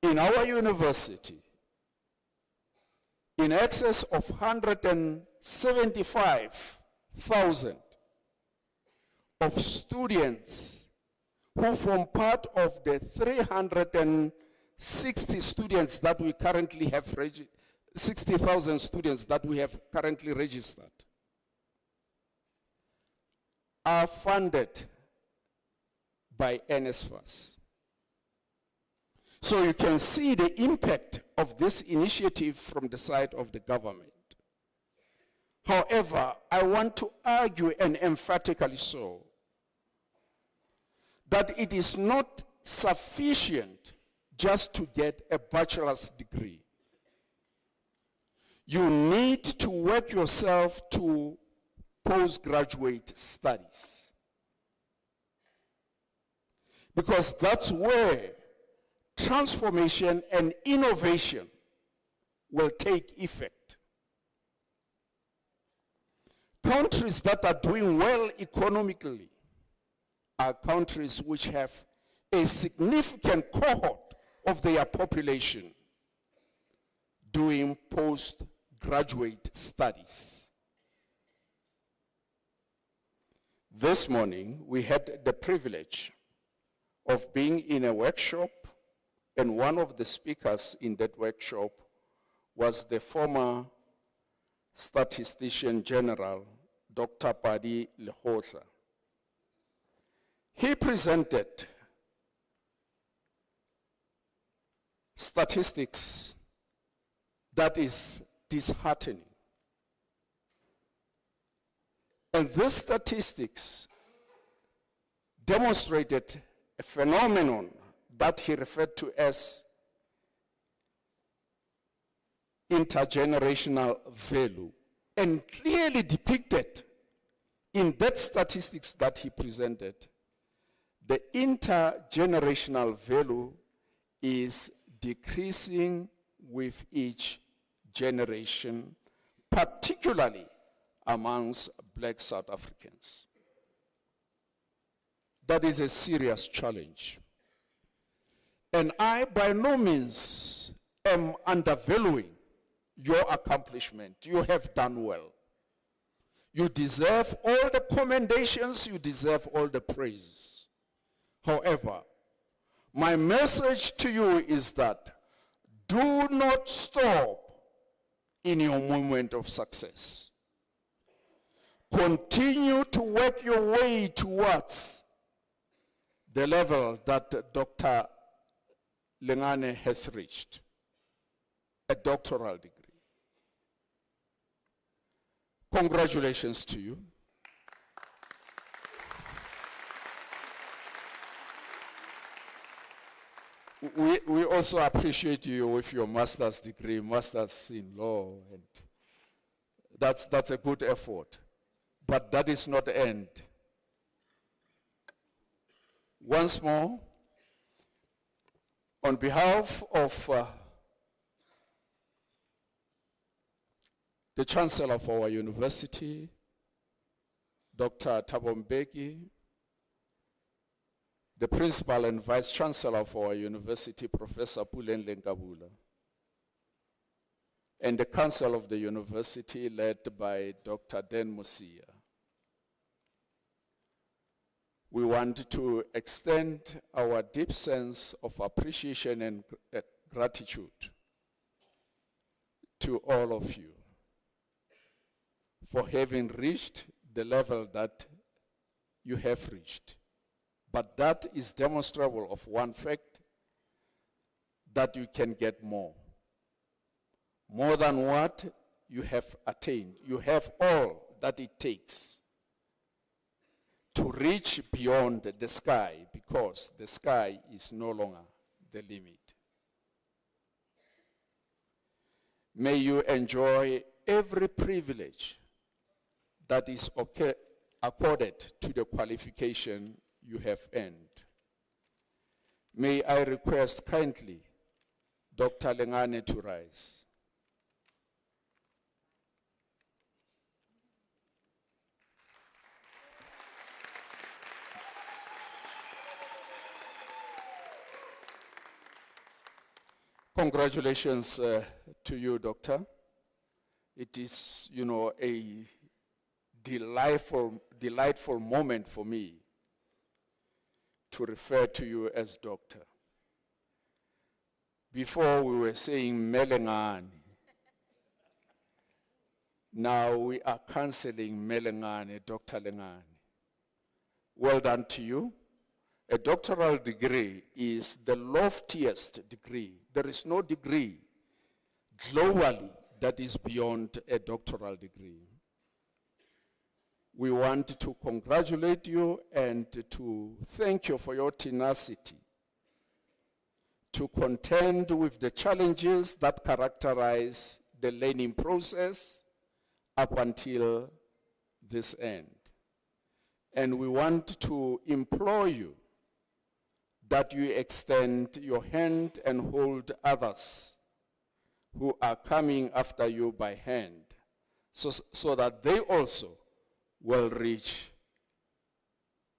In our university, in excess of 175,000 of students who form part of the 360 students that we currently have, 60,000 students that we have currently registered, are funded by NSFAS. So you can see the impact of this initiative from the side of the government. However, I want to argue, and emphatically so, that it is not sufficient just to get a bachelor's degree. You need to work yourself to postgraduate studies. Because that's where transformation and innovation will take effect. Countries that are doing well economically are countries which have a significant cohort of their population doing postgraduate studies. This morning, we had the privilege of being in a workshop, and one of the speakers in that workshop was the former Statistician General, Dr. Padi Lehosa. He presented statistics that is disheartening. And these statistics demonstrated a phenomenon that he referred to as intergenerational value, and clearly depicted in that statistics that he presented. The intergenerational value is decreasing with each generation, particularly amongst Black South Africans. That is a serious challenge. And I, by no means, am undervaluing your accomplishment. You have done well. You deserve all the commendations, you deserve all the praise. However, my message to you is that do not stop in your moment of success. Continue to work your way towards the level that Dr. Lengane has reached, a doctoral degree. Congratulations to you. We also appreciate you with your master's degree, master's in law, and that's a good effort. But that is not the end. Once more, on behalf of the Chancellor of our university, Dr. Thabo Mbeki, the Principal and Vice Chancellor of our university, Professor Pulendle Nkabula, and the Council of the University led by Dr. Den Musia. We want to extend our deep sense of appreciation and gratitude to all of you for having reached the level that you have reached. But that is demonstrable of one fact, that you can get more. More than what you have attained. You have all that it takes to reach beyond the sky, because the sky is no longer the limit. May you enjoy every privilege that is accorded to the qualification you have earned. May I request kindly Dr. Lengane to rise. Congratulations to you, Doctor. It is, a delightful moment for me to refer to you as doctor. Before we were saying Melengane. Now we are cancelling Melengane, Dr. Lengane. Well done to you. A doctoral degree is the loftiest degree. There is no degree globally that is beyond a doctoral degree. We want to congratulate you and to thank you for your tenacity to contend with the challenges that characterize the learning process up until this end. And we want to implore you that you extend your hand and hold others who are coming after you by hand, so that they also will reach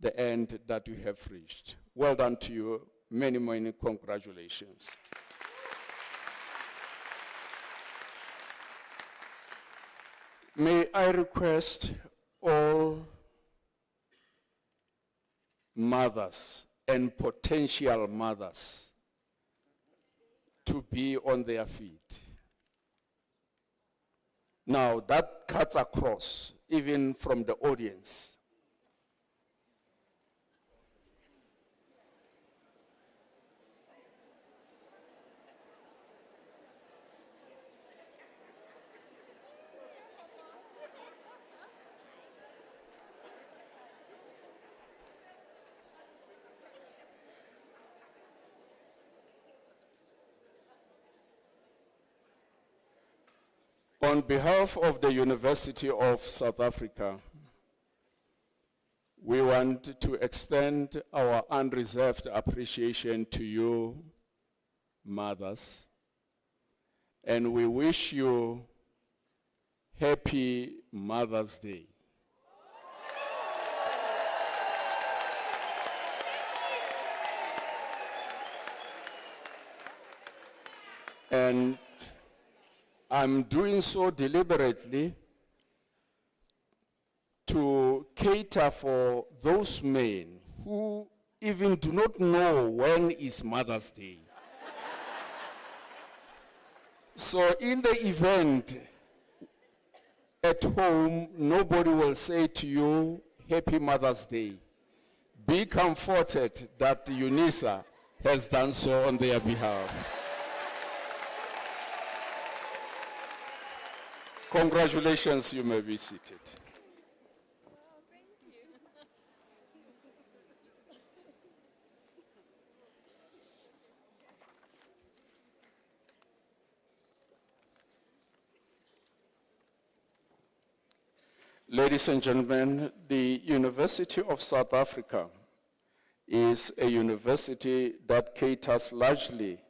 the end that you have reached. Well done to you. Many, many congratulations. May I request all mothers and potential mothers to be on their feet. Now that cuts across, even from the audience. On behalf of the University of South Africa, we want to extend our unreserved appreciation to you, mothers, and we wish you happy Mother's Day. And I'm doing so deliberately to cater for those men who even do not know when is Mother's Day. So in the event at home, nobody will say to you, Happy Mother's Day. Be comforted that UNISA has done so on their behalf. Congratulations, you may be seated. Ladies and gentlemen, the University of South Africa is a university that caters largely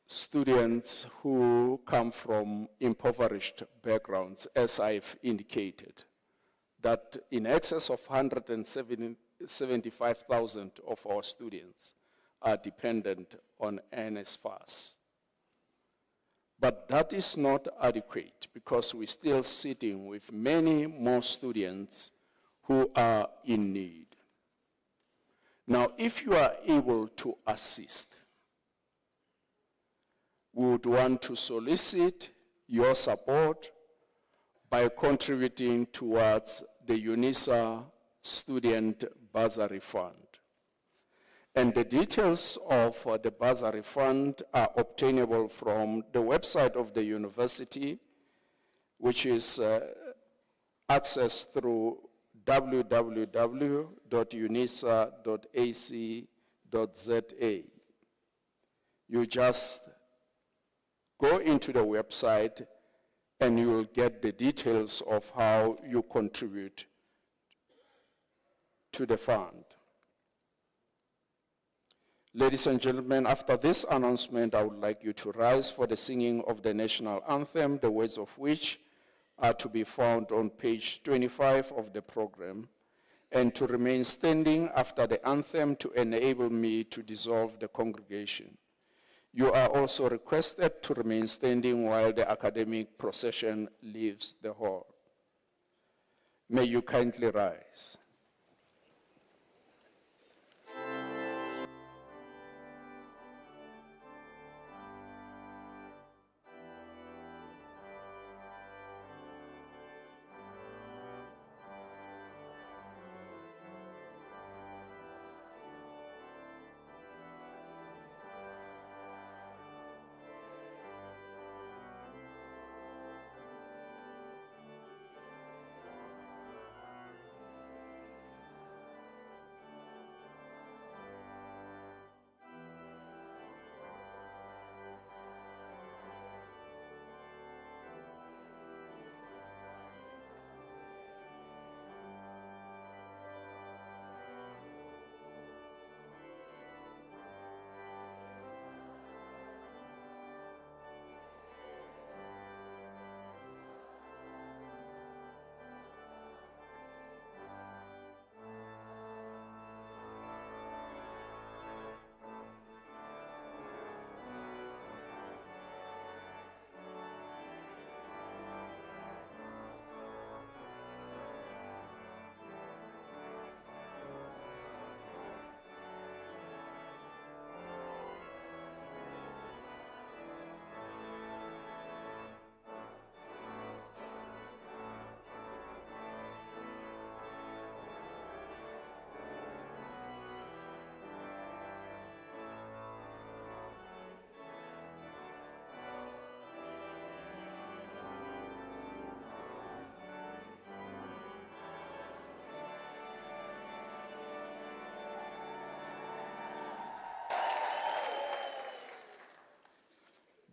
students who come from impoverished backgrounds, as I've indicated, that in excess of 175,000 of our students are dependent on NSFAS. But that is not adequate because we're still sitting with many more students who are in need. Now, if you are able to assist, we would want to solicit your support by contributing towards the UNISA Student Bursary Fund. And the details of the bursary fund are obtainable from the website of the university, which is accessed through www.unisa.ac.za. You just go into the website and you will get the details of how you contribute to the fund. Ladies and gentlemen, after this announcement, I would like you to rise for the singing of the national anthem, the words of which are to be found on page 25 of the program, and to remain standing after the anthem to enable me to dissolve the congregation. You are also requested to remain standing while the academic procession leaves the hall. May you kindly rise.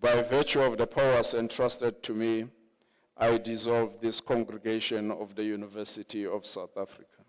By virtue of the powers entrusted to me, I dissolve this congregation of the University of South Africa.